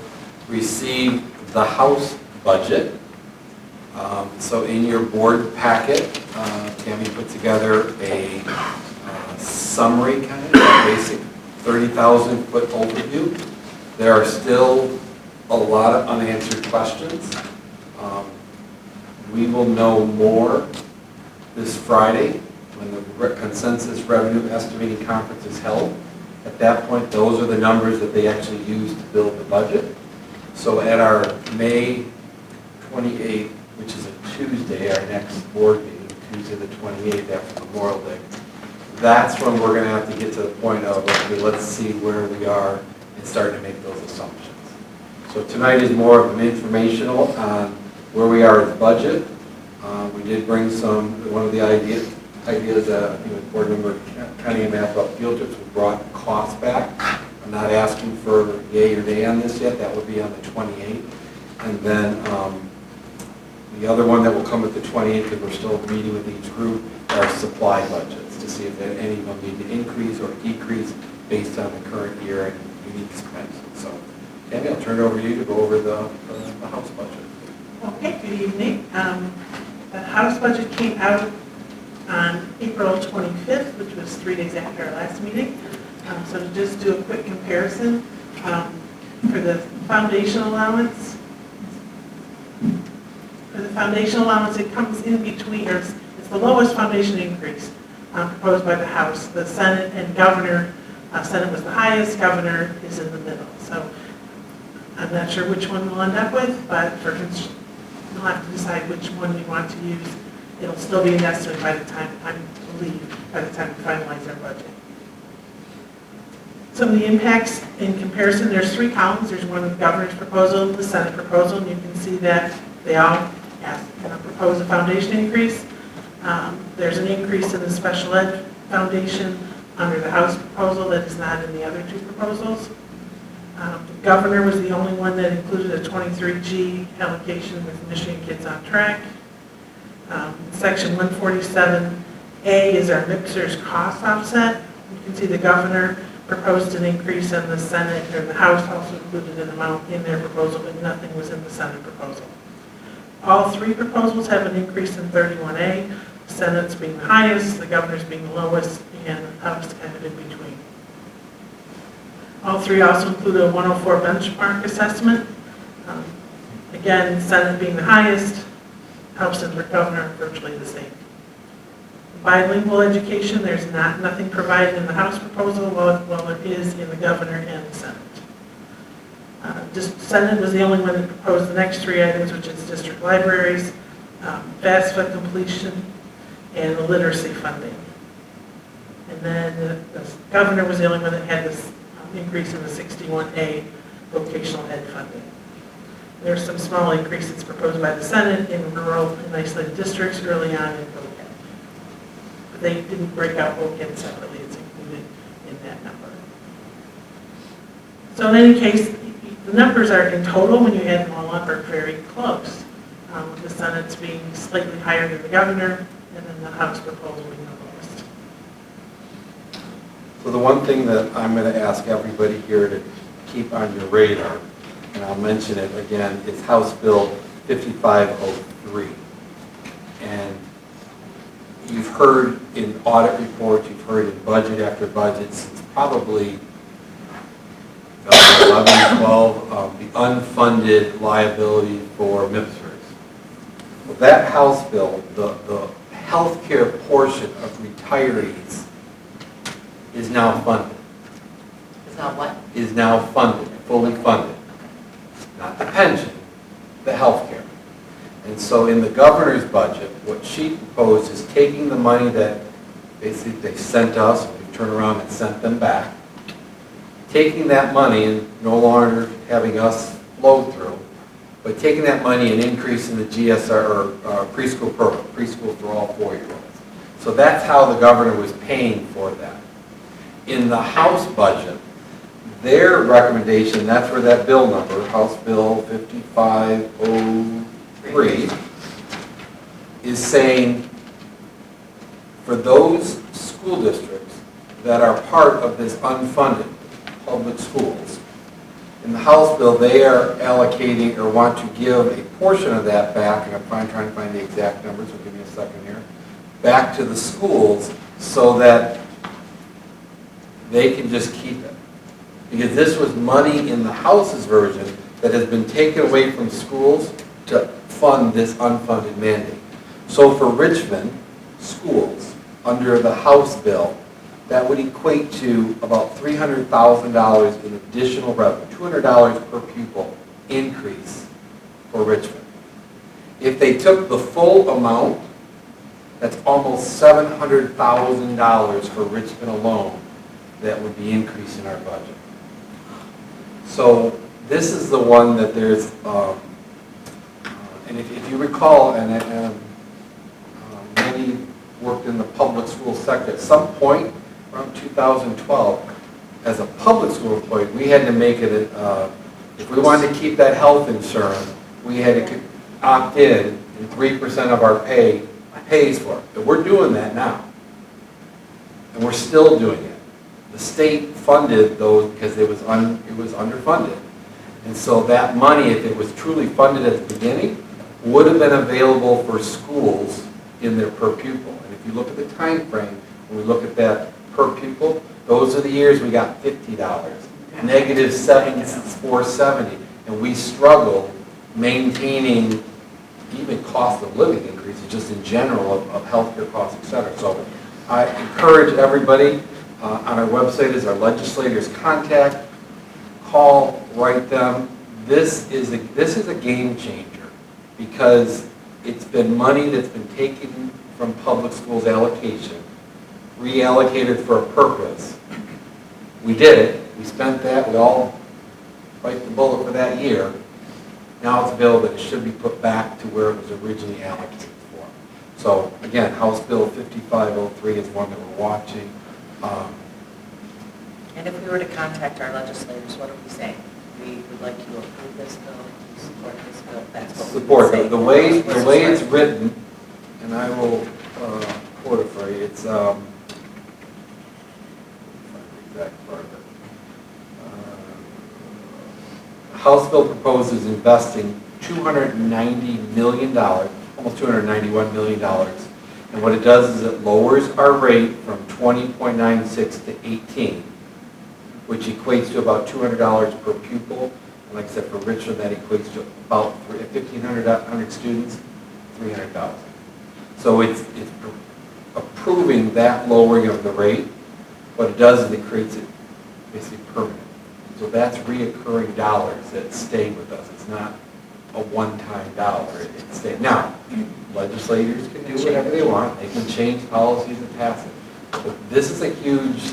received the House budget. So in your board packet, Tammy put together a summary, kind of a basic 30,000 foot overview. There are still a lot of unanswered questions. We will know more this Friday when the consensus revenue estimating conference is held. At that point, those are the numbers that they actually use to build the budget. So at our May 28th, which is a Tuesday, our next board meeting, Tuesday the 28th after Memorial Day, that's when we're going to have to get to the point of, okay, let's see where we are and start to make those assumptions. So tonight is more of an informational on where we are with the budget. We did bring one of the ideas that I think was board member Cunningham asked about field trips, we brought costs back. I'm not asking for yay or nay on this yet, that would be on the 28th. And then the other one that will come at the 28th, because we're still meeting with each group, are supply budgets to see if any of them need to increase or decrease based on the current year and unique expenses. So, Tammy, I'll turn it over to you to go over the House budget. Okay, good evening. The House budget came out on April 25th, which was 3 days after our last meeting. So to just do a quick comparison, for the foundation allowance, it comes in between, or it's the lowest foundation increase. proposed by the House. The Senate and Governor, Senate was the highest, Governor is in the middle. So I'm not sure which one we'll end up with, but you'll have to decide which one you want to use. It'll still be an estimate by the time, I believe, by the time we finalize our budget. Some of the impacts in comparison, there's 3 columns. There's one of the Governor's proposal, the Senate proposal, and you can see that they all propose a foundation increase. There's an increase in the special ed foundation under the House proposal that is not in the other 2 proposals. The Governor was the only one that included a 23G allocation with Michigan Kids on Track. Section 147A is our mixers cost offset. You can see the Governor proposed an increase, and the Senate or the House also included an amount in their proposal, but nothing was in the Senate proposal. All 3 proposals have an increase in 31A, the Senate's being the highest, the Governor's being the lowest, and the House kind of in between. All 3 also include a 104 benchmark assessment. Again, Senate being the highest, House and the Governor virtually the same. Bilingual education, there's nothing provided in the House proposal, while there is in the Governor and the Senate. Senate was the only one that proposed the next 3 items, which is district libraries, FAFSA completion, and the literacy funding. And then the Governor was the only one that had this increase in the 61A vocational ed funding. There's some small increases proposed by the Senate in rural and isolated districts early on in voc ed. But they didn't break out voc ed separately, it's included in that number. So in any case, the numbers are in total, when you add them all up, are very close. With the Senate's being slightly higher than the Governor, and then the House proposal being the lowest. So the one thing that I'm going to ask everybody here to keep on your radar, and I'll mention it again, is House Bill 5503. And you've heard in audit reports, you've heard in budget after budget since probably 11, 12, the unfunded liability for MIPSers. Well, that House bill, the healthcare portion of retirees is now funded. Is now what? Is now funded, fully funded. Not the pension, the healthcare. And so in the Governor's budget, what she proposed is taking the money that basically they sent us, and we turned around and sent them back, taking that money and no longer having us flow through, but taking that money and increasing the GSR or preschool program, preschool for all 4-year-olds. So that's how the Governor was paying for that. In the House budget, their recommendation, that's where that bill number, House Bill 5503, is saying for those school districts that are part of this unfunded public schools, in the House bill, they are allocating or want to give a portion of that back, and I'm trying to find the exact numbers, so give me a second here, back to the schools so that they can just keep it. Because this was money in the House's version that has been taken away from schools to fund this unfunded mandate. So for Richmond schools, under the House bill, that would equate to about $300,000 in additional revenue, $200 per pupil increase for Richmond. If they took the full amount, that's almost $700,000 for Richmond alone that would be increasing our budget. So this is the one that there's, and if you recall, and many worked in the public school sector, at some point around 2012, as a public school employee, we had to make it, if we wanted to keep that health insurance, we had to opt in, and 3% of our pay pays for it. But we're doing that now. And we're still doing it. The state funded those because it was underfunded. And so that money, if it was truly funded at the beginning, would have been available for schools in their per pupil. And if you look at the time frame, when we look at that per pupil, those are the years we got $50, negative $470, and we struggled maintaining even cost of living increases just in general of healthcare costs, et cetera. So I encourage everybody, on our website is our legislators' contact. Call, write them. This is a game changer because it's been money that's been taken from public schools allocation, reallocated for a purpose. We did it. We spent that. We all bite the bullet for that year. Now it's a bill that should be put back to where it was originally allocated for. So again, House Bill 5503 is one that we're watching. And if we were to contact our legislators, what do we say? We would like to approve this bill, we support this bill, that's what we would Support. say. The way it's written, and I will quote it for you, it's the exact part of it. House bill proposes investing $290 million, almost $291 million. And what it does is it lowers our rate from 20.96 to 18, which equates to about $200 per pupil. And like I said, for Richmond, that equates to about 1,500 students, $300,000. So it's approving that lowering of the rate. What it does is it creates it basically permanent. So that's reoccurring dollars that stay with us. It's not a one-time dollar. It stays. Now, legislators can do whatever they want. They can change policies and pass it. But this is a huge,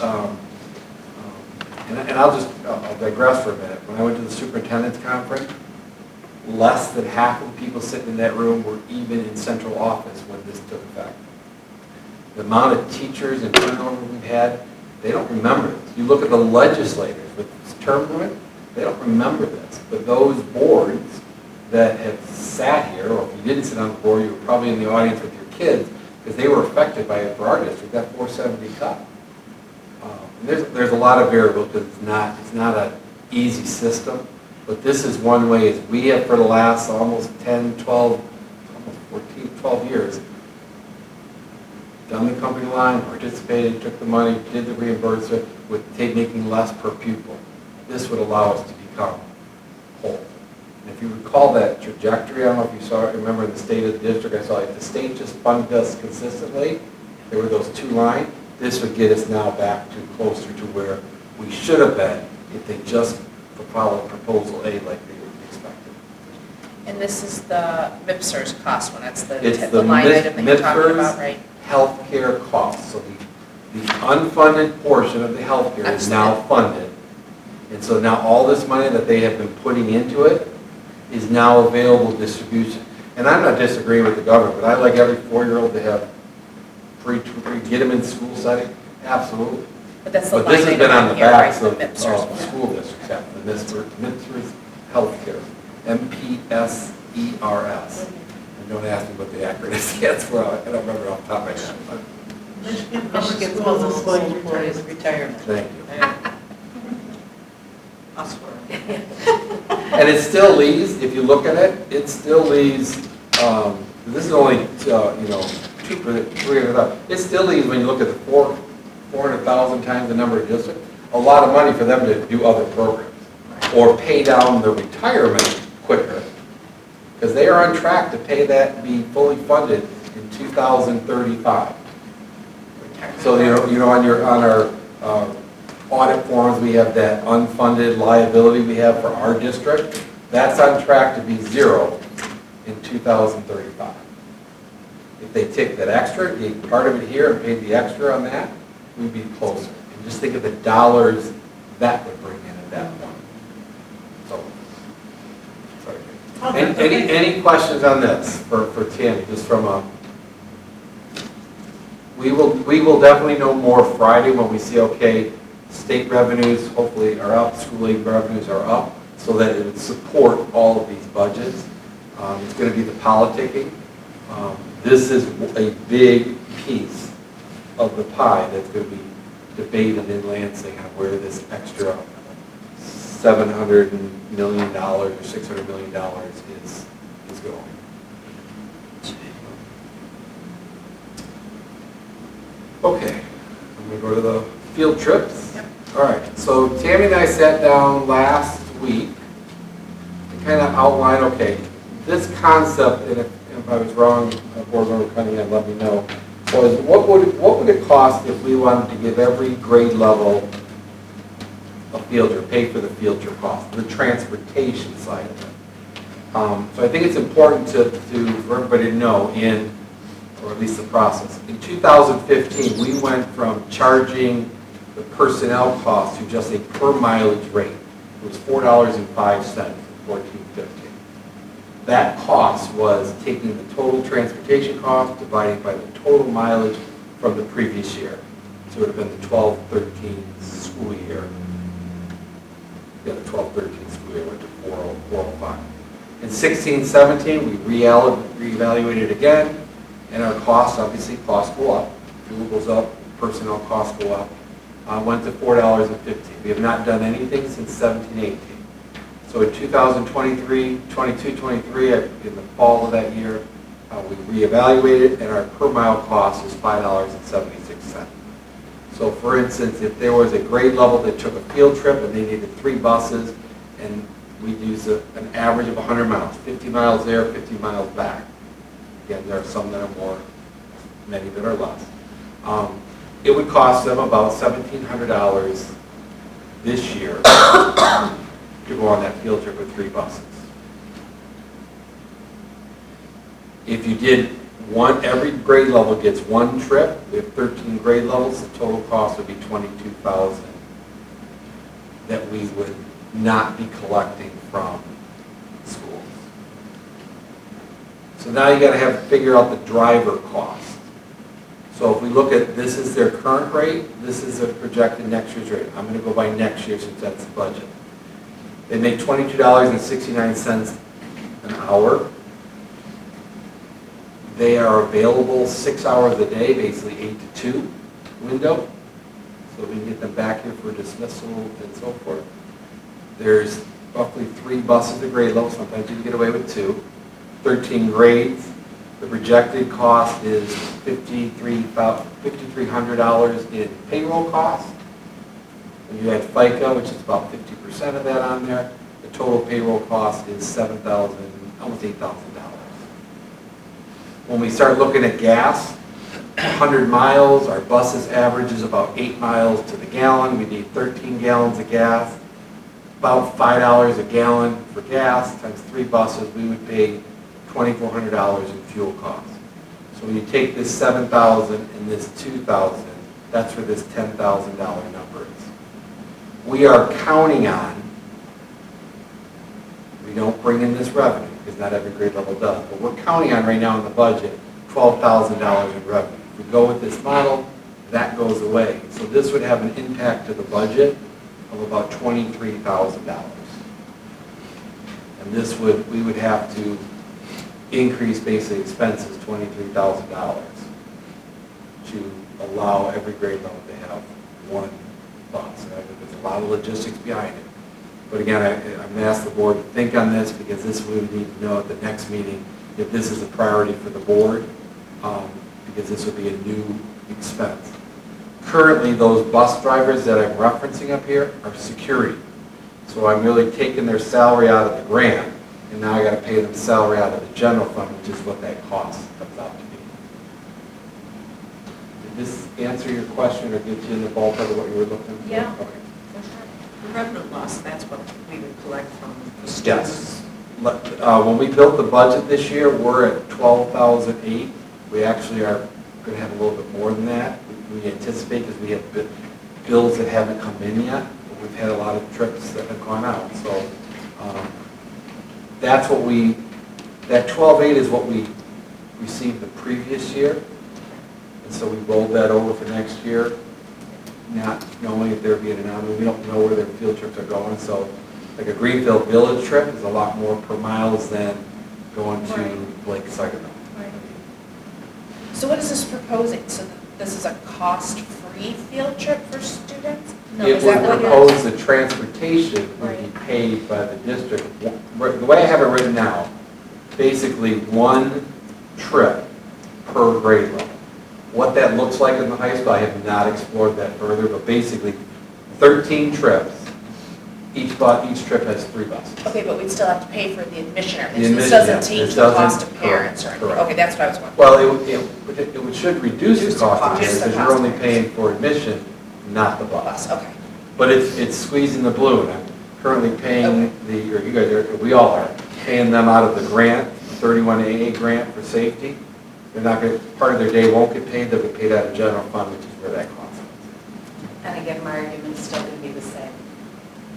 and I'll digress for a minute. When I went to the superintendent's conference, less than half of the people sitting in that room were even in central office when this took effect. The amount of teachers and turnover we've had, they don't remember this. You look at the legislators with this term limit, they don't remember this. But those boards that have sat here, or if you didn't sit on the board, you were probably in the audience with your kids, because they were affected by it for our district, that 470 cut. There's a lot of variables because it's not an easy system, but this is one way. Is we have for the last almost 10, 12, almost 14, 12 years done the company line, participated, took the money, did the reimbursement with making less per pupil. This would allow us to become whole. And if you recall that trajectory, I don't know if you saw it, remember in the state of the district, I saw like the state just funded us consistently. There were those two lines. This would get us now back to closer to where we should have been if they just followed Proposal A like they expected. And this is the MIPSR's cost one, that's the It's line item that you're talking about, right? Healthcare costs. So the unfunded portion of the healthcare is now funded. And so now all this money that they have been putting into it is now available distribution. And I'm not disagreeing with the government, but I like every 4-year-old to have free, get them in school setting, absolutely. But that's the But line this has item been on on the here, backs right, of the MIPSR's one. school districts, yeah, the MIPSR's healthcare, MPSERS. And don't ask me what the acronym stands for, I don't remember off the top of my head. But Michigan Public School Employees Retirement. thank you. I'll swear. And it still leaves, if you look at it, it still leaves, this is only, 300,000. It still leaves, when you look at the 400,000 times the number of districts, a lot of money for them to do other programs. Or pay down the retirement quicker, because they are on track to pay that and be fully funded in 2035. So, on our audit forms, we have that unfunded liability we have for our district. That's on track to be zero in 2035. If they take that extra, gave part of it here and paid the extra on that, we'd be closer. And just think of the dollars that would bring in at that point. So, sorry. Any questions on this for Tammy, just from a... We will definitely know more Friday when we see, okay, state revenues hopefully are up, school aid revenues are up, so that it would support all of these budgets. It's going to be the politicking. This is a big piece of the pie that's going to be debated in Lansing on where this extra $700 million or $600 million is going. Okay, I'm going to go to the field trips. Yep. All right, so Tammy and I sat down last week to kind of outline, okay, this concept, and if I was wrong, Board Member Cunningham, let me know. was what would it cost if we wanted to give every grade level a field trip, pay for the field trip cost, the transportation side of it. So I think it's important for everybody to know or at least the process. In 2015, we went from charging the personnel cost to just a per mileage rate. It was $4.05 for 14-15. That cost was taking the total transportation cost divided by the total mileage from the previous year. So it would have been the 12-13 school year. Yeah, the 12-13 school year went to 405. In 16-17, we reevaluated again, and our costs, obviously, costs go up. Fuel goes up, personnel costs go up. Went to $4.50. We have not done anything since 17-18. So in 2023, 22-23, in the fall of that year, we reevaluated, and our per mile cost is $5.76. So for instance, if there was a grade level that took a field trip and they needed 3 buses, and we'd use an average of 100 miles, 50 miles there, 50 miles back. Again, there are some that are more, many that are less. It would cost them about $1,700 this year to go on that field trip with 3 buses. If you did every grade level gets 1 trip. We have 13 grade levels. The total cost would be $22,000 that we would not be collecting from schools. So now you got to figure out the driver cost. So if we look at, this is their current rate, this is their projected next year's rate. I'm going to go by next year since that's the budget. They make $22.69 an hour. They are available 6 hours a day, basically 8 to 2 window. So we can get them back here for dismissal and so forth. There's roughly 3 buses at grade level, sometimes you can get away with 2. 13 grades. The projected cost is $5,300 in payroll costs. And you add FICA, which is about 50% of that on there. The total payroll cost is $7,000, almost $8,000. When we start looking at gas, 100 miles, our buses average is about 8 miles to the gallon. We need 13 gallons of gas. About $5 a gallon for gas times 3 buses, we would pay $2,400 in fuel costs. So when you take this $7,000 and this $2,000, that's where this $10,000 number is. We are counting on, we don't bring in this revenue because not every grade level does, but we're counting on right now in the budget $12,000 in revenue. If we go with this model, that goes away. So this would have an impact to the budget of about $23,000. And this we would have to increase basic expenses $23,000 to allow every grade level to have 1 bus. There's a lot of logistics behind it. But again, I'm going to ask the board to think on this because this we would need to know at the next meeting if this is a priority for the board, because this would be a new expense. Currently, those bus drivers that I'm referencing up here are security. So I'm really taking their salary out of the grant, and now I got to pay them salary out of the general fund, which is what that cost comes out to be. Did this answer your question or get you in the ballpark of what you were looking for? Yeah. Okay. The revenue loss, that's what we would collect from the students. Yes. When we built the budget this year, we're at $12,008. We actually are going to have a little bit more than that. We anticipate because we have bills that haven't come in yet. But we've had a lot of trips that have gone out. So that's what that 12.8 is what we received the previous year. And so we rolled that over for next year, not knowing if there'd be an anomaly. We don't know where their field trips are going. So like a Greenfield Village trip is a lot more per miles than going to Lake Saginaw. So what is this proposing? So this is a cost-free field trip for students? No, It is would that what it propose is? the transportation would be paid by the district. The way I have it written now, basically 1 trip per grade level. What that looks like in the high school, I have not explored that further, but basically 13 trips, Each trip has 3 buses. Okay, but we'd still have to pay for the admission or The anything. This admission, doesn't yeah, take this the cost doesn't- of parents or correct, anything. correct. Okay, that's what I was wondering. Well, it should reduce the cost of Reduce parents, the because you're cost only of paying for admission, not the bus. Bus, okay. But it's squeezing the blue, and I'm currently paying or you guys are, we all are, paying them out of the grant, 31AA grant for safety. They're not going, part of their day won't get paid, they'll get paid out of general fund, which is where that comes from. And again, my argument's still going to be the same.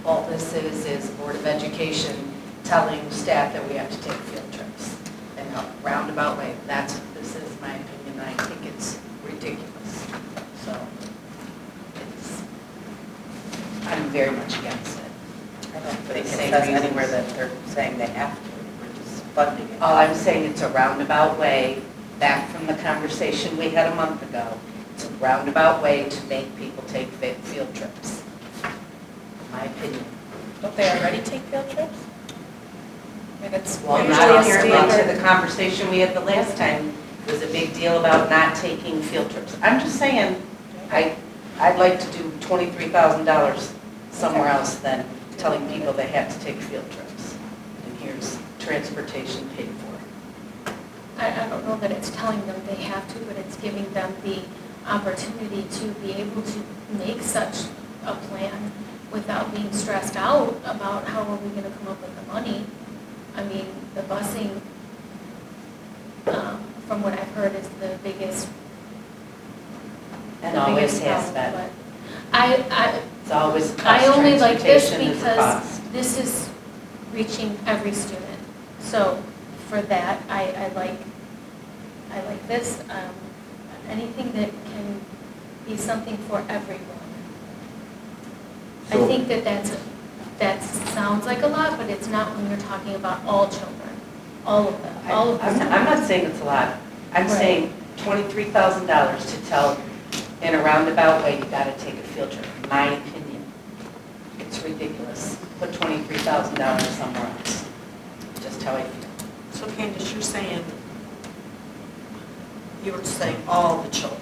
All this is Board of Education telling staff that we have to take field trips in a roundabout way. That's what this is, my opinion. I think it's ridiculous. So, I'm very much against it. I don't For think the it same says reasons. anywhere that they're saying they have to. We're just funding it. All I'm saying, it's a roundabout way, back from the conversation we had a month ago. It's a roundabout way to make people take field trips. My opinion. Don't they already take field trips? I mean, it's Well, usually not a here standard. into the conversation we had the last time, was a big deal about not taking field trips. I'm just saying, I'd like to do $23,000 somewhere else than telling people they have to take field trips. And here's transportation paid for. I don't know that it's telling them they have to, but it's giving them the opportunity to be able to make such a plan without being stressed out about how are we going to come up with the money. I mean, the busing, from what I've heard, is the biggest. And the always biggest has problem, been. but It's always cost. I only like this Transportation is a because cost. this is reaching every student. So for that, I like this. Anything that can be something for everyone. I So- think that sounds like a lot, but it's not when you're talking about all children, all of them, all of the I'm not saying it's a lot. I'm Right. saying $23,000 to tell in a roundabout way, you gotta take a field trip. My opinion. It's ridiculous. Put $23,000 somewhere else. Just how I feel. So Candace, you're saying, you were saying all the children.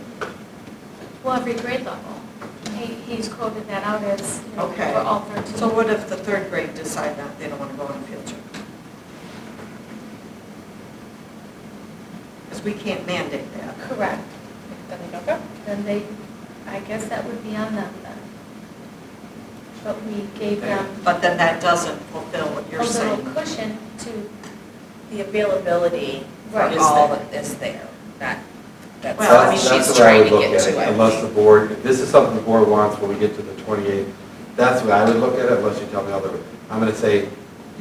Well, every grade level. He's quoted that out as, you know, Okay. for all 13. So what if the third grade decide that they don't want to go on a field trip? Because we can't mandate that. Correct. Then they don't go. Then I guess that would be on them then. But we gave them But then that doesn't fulfill what a you're little saying. cushion to, The availability Right. is all that is there, not, that's, Well, I mean, That's she's the way I trying would to look get at to, it, I unless think. the board, if this is something the board wants when we get to the 28th, that's what I would look at it, unless you tell me otherwise. I'm going to say,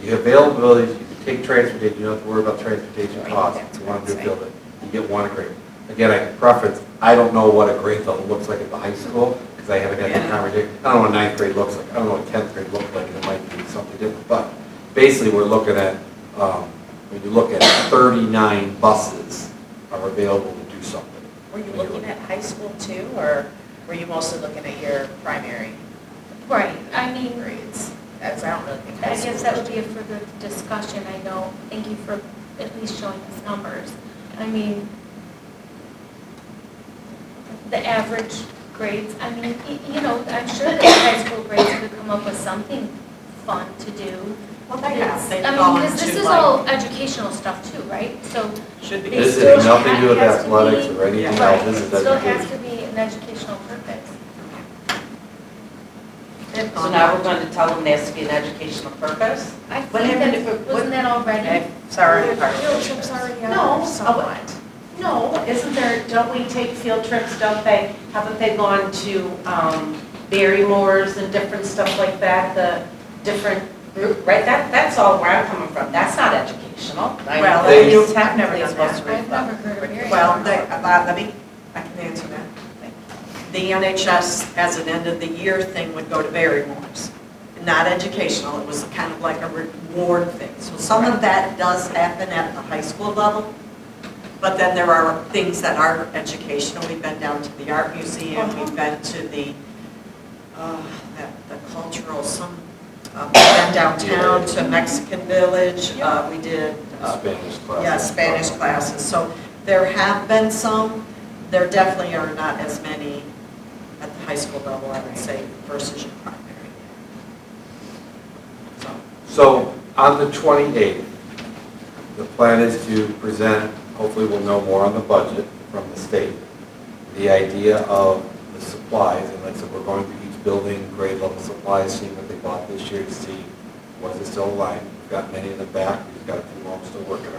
you have availability, you can take transportation, you don't have to worry about transportation Right, costs. that's If you what want to I'm do field it, you get one grade. Again, I preference, I don't know what a grade level looks like at the high school, because I haven't had that conversation. I don't know what ninth grade looks like, I don't know what 10th grade looks like, and it might be something different. But basically, we're looking at, when you look at 39 buses are available to do something. Were you looking at high school too, or were you mostly looking at your primary right, I mean, grades? As I don't really think I high school. guess that would be a further discussion, I know. Thank you for at least showing us numbers. I mean, the average grades, I mean, you know, I'm sure that high school grades could come up with something fun to do. Well, they have. They've I mean, gone this to is like, all educational stuff too, right? So should be. They This still has nothing to do with has to athletics be- or anything else, right, this is it still has education. to be an educational purpose. They've So gone now out we're going to tell them there has to be an educational purpose? I What think happened that, if it- wasn't that already? Okay, sorry. Field trips already No, are somewhat. No, isn't there, don't we take field trips, don't they, haven't they gone to Barrymore's and different stuff like that, the different group, right? That's all where I'm coming from, that's not educational. Well, They- you I've never done supposed that. I've never heard of it. Well, let me, I can answer that. The NHS, as an end of the year thing, would go to Barrymore's. Not educational, it was kind of like a reward thing. So some of that does happen at the high school level, but then there are things that are educational. We've been down to the art museum, we've been to the cultural, we've been downtown to Mexican Village, we did Spanish class. yeah, Spanish classes. So there have been some, there definitely are not as many at the high school level, I would say, versus your primary. So on the 28th, the plan is to present, hopefully we'll know more on the budget from the state, the idea of the supplies, and like I said, we're going through each building, grade level supplies, seeing what they bought this year to see was it still aligned. We've got many in the back, we've got a few more we're still working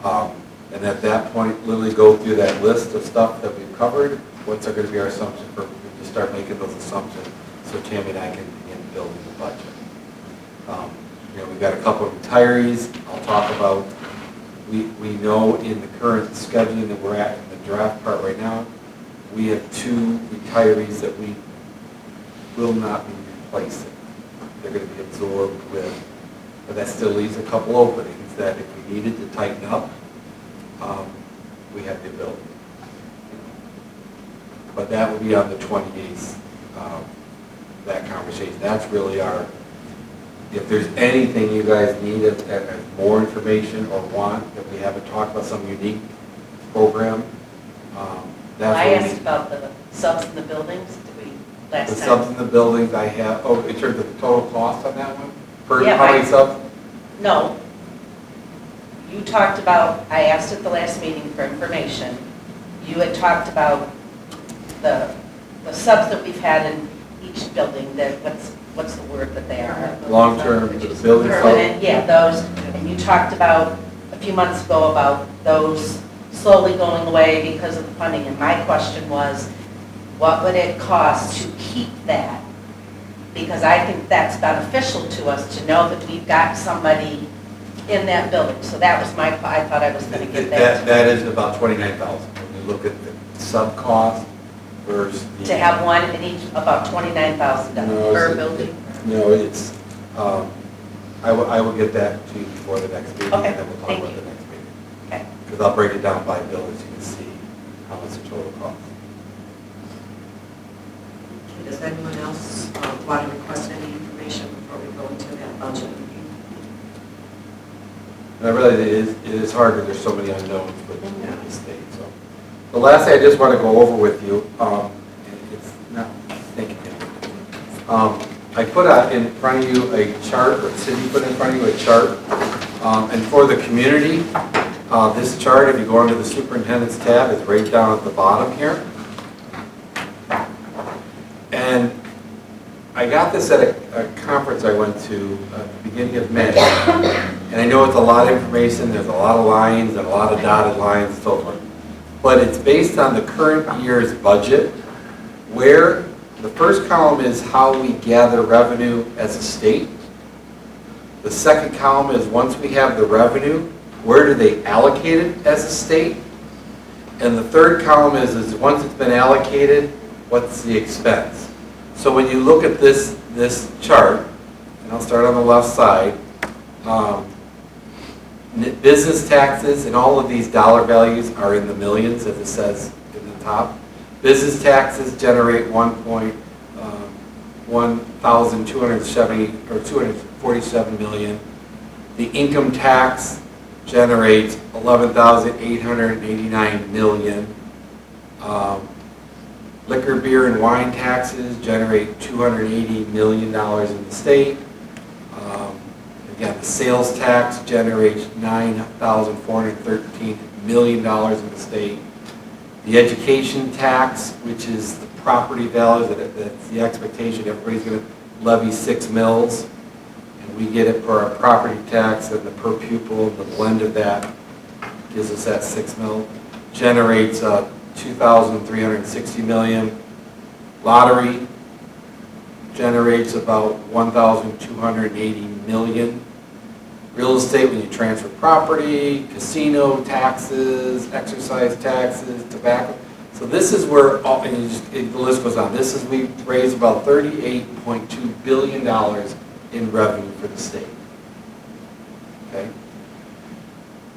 on. And at that point, literally go through that list of stuff that we've covered, what's going to be our assumption for, to start making those assumptions, so Tammy and I can begin building the budget. You know, we've got a couple of retirees, I'll talk about, we know in the current scheduling that we're at in the draft part right now, we have 2 retirees that we will not be replacing. They're going to be absorbed with, but that still leaves a couple openings that if we needed to tighten up, we have the ability. But that will be on the 28th, that conversation. That's really our, if there's anything you guys need, more information or want, that we haven't talked about, some unique program, that's I what we asked about the subs in the buildings, did we, last The time? subs in the buildings I have, oh, in terms of the total cost on that one? Per, Yeah, how many subs? No. You talked about, I asked at the last meeting for information, you had talked about the subs that we've had in each building, that, what's the word that they are? Long-term, the building sub? Permanent, yeah, those, and you talked about, a few months ago, about those slowly going away because of the funding, and my question was, what would it cost to keep that? Because I think that's beneficial to us, to know that we've got somebody in that building. So that was my, I thought I was going to get that. That is about 29,000. When you look at the sub cost versus the. To have one in each, about $29,000 per building. No, it's, I will get that to you before the next meeting, Okay, and then we'll talk thank about you. the next meeting. Okay. Because I'll break it down by building so you can see how much the total cost. Does anyone else want to request any information before we go into that budget? And I realize it is hard because there's so many unknowns with the state. So the last thing I just want to go over with you, it's not, thank you, Tim. I put out in front of you a chart, or Cindy put in front of you a chart, and for the community, this chart, if you go under the superintendent's tab, is right down at the bottom here. And I got this at a conference I went to at the beginning of May. And I know it's a lot of information, there's a lot of lines and a lot of dotted lines and so forth. But it's based on the current year's budget, where the first column is how we gather revenue as a state. The second column is once we have the revenue, where do they allocate it as a state? And the third column is once it's been allocated, what's the expense? So when you look at this chart, and I'll start on the left side, business taxes and all of these dollar values are in the millions, as it says in the top. Business taxes generate 247 million. The income tax generates 11,889 million. Liquor, beer, and wine taxes generate $280 million in the state. Again, the sales tax generates $9,413 million in the state. The education tax, which is the property value, that's the expectation, everybody's going to levy 6 mills. And we get it for our property tax and the per pupil, the blend of that gives us that 6 mil. Generates 2,360 million. Lottery generates about 1,280 million. Real estate, when you transfer property, casino taxes, exercise taxes, tobacco. So this is where, and the list goes on. This is, we raised about $38.2 billion in revenue for the state. Okay.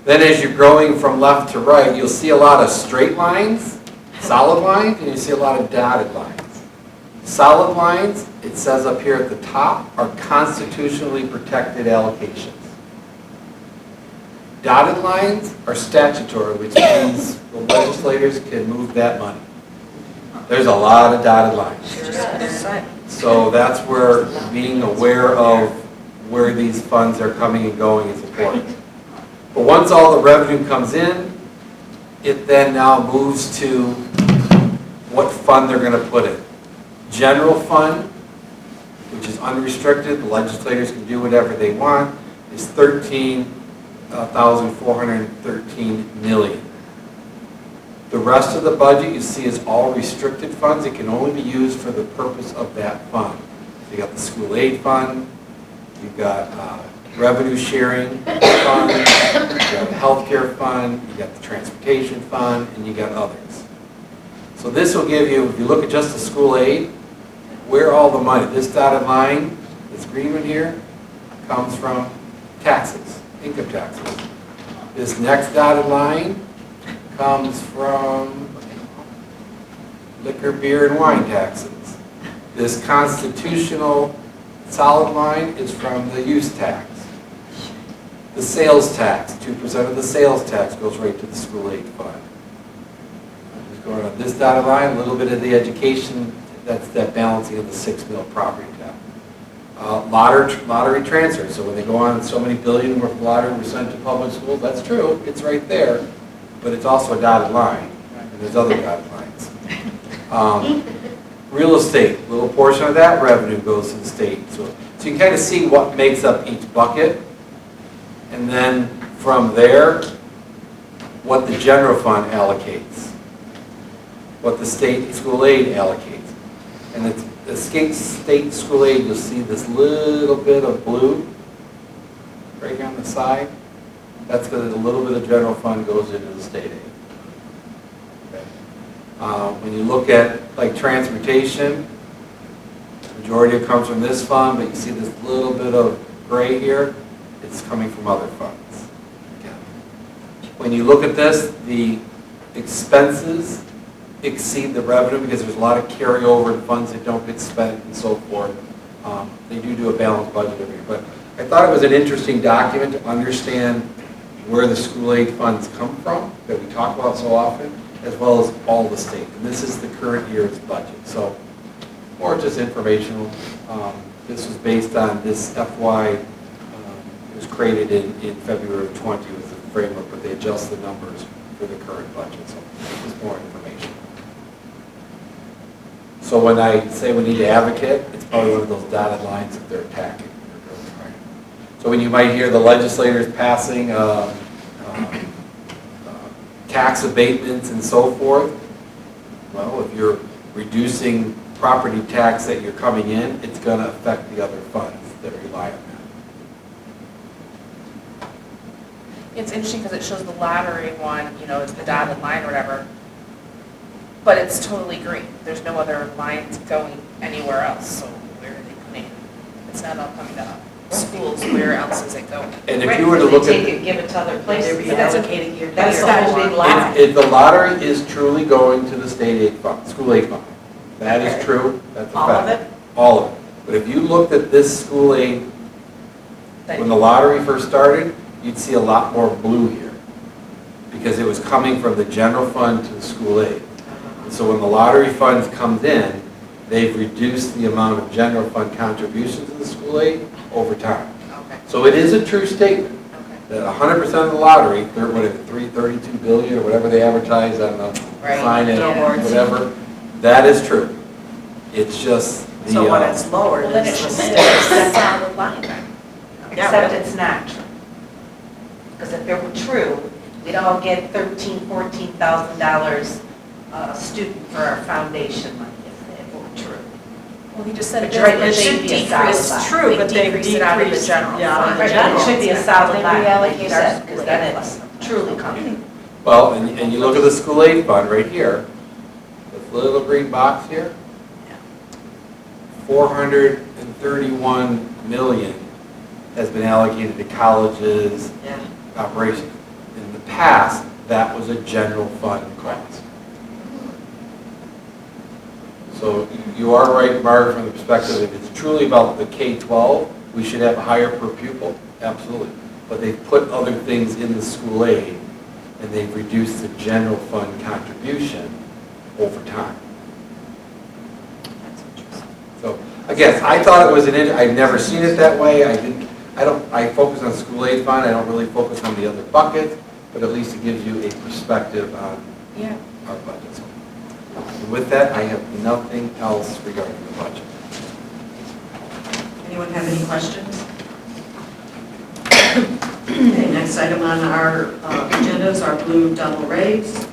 Then as you're growing from left to right, you'll see a lot of straight lines, solid lines, and you see a lot of dotted lines. Solid lines, it says up here at the top, are constitutionally protected allocations. Dotted lines are statutory, which means the legislators can move that money. There's a lot of dotted lines. So that's where being aware of where these funds are coming and going is important. But once all the revenue comes in, it then now moves to what fund they're going to put in. General fund, which is unrestricted, the legislators can do whatever they want, is $13,413 million. The rest of the budget you see is all restricted funds. It can only be used for the purpose of that fund. So you got the school aid fund, you've got revenue sharing fund, you got the healthcare fund, you got the transportation fund, and you got others. So this will give you, if you look at just the school aid, where all the money, this dotted line, this green one here, comes from taxes, income taxes. This next dotted line comes from liquor, beer, and wine taxes. This constitutional solid line is from the use tax. The sales tax, 2% of the sales tax goes right to the school aid fund. Just going on this dotted line, a little bit of the education, that's that balancing of the 6 mil property tax. Lottery transfers, so when they go on so many billion worth of lottery were sent to public schools, that's true, it's right there, but it's also a dotted line, and there's other dotted lines. Real estate, a little portion of that revenue goes to the state. So you can kind of see what makes up each bucket, and then from there, what the general fund allocates, what the state school aid allocates. And the state school aid, you'll see this little bit of blue right here on the side. That's because a little bit of general fund goes into the state aid. Okay. When you look at like transportation, the majority of it comes from this fund, but you see this little bit of gray here, it's coming from other funds. Okay. When you look at this, the expenses exceed the revenue because there's a lot of carryover in funds that don't get spent and so forth. They do a balanced budget every year. But I thought it was an interesting document to understand where the school aid funds come from that we talk about so often, as well as all the state. And this is the current year's budget. So more just informational. This was based on this FY, it was created in February of 20 was the framework, but they adjust the numbers for the current budget. So there's more information. So when I say we need an advocate, it's probably one of those dotted lines that they're attacking. So when you might hear the legislators passing tax abatements and so forth, well, if you're reducing property tax that you're coming in, it's going to affect the other funds that rely on that. It's interesting because it shows the lottery one, you know, it's the dotted line or whatever, but it's totally green. There's no other lines going anywhere else, so where are they putting it? It's not all coming to schools, where else is it going? And if you were to look at... They take it, give it to other places. They're reallocating year to That's year. the whole big lie. If the lottery is truly going to the state aid fund, school aid fund, that is true, that's a fact. All of it? All of it. But if you looked at this school aid, when the lottery first started, you'd see a lot more blue here, because it was coming from the general fund to the school aid. And so when the lottery funds comes in, they've reduced the amount of general fund contributions to the school aid over time. Okay. So it is a true statement that 100% of the lottery, 332 billion or whatever they advertise on the sign it, whatever, that is true. It's just the... So when it's lower, Well, then it it's should the be state. a solid line then. Except it's not true. Because if it were true, we'd all get $13,000, $14,000 a student for our foundation money if it were true. Well, he just said But you're right, it they should be a solid decreased. line. True, but they decreased it out of the decreased, general yeah, fund. Right, then it should be a solid They line, like reallocate you our said, because then it's truly coming. Well, and you look at the school aid fund right here, this little green box here, 431 million has been allocated to colleges, operations. In the past, that was a general fund cost. So you are right, Margaret, from the perspective, if it's truly about the K-12, we should have a higher per pupil, absolutely. But they've put other things in the school aid, and they've reduced the general fund contribution over time. So again, I thought it was I've never seen it that way. I didn't. I focus on school aid fund, I don't really focus on the other buckets, but at least it gives you a perspective on our budget. And with that, I have nothing else regarding the budget. Anyone have any questions? Okay, next item on our agendas are blue double raves.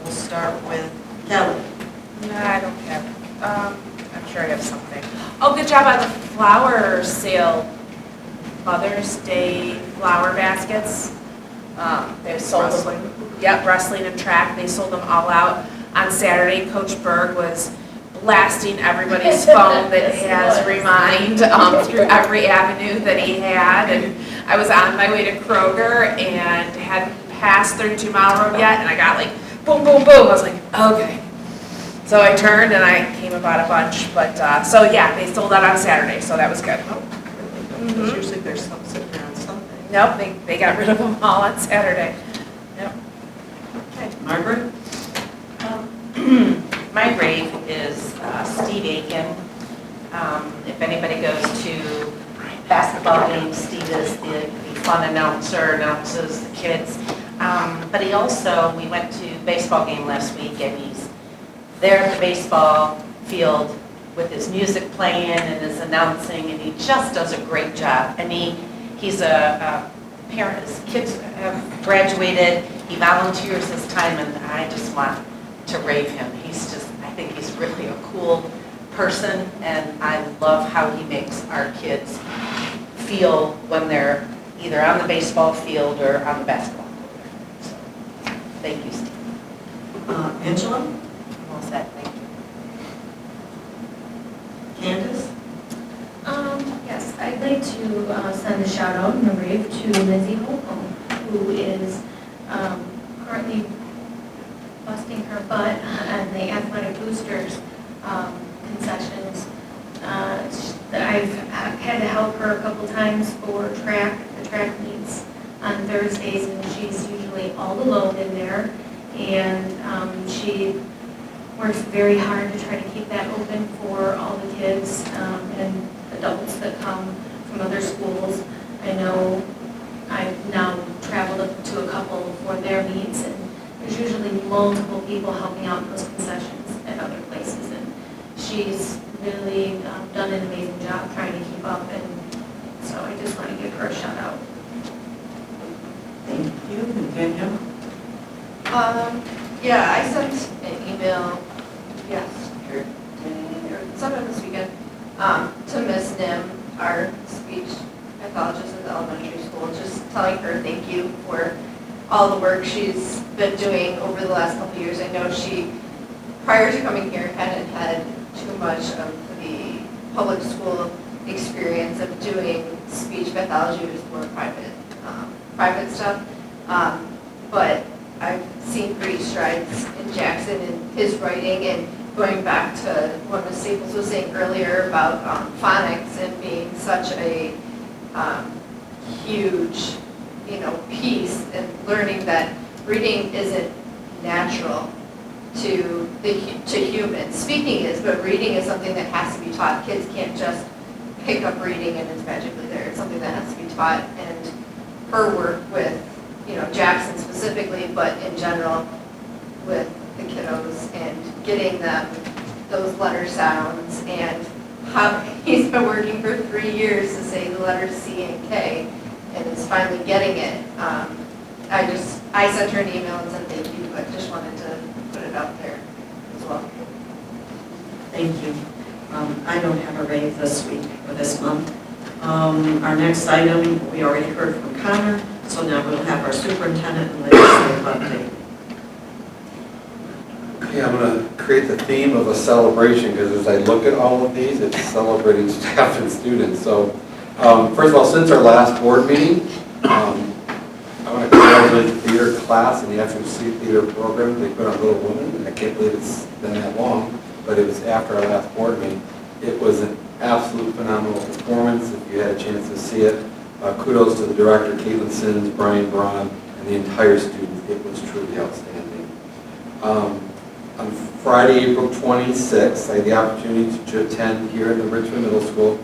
We'll start with Kelly. No, I don't have, I'm sure I have something. Oh, good job on the flower sale, Mother's Day flower baskets. They sold them, yep, wrestling and track, they sold them all out. On Saturday, Coach Berg was blasting everybody's phone that has Remind through every avenue that he had. And I was on my way to Kroger and hadn't passed 32 Mile Road yet, and I got like, boom, boom, boom. I was like, okay. So I turned and I came and bought a bunch, but, so yeah, they sold out on Saturday, so that was good. Because usually there's some sitting there on Sunday. Nope, they got rid of them all on Saturday. Yep. Okay, Margaret? My rave is Steve Aiken. If anybody goes to basketball games, Steve is the fun announcer, announces the kids. But he also, we went to a baseball game last week, and he's there at the baseball field with his music playing and his announcing, and he just does a great job. And he's a parent, his kids have graduated, he volunteers his time, and I just want to rave him. He's just, I think he's really a cool person, and I love how he makes our kids feel when they're either on the baseball field or on the basketball court. So, thank you, Steve. Angela? I'm all set, thank you. Candace? Yes, I'd like to send a shout out and a rave to Lizzie Holcomb, who is currently busting her butt on the athletic boosters concessions. I've had to help her a couple times for the track meets on Thursdays, and she's usually all alone in there. And she works very hard to try to keep that open for all the kids and adults that come from other schools. I know I've now traveled up to a couple for their meets, and there's usually multiple people helping out in those concessions at other places. And she's really done an amazing job trying to keep up, and so I just want to give her a shout out. Thank you. And Danielle? Yeah, I sent an email yesterday, or sometime this weekend, to Miss Nim, our speech pathologist at the elementary school, just telling her thank you for all the work she's been doing over the last couple of years. I know she, prior to coming here, hadn't had too much of the public school experience of doing speech pathology. It was more private stuff. But I've seen great strides in Jackson in his writing, and going back to what Ms. Staples was saying earlier about phonics and being such a huge, piece, and learning that reading isn't natural to humans. Speaking is, but reading is something that has to be taught. Kids can't just pick up reading and it's magically there. It's something that has to be taught, and her work with Jackson specifically, but in general with the kiddos and getting them those letter sounds, and how he's been working for 3 years to say the letters C and K, and is finally getting it. I sent her an email and said thank you, but just wanted to put it out there as well. Thank you. I don't have a rave this week or this month. Our next item, we already heard from Connor, so now we'll have our superintendent and legislative update. Okay, I'm going to create the theme of a celebration, because as I look at all of these, it's celebrating staff and students. So, first of all, since our last board meeting, I want to congratulate the theater class and the afternoon theater program. They put on Little Women, and I can't believe it's been that long, but it was after our last board meeting. It was an absolute phenomenal performance. If you had a chance to see it, kudos to the director, Caitlin Sims, Brian Braun, and the entire students. It was truly outstanding. On Friday, April 26th, I had the opportunity to attend here in the Richmond Middle School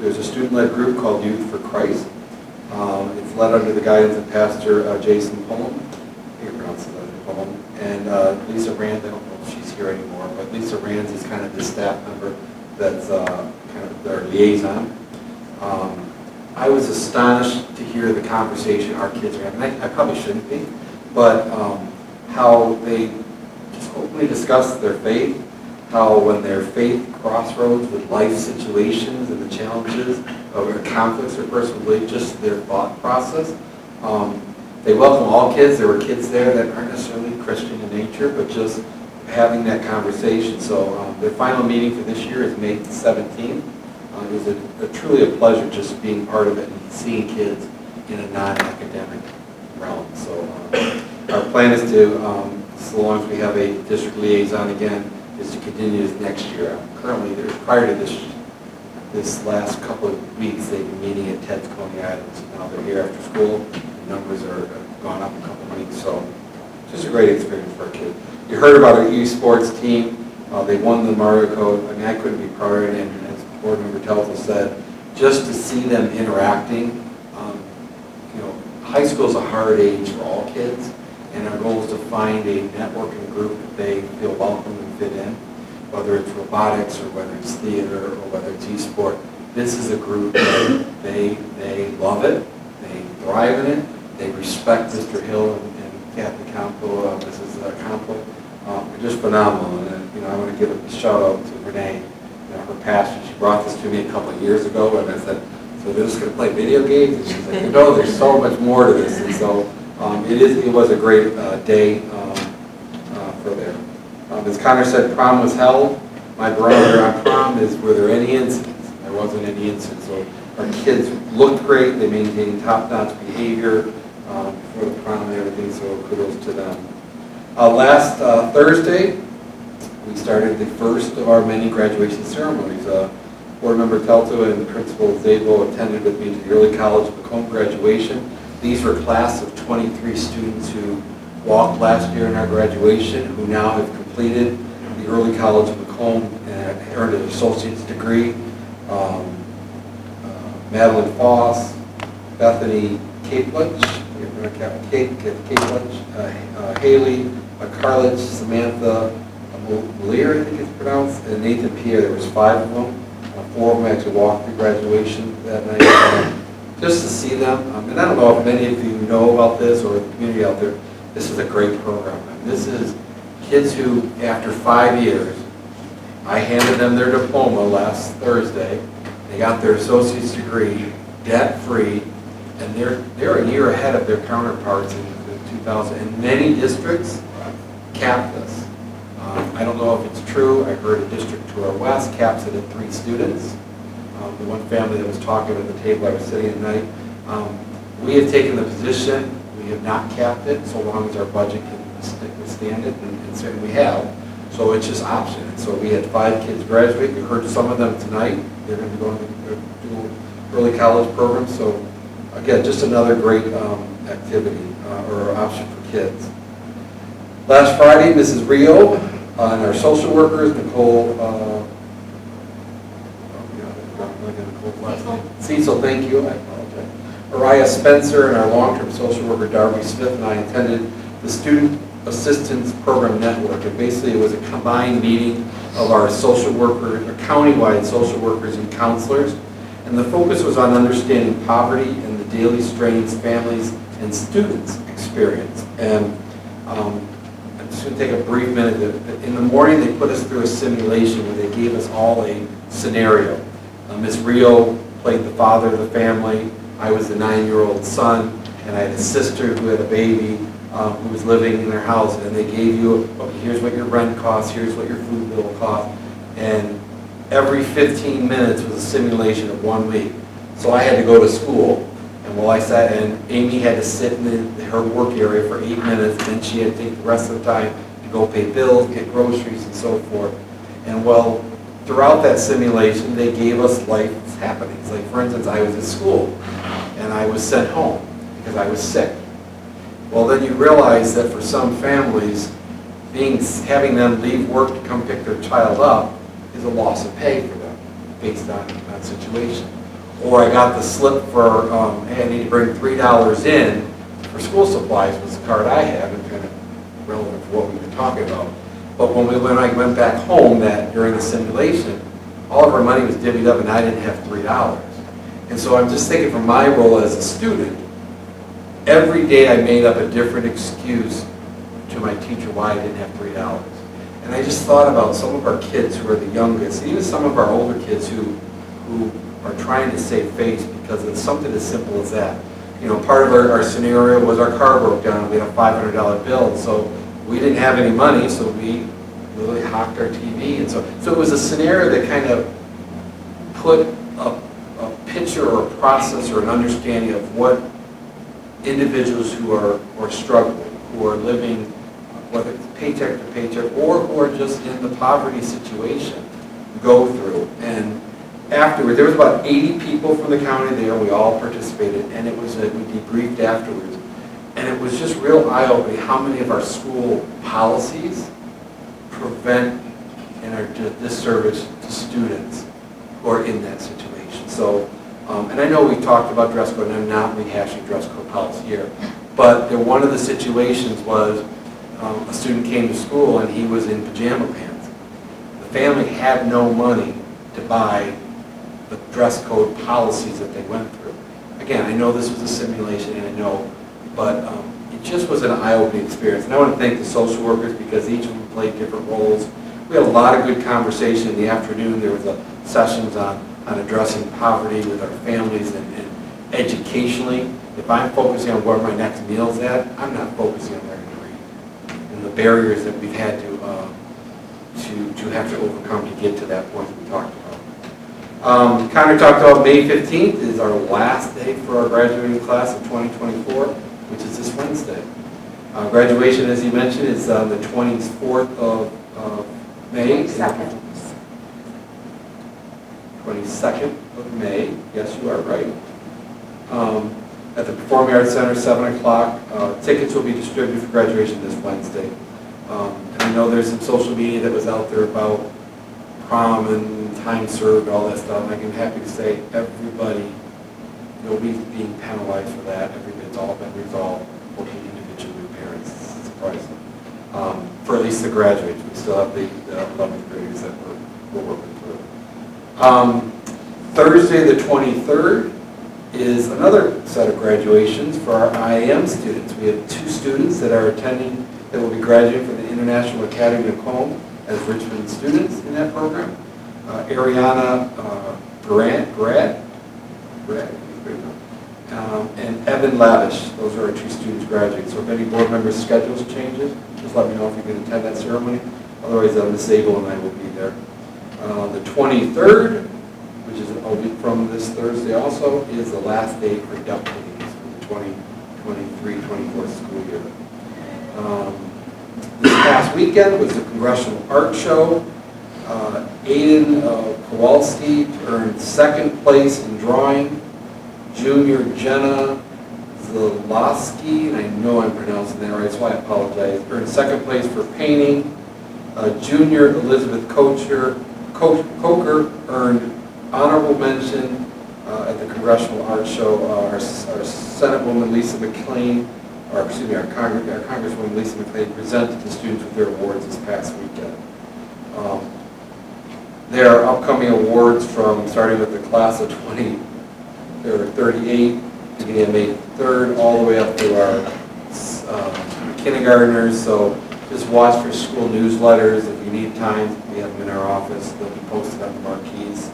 There's a student-led group called Youth for Christ. It's led under the guidance of Pastor Jason Pullum. I think I pronounced it Pullum. And Lisa Rand, I don't know if she's here anymore, but Lisa Rand is kind of the staff member that's kind of their liaison. I was astonished to hear the conversation our kids are having. I probably shouldn't be, but how they just openly discuss their faith, how when their faith crossroads with life situations and the challenges or conflicts or personal belief, just their thought process. They welcome all kids. There were kids there that aren't necessarily Christian in nature, but just having that conversation. So their final meeting for this year is May 17th. It was truly a pleasure just being part of it and seeing kids in a non-academic realm. So our plan is to, so long as we have a district liaison again, is to continue this next year. Currently, prior to this last couple of weeks, they've been meeting at Ted's Coney Island. Now they're here after school. The numbers are gone up a couple of weeks, so just a great experience for our kids. You heard about our esports team. They won the Mario Code. I mean, I couldn't be prouder, and as Board Member Telto said, just to see them interacting. High school is a hard age for all kids, and our goal is to find a networking group that they feel welcome and fit in, whether it's robotics or whether it's theater or whether it's e-sport. This is a group that they love it, they thrive in it, they respect Mr. Hill and Kathy Campo, Mrs. Campo. They're just phenomenal, and I want to give a shout out to Renee, her pastor. She brought this to me a couple of years ago, and I said, so they're just going to play video games? And she's like, no, there's so much more to this. And so it was a great day for them. As Connor said, prom was held. My barometer on prom is, were there any incidents? There wasn't any incidents. So our kids looked great. They maintained top-notch behavior for the prom and everything, so kudos to them. Last Thursday, we started the first of our many graduation ceremonies. Board Member Telto and Principal Zabo attended with me to the Early College Macomb graduation. These were class of 23 students who walked last year in our graduation, who now have completed the Early College of Macomb and earned an associate's degree. Madeline Foss, Bethany Capelitch, Haley Carlich, Samantha Malier, I think it's pronounced, and Nathan Pierre. There was 5 of them. 4 of them actually walked through graduation that night. Just to see them, and I don't know if many of you know about this or the community out there, this is a great program. This is kids who, after 5 years, I handed them their diploma last Thursday. They got their associate's degree, debt-free, and they're a year ahead of their counterparts in 2000. And many districts cap this. I don't know if it's true. I heard a district to our west caps it at 3 students. The one family that was talking at the table I was sitting at night. We have taken the position, we have not capped it so long as our budget can withstand it, and certainly we have. So it's just option. And so we had 5 kids graduate. You heard some of them tonight. They're going to be going to do early college programs. So again, just another great activity or option for kids. Last Friday, Mrs. Rio and our social workers, Nicole, Cecil, thank you, I apologize. Araya Spencer and our long-term social worker, Darby Smith, and I attended the Student Assistance Program Network. And basically, it was a combined meeting of our social workers, our countywide social workers and counselors. And the focus was on understanding poverty and the daily strains families and students experience. And I'm just going to take a brief minute. In the morning, they put us through a simulation where they gave us all a scenario. Ms. Rio played the father of the family. I was the 9-year-old son, and I had a sister who had a baby who was living in their house. And they gave you, okay, here's what your rent costs, here's what your food bill costs. And every 15 minutes was a simulation of 1 week. So I had to go to school. And while I sat, and Amy had to sit in her work area for 8 minutes, and then she had to take the rest of the time to go pay bills, get groceries, and so forth. And well, throughout that simulation, they gave us life happenings. Like, for instance, I was at school, and I was sent home because I was sick. Well, then you realize that for some families, having them leave work to come pick their child up is a loss of pay for them based on that situation. or I got the slip for, hey, I need to bring $3 in for school supplies was the card I have, and kind of relevant for what we've been talking about. But when I went back home during the simulation, all of our money was divvied up and I didn't have $3. And so I'm just thinking from my role as a student, every day I made up a different excuse to my teacher why I didn't have $3. And I just thought about some of our kids who are the youngest, even some of our older kids who are trying to save face because of something as simple as that. You know, part of our scenario was our car broke down, we had a $500 bill, so we didn't have any money, so we literally hocked our TV. And so it was a scenario that kind of put a picture or a process or an understanding of what individuals who are struggling, who are living, whether it's paycheck to paycheck, or who are just in the poverty situation, go through. And afterward, there was about 80 people from the county there, we all participated, and we debriefed afterwards. And it was just real eye-opening how many of our school policies prevent and are disservice to students who are in that situation. So, and I know we talked about dress code, and I'm not rehashing dress code policy here, but one of the situations was a student came to school and he was in pajama pants. The family had no money to buy the dress code policies that they went through. Again, I know this was a simulation, and I know, but it just was an eye-opening experience. And I want to thank the social workers because each of them played different roles. We had a lot of good conversation in the afternoon. There was sessions on addressing poverty with our families and educationally. If I'm focusing on where my next meal's at, I'm not focusing on learning to read and the barriers that we've had to have to overcome to get to that point that we talked about. Connor talked about May 15th is our last day for our graduating class of 2024, which is this Wednesday. Graduation, as he mentioned, is on the 24th of May. 22nd of May. Yes, you are right. At the Performing Arts Center, 7 o'clock. Tickets will be distributed for graduation this Wednesday. And I know there's some social media that was out there about prom and time served, all that stuff. And I'm happy to say everybody, nobody's being penalized for that. It's all been resolved, working individually with parents. It's surprising. For at least the graduates. We still have the 11th graders that we're working through. Thursday the 23rd is another set of graduations for our IAM students. We have 2 students that are attending, that will be graduating from the International Academy of Home as Richmond students in that program. Ariana and Evan Lavish. Those are our 2 students graduating. So if any board members' schedules changes, just let me know if you can attend that ceremony. Otherwise, I'm disabled and I will be there. The 23rd, which is a week from this Thursday also, is the last day for inductees for the 2023-24 school year. This past weekend was the Congressional Art Show. Aiden Kowalski earned 2nd place in drawing. Junior Jenna Zalowski, and I know I'm pronouncing that right, so I apologize, earned 2nd place for painting. Junior Elizabeth Coker earned honorable mention at the Congressional Art Show. Our Senatewoman Lisa McClain, or excuse me, our Congresswoman Lisa McClain presented the students with their awards this past weekend. There are upcoming awards starting with the class of 20, there are 38, beginning of May 3rd, all the way up to our kindergartners. So just watch for school newsletters. If you need time, we have them in our office. They'll be posted on the marquees.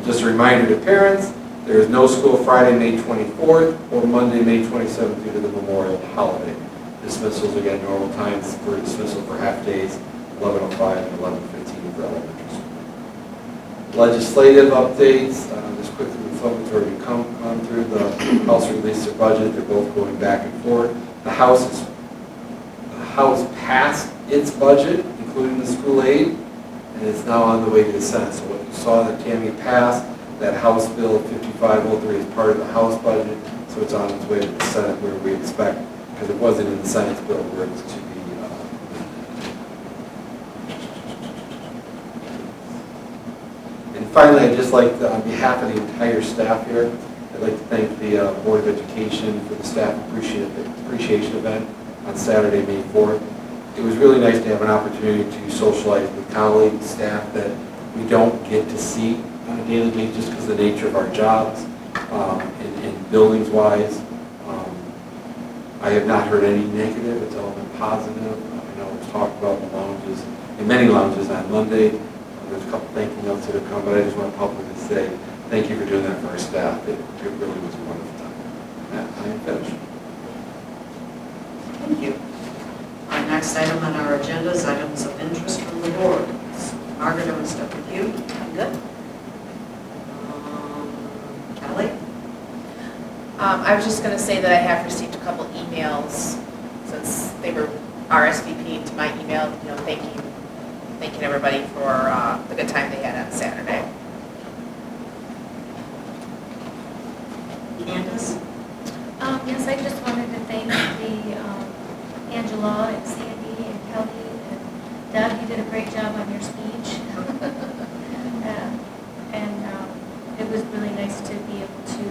Just a reminder to parents, there is no school Friday, May 24th or Monday, May 27th due to the Memorial holiday. Dismissals, again, normal times for dismissal for half days, 11:05 and 11:15 for elementary school. Legislative updates, just quickly, the Republicans already come through. The House released their budget. They're both going back and forth. The House passed its budget, including the school aid, and it's now on the way to the Senate. So what you saw that Tammy passed, that House Bill 5503 is part of the House budget, so it's on its way to the Senate where we expect, because it wasn't in the Senate's bill, where it's to be. And finally, I'd just like, on behalf of the entire staff here, I'd like to thank the Board of Education for the staff appreciation event on Saturday, May 4th. It was really nice to have an opportunity to socialize with colleagues, staff that we don't get to see on a daily basis just because of the nature of our jobs and buildings-wise. I have not heard any negative. It's all been positive. I know it was talked about in the lounges, in many lounges on Monday. There's a couple thank you notes that have come, but I just want to publicly say thank you for doing that for our staff. It really was a wonderful time. I am finished. Thank you. Our next item on our agenda is items of interest from the board. Margaret, I'm going to start with you. I'm good. Kelly? I was just going to say that I have received a couple emails since they were RSVP'd to my email, thanking everybody for the good time they had on Saturday. Candace? Yes, I just wanted to thank Angela and Sandy and Kelly and Doug. You did a great job on your speech. It was really nice to be able to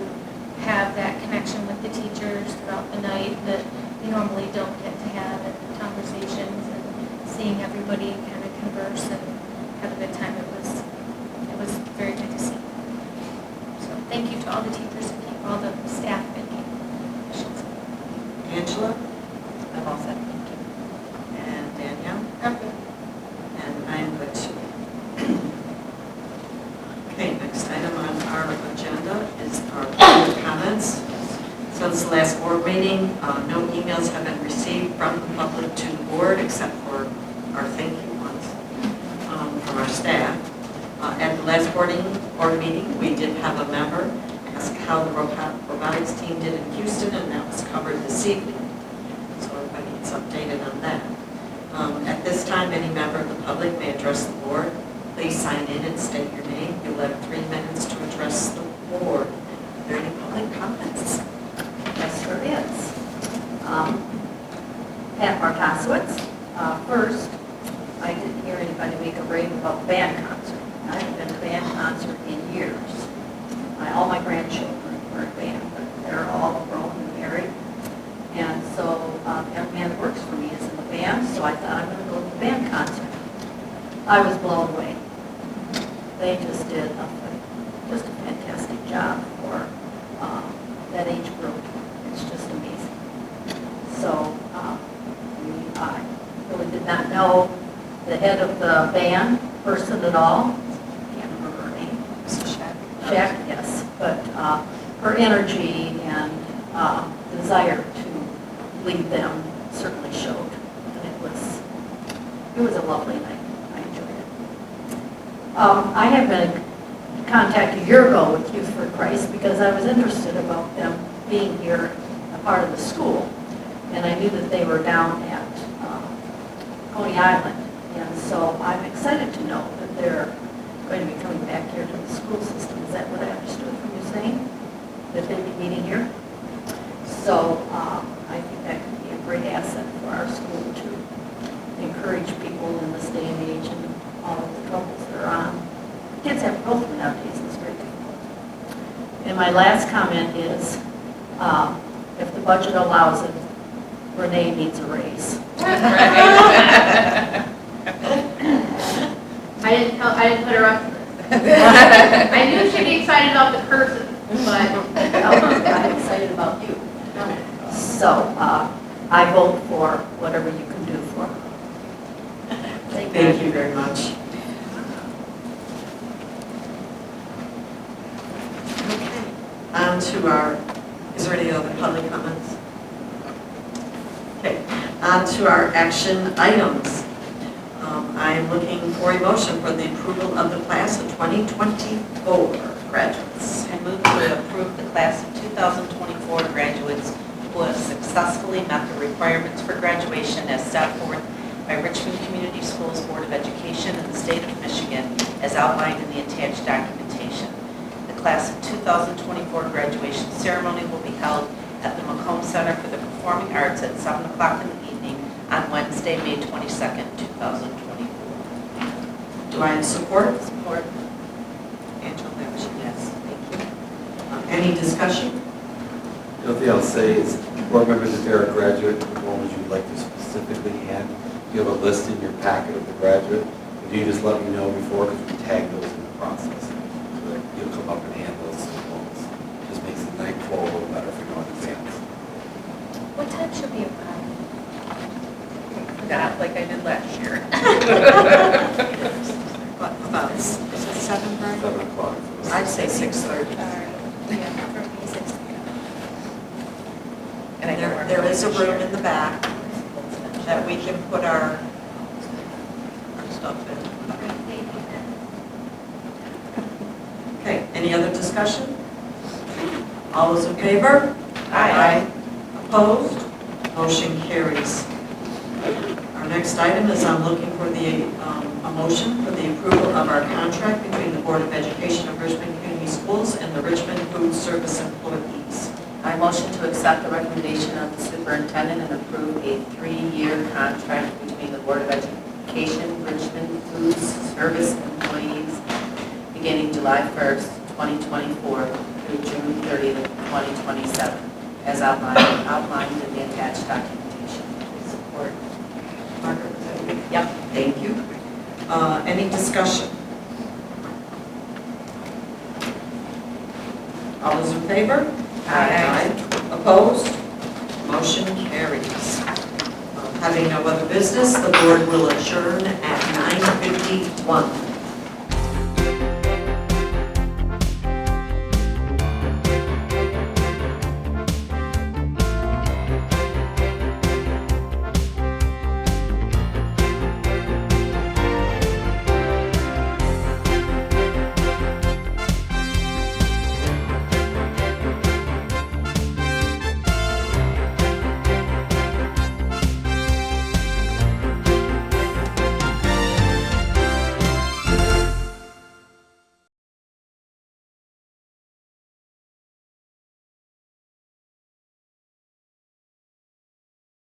have that connection with the teachers throughout the night that we normally don't get to have, and conversations and seeing everybody kind of converse and have a good time. It was very good to see. So thank you to all the teachers and all the staff and officials. Angela? I'm all set, thank you. And Danielle? I'm good. And I am good too. Okay, next item on our agenda is our public comments. Since the last board meeting, no emails have been received from the public to the board except for our thank you ones from our staff. At the last board meeting, we did have a member ask how the robotics team did in Houston, and that was covered this evening. So everybody gets updated on that. At this time, any member of the public may address the board. Please sign in and state your name. You'll have 3 minutes to address the board. Are there any public comments? Yes, there is. Pat Markosowitz. First, I didn't hear anybody make a rave about the band concert. I haven't been to a band concert in years. All my grandchildren were in band, but they're all grown and married. And so every man that works for me is in the band, so I thought I'm going to go to the band concert. I was blown away. They just did just a fantastic job for that age group. It's just amazing. So I really did not know the head of the band person at all. Can't remember her name. Jack, yes. But her energy and desire to lead them certainly showed. And it was a lovely night. I enjoyed it. I have been in contact a year ago with Youth for Christ because I was interested about them being here, a part of the school. And I knew that they were down at Coney Island. And so I'm excited to know that they're going to be coming back here to the school system. Is that what I understood from you saying? That they'd be meeting here? So I think that could be a great asset for our school to encourage people in this day and age and all of the troubles that are on. Kids have to go through nowadays, it's very difficult. And my last comment is, if the budget allows it, Renee needs a raise. I didn't put her up to this. I knew she'd be excited about the person, but I'm excited about you. So I vote for whatever you can do for her. Thank you very much. Okay, on to our, is there any other public comments? Okay, on to our action items. I am looking for a motion for the approval of the class of 2024 graduates. I move to approve the class of 2024 graduates who have successfully met the requirements for graduation as set forth by Richmond Community Schools Board of Education in the state of Michigan as outlined in the attached documentation. The class of 2024 graduation ceremony will be held at the Macomb Center for the Performing Arts at 7 o'clock in the evening on Wednesday, May 22nd, 2024. Do I have support? Support. Any discussion? The only thing I'll say is, board members, if they're a graduate, the ones you'd like to specifically hand, you have a list in your packet of the graduate. If you just let me know before, because we tag those in the process. So that you'll come up and hand those to the ones. Just makes the night flow a little better if we know in advance. What time should we arrive? Not like I did last year. What, about, is it 7, Brian? 7 o'clock. I'd say 6:30. And I know we're There is a room in the back that we can put our stuff in. Okay, any other discussion? All those in favor? Aye. Opposed? Motion carries. Our next item is I'm looking for a motion for the approval of our contract between the Board of Education of Richmond Community Schools and the Richmond Food Service employees. I motion to accept the recommendation of the superintendent and approve a 3-year contract between the Board of Education, Richmond Food Service employees, beginning July 1st, 2024 through June 30th, 2027, as outlined in the attached documentation. Support. Margaret, is that you? Yep. Thank you. Any discussion? All those in favor? Aye. Opposed? Motion carries. Having no other business, the board will adjourn at 9:51.